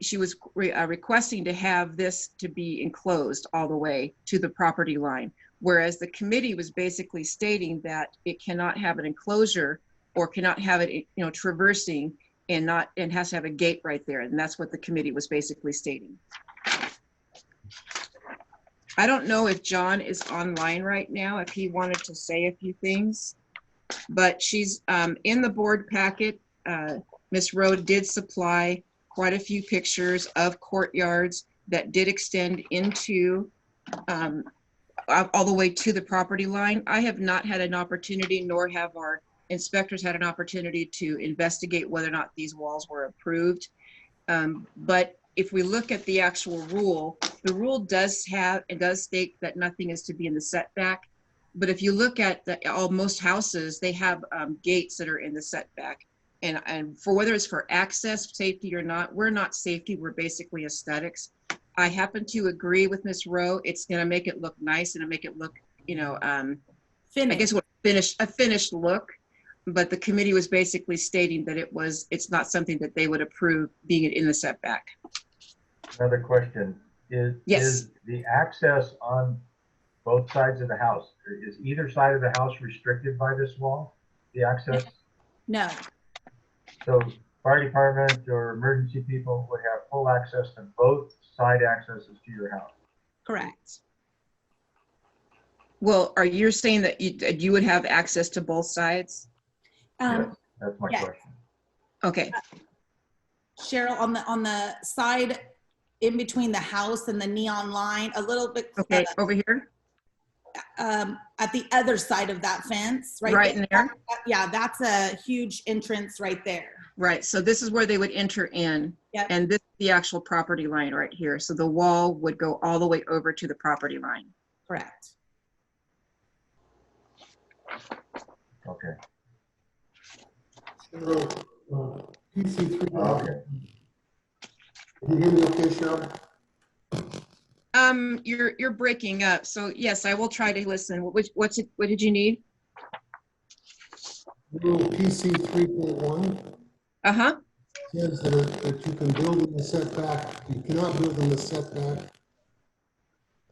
she was requesting to have this to be enclosed all the way to the property line. Whereas the committee was basically stating that it cannot have an enclosure or cannot have it, you know, traversing and has to have a gate right there. And that's what the committee was basically stating. I don't know if John is online right now, if he wanted to say a few things, but she's in the board packet. Ms. Rowe did supply quite a few pictures of courtyards that did extend into all the way to the property line. I have not had an opportunity, nor have our inspectors had an opportunity to investigate whether or not these walls were approved. But if we look at the actual rule, the rule does state that nothing is to be in the setback. But if you look at most houses, they have gates that are in the setback. And for whether it's for access, safety or not, we're not safety, we're basically aesthetics. I happen to agree with Ms. Rowe. It's gonna make it look nice and make it look, you know, I guess a finished look. But the committee was basically stating that it's not something that they would approve being in the setback. Another question is the access on both sides of the house, is either side of the house restricted by this wall, the access? No. So fire department or emergency people would have full access to both side accesses to your house? Correct. Well, are you saying that you would have access to both sides? Yes, that's my question. Okay. Cheryl, on the side in between the house and the neon line, a little bit. Okay, over here? At the other side of that fence, right? Right in there? Yeah, that's a huge entrance right there. Right, so this is where they would enter in. Yep. And this is the actual property line right here. So the wall would go all the way over to the property line. Correct. Okay. Cheryl, PC3. Okay. Can you hear me okay, Cheryl? You're breaking up. So yes, I will try to listen. What did you need? Rule PC 3.1. Uh-huh. Says that you can build in the setback. You cannot build in the setback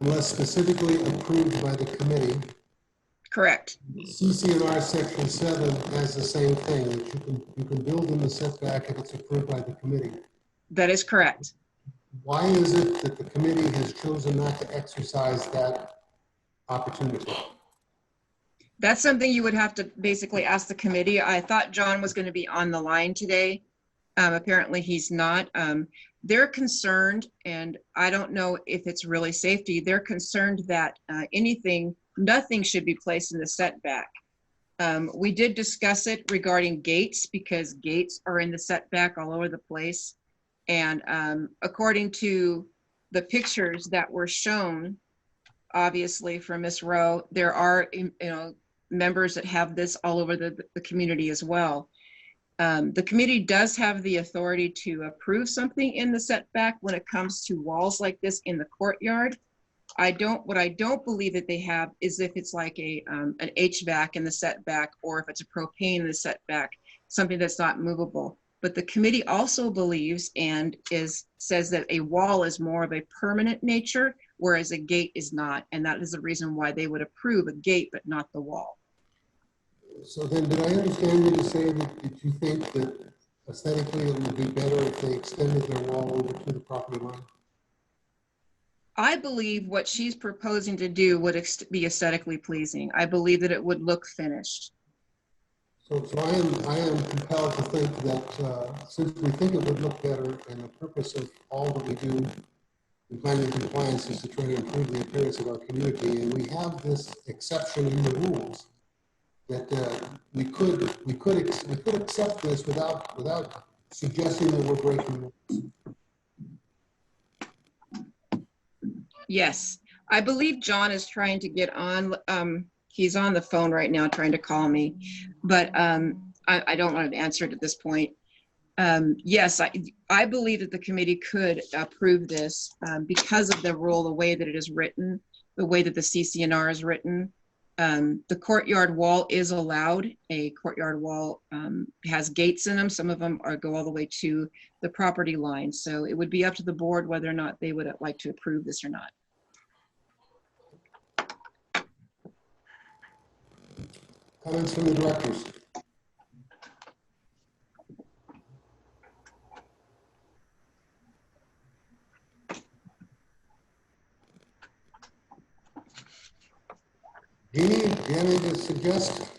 unless specifically approved by the committee. Correct. CCNR section 7 has the same thing, that you can build in the setback if it's approved by the committee. That is correct. Why is it that the committee has chosen not to exercise that opportunity? That's something you would have to basically ask the committee. I thought John was going to be on the line today. Apparently he's not. They're concerned, and I don't know if it's really safety. They're concerned that nothing should be placed in the setback. We did discuss it regarding gates, because gates are in the setback all over the place. And according to the pictures that were shown, obviously from Ms. Rowe, there are members that have this all over the community as well. The committee does have the authority to approve something in the setback when it comes to walls like this in the courtyard. What I don't believe that they have is if it's like an HVAC in the setback, or if it's a propane in the setback, something that's not movable. But the committee also believes and says that a wall is more of a permanent nature, whereas a gate is not. And that is the reason why they would approve a gate, but not the wall. So then, did I understand you to say that you think that aesthetically it would be better if they extended their wall over to the property line? I believe what she's proposing to do would be aesthetically pleasing. I believe that it would look finished. So I am compelled to think that since we think it would look better, and the purpose of all that we do in planning compliance is to try to improve the appearance of our community, and we have this exception in the rules, that we could accept this without suggesting that we're breaking rules. Yes, I believe John is trying to get on. He's on the phone right now trying to call me, but I don't want to answer it at this point. Yes, I believe that the committee could approve this because of the rule, the way that it is written, the way that the CCNR is written. The courtyard wall is allowed. A courtyard wall has gates in them. Some of them go all the way to the property line. So it would be up to the board whether or not they would like to approve this or not. Comments from the directors? Jeannie, do you have anything to suggest?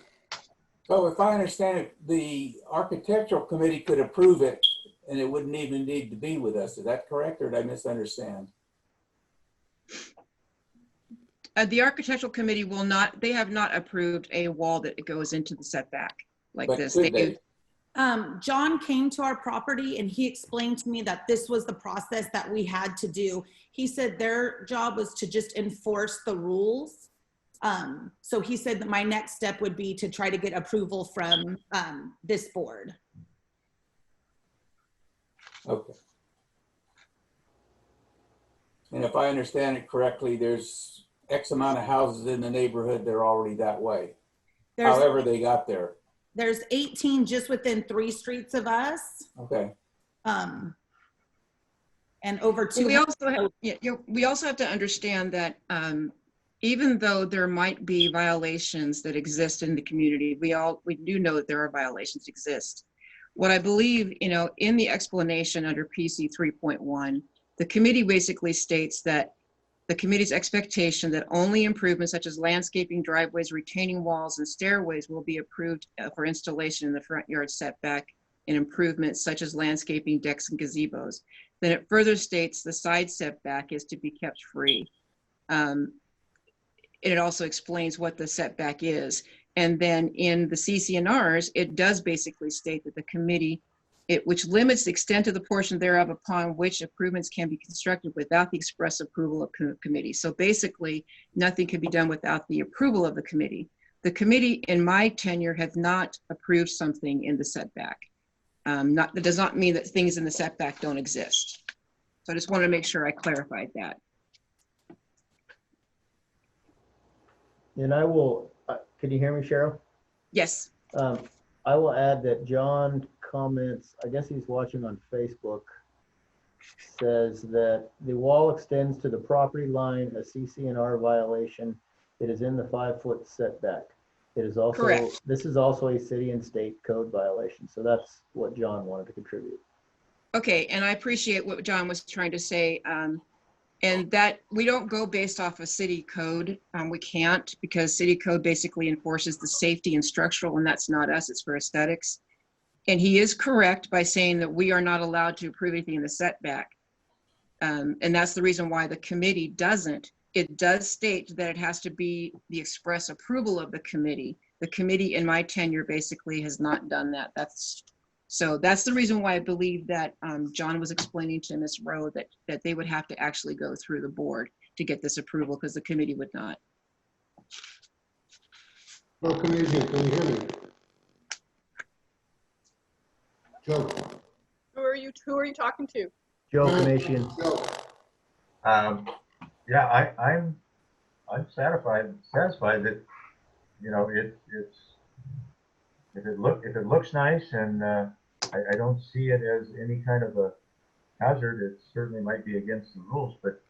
So if I understand it, the architectural committee could approve it and it wouldn't even need to be with us. Is that correct, or did I misunderstand? The architectural committee will not, they have not approved a wall that goes into the setback like But this. could they? John came to our property and he explained to me that this was the process that we had to do. He said their job was to just enforce the rules. So he said that my next step would be to try to get approval from this board. Okay. And if I understand it correctly, there's X amount of houses in the neighborhood, they're already that way. However they got there. There's 18 just within 3 streets of us. Okay. And over 200. We also have to understand that even though there might be violations that exist in the community, we do know that there are violations exist. What I believe, in the explanation under PC 3.1, the committee basically states that the committee's expectation that only improvements such as landscaping, driveways, retaining walls, and stairways will be approved for installation in the front yard setback, and improvements such as landscaping, decks, and gazebos. Then it further states the side setback is to be kept free. It also explains what the setback is. And then in the CCNRs, it does basically state that the committee, which limits the extent of the portion thereof upon which improvements can be constructed without the express approval of committee. So basically, nothing can be done without the approval of the committee. The committee in my tenure has not approved something in the setback. That does not mean that things in the setback don't exist. So I just wanted to make sure I clarified that. And I will, can you hear me, Cheryl? Yes. I will add that John comments, I guess he's watching on Facebook, says that the wall extends to the property line, a CCNR violation. It is in the 5-foot setback. It is also, correct. This is also a city and state code violation. So that's what John wanted to contribute. Okay, and I appreciate what John was trying to say. And that we don't go based off of city code. We can't, because city code basically enforces the safety and structural, and that's not us, it's for aesthetics. And he is correct by saying that we are not allowed to approve anything in the setback. And that's the reason why the committee doesn't. It does state that it has to be the express approval of the committee. The committee in my tenure basically has not done that. So that's the reason why I believe that John was explaining to Ms. Rowe that they would have to actually go through the board to get this approval, because the committee would not. Well, Commissioner, can you hear me? Joe. Who are you talking to? Joe Commission. Yeah, I'm satisfied that, if it looks nice, and I don't see it as any kind of a hazard. It certainly might be against the rules, but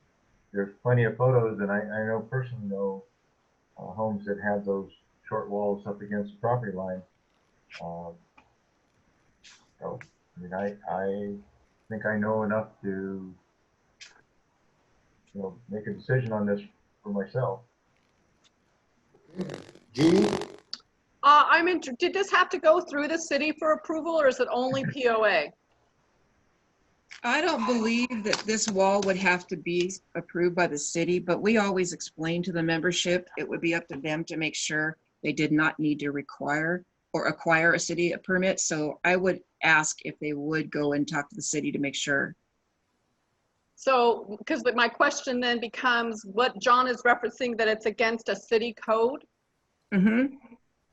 there's plenty of photos, and I personally know homes that have those short walls up against the property line. So, I think I know enough to, make a decision on this for myself. Jeannie? Did this have to go through the city for approval, or is it only POA? I don't believe that this wall would have to be approved by the city, but we always explain to the membership it would be up to them to make sure they did not need to require or acquire a city permit. So I would ask if they would go and talk to the city to make sure. So, because my question then becomes, what John is referencing, that it's against a city code. Mm-hmm.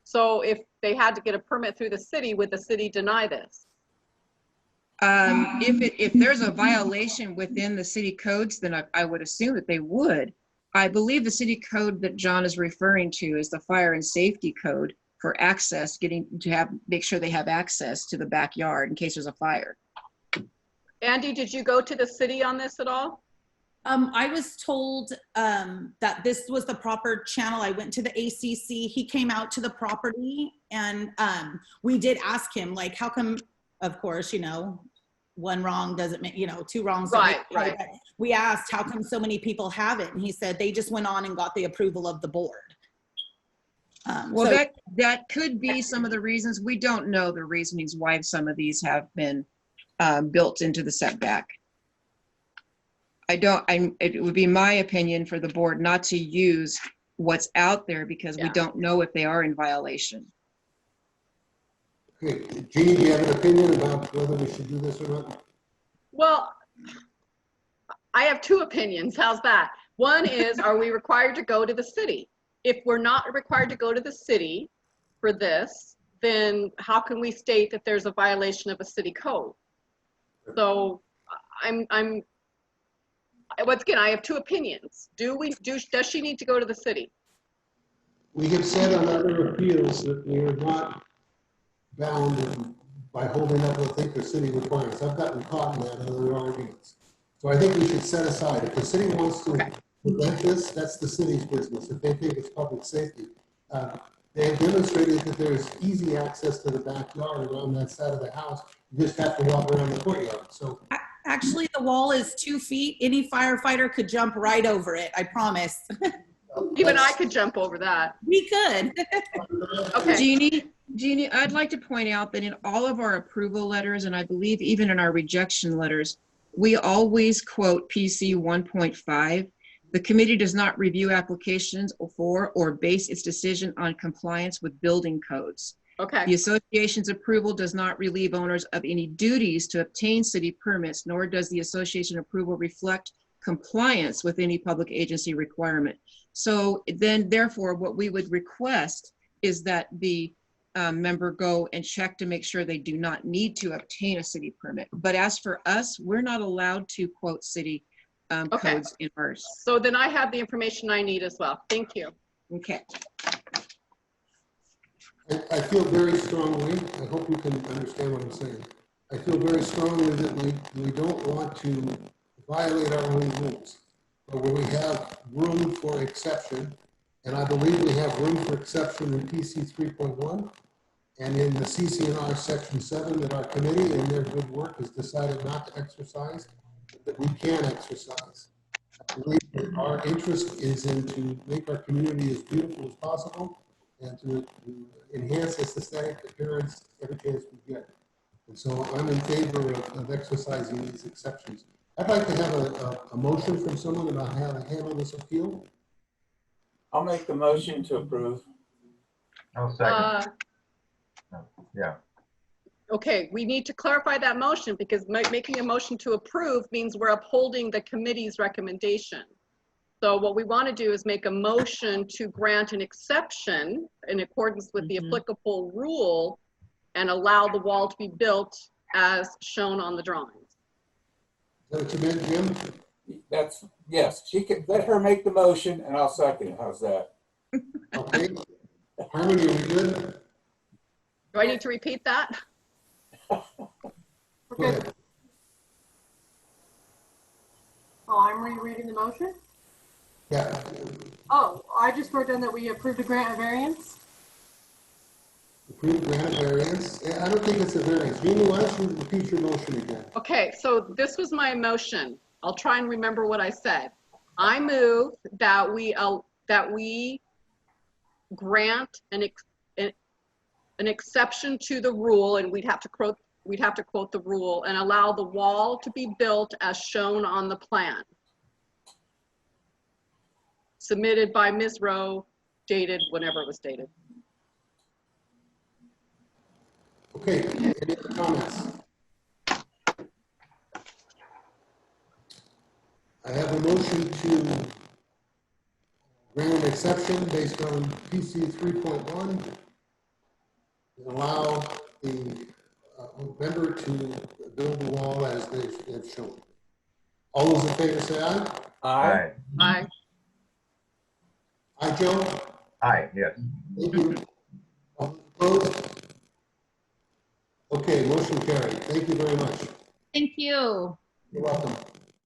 So if they had to get a permit through the city, would the city deny this? If there's a violation within the city codes, then I would assume that they would. I believe the city code that John is referring to is the fire and safety code for access, make sure they have access to the backyard in case there's a fire. Andy, did you go to the city on this at all? I was told that this was the proper channel. I went to the ACC. He came out to the property, and we did ask him, like, how come, of course, you know, one wrong doesn't make, you know, two wrongs don't make a right. But we asked, how come so many people have it? And he said they just went on and got the approval of the board. Well, so, that could be some of the reasons. We don't know the reasonings why some of these have been built into the setback. It would be my opinion for the board not to use what's out there because we don't know if they are in violation. Okay, Jeannie, do you have an opinion about whether we should do this or not? Well, I have two opinions. How's that? One is, are we required to go to the city? If we're not required to go to the city for this, then how can we state that there's a violation of a city code? So once again, I have two opinions. Does she need to go to the city? We have said on other appeals that we are not bound by holding up what they think the city requires. I've gotten caught in that in other arguments. So I think we should set aside. If the city wants to prevent this, that's the city's business. If they think it's public safety. They have demonstrated that there's easy access to the backyard around that side of the house. You just have to walk around the courtyard. So actually, the wall is 2 feet. Any firefighter could jump right over it. I promise. Even I could jump over that. We could. Okay. Jeannie, I'd like to point out that in all of our approval letters, and I believe even in our rejection letters, we always quote PC 1.5. The committee does not review applications for or base its decision on compliance with building codes. Okay. The association's approval does not relieve owners of any duties to obtain city permits, nor does the association approval reflect compliance with any public agency requirement. So then, therefore, what we would request is that the member go and check to make sure they do not need to obtain a city permit. But as for us, we're not allowed to quote city codes in ours. So then I have the information I need as well. Thank you. Okay. I feel very strongly, I hope you can understand what I'm saying. I feel very strongly that we don't want to violate our own rules, but where we have room for exception, and I believe we have room for exception in PC 3.1 and in the CC&R section 7 that our committee in their good work has decided not to exercise, that we can exercise. I believe that our interest is in to make our community as beautiful as possible and to enhance its aesthetic appearance every chance we get. And so I'm in favor of exercising these exceptions. I'd like to have a motion from someone about how to handle this appeal. I'll make the motion to approve. I'll second. Yeah. Okay, we need to clarify that motion because making a motion to approve means we're upholding the committee's recommendation. So what we want to do is make a motion to grant an exception in accordance with the applicable rule and allow the wall to be built as shown on the drawings. Is that what you meant, Jim? That's, yes, she can, let her make the motion and I'll second it. How's that? Okay. Harmony, are we good? Do I need to repeat that? Okay. Oh, I'm rereading the motion? Yeah. Oh, I just wrote down that we approved a grant of variance. Approved grant of variance. Yeah, I don't think it's a variance. Jeannie, why don't you repeat your motion again? Okay, so this was my motion. I'll try and remember what I said. I move that we grant an exception to the rule, and we'd have to quote the rule, and allow the wall to be built as shown on the plan. Submitted by Ms. Rowe, dated whenever it was dated. Okay, any other comments? I have a motion to grant an exception based on PC 3.1 and allow the member to build the wall as they've shown. All those in favor say aye. Aye. Aye. Hi, Joe. Aye, yes. Thank you. Opposed? Okay, motion carried. Thank you very much. Thank you. You're welcome.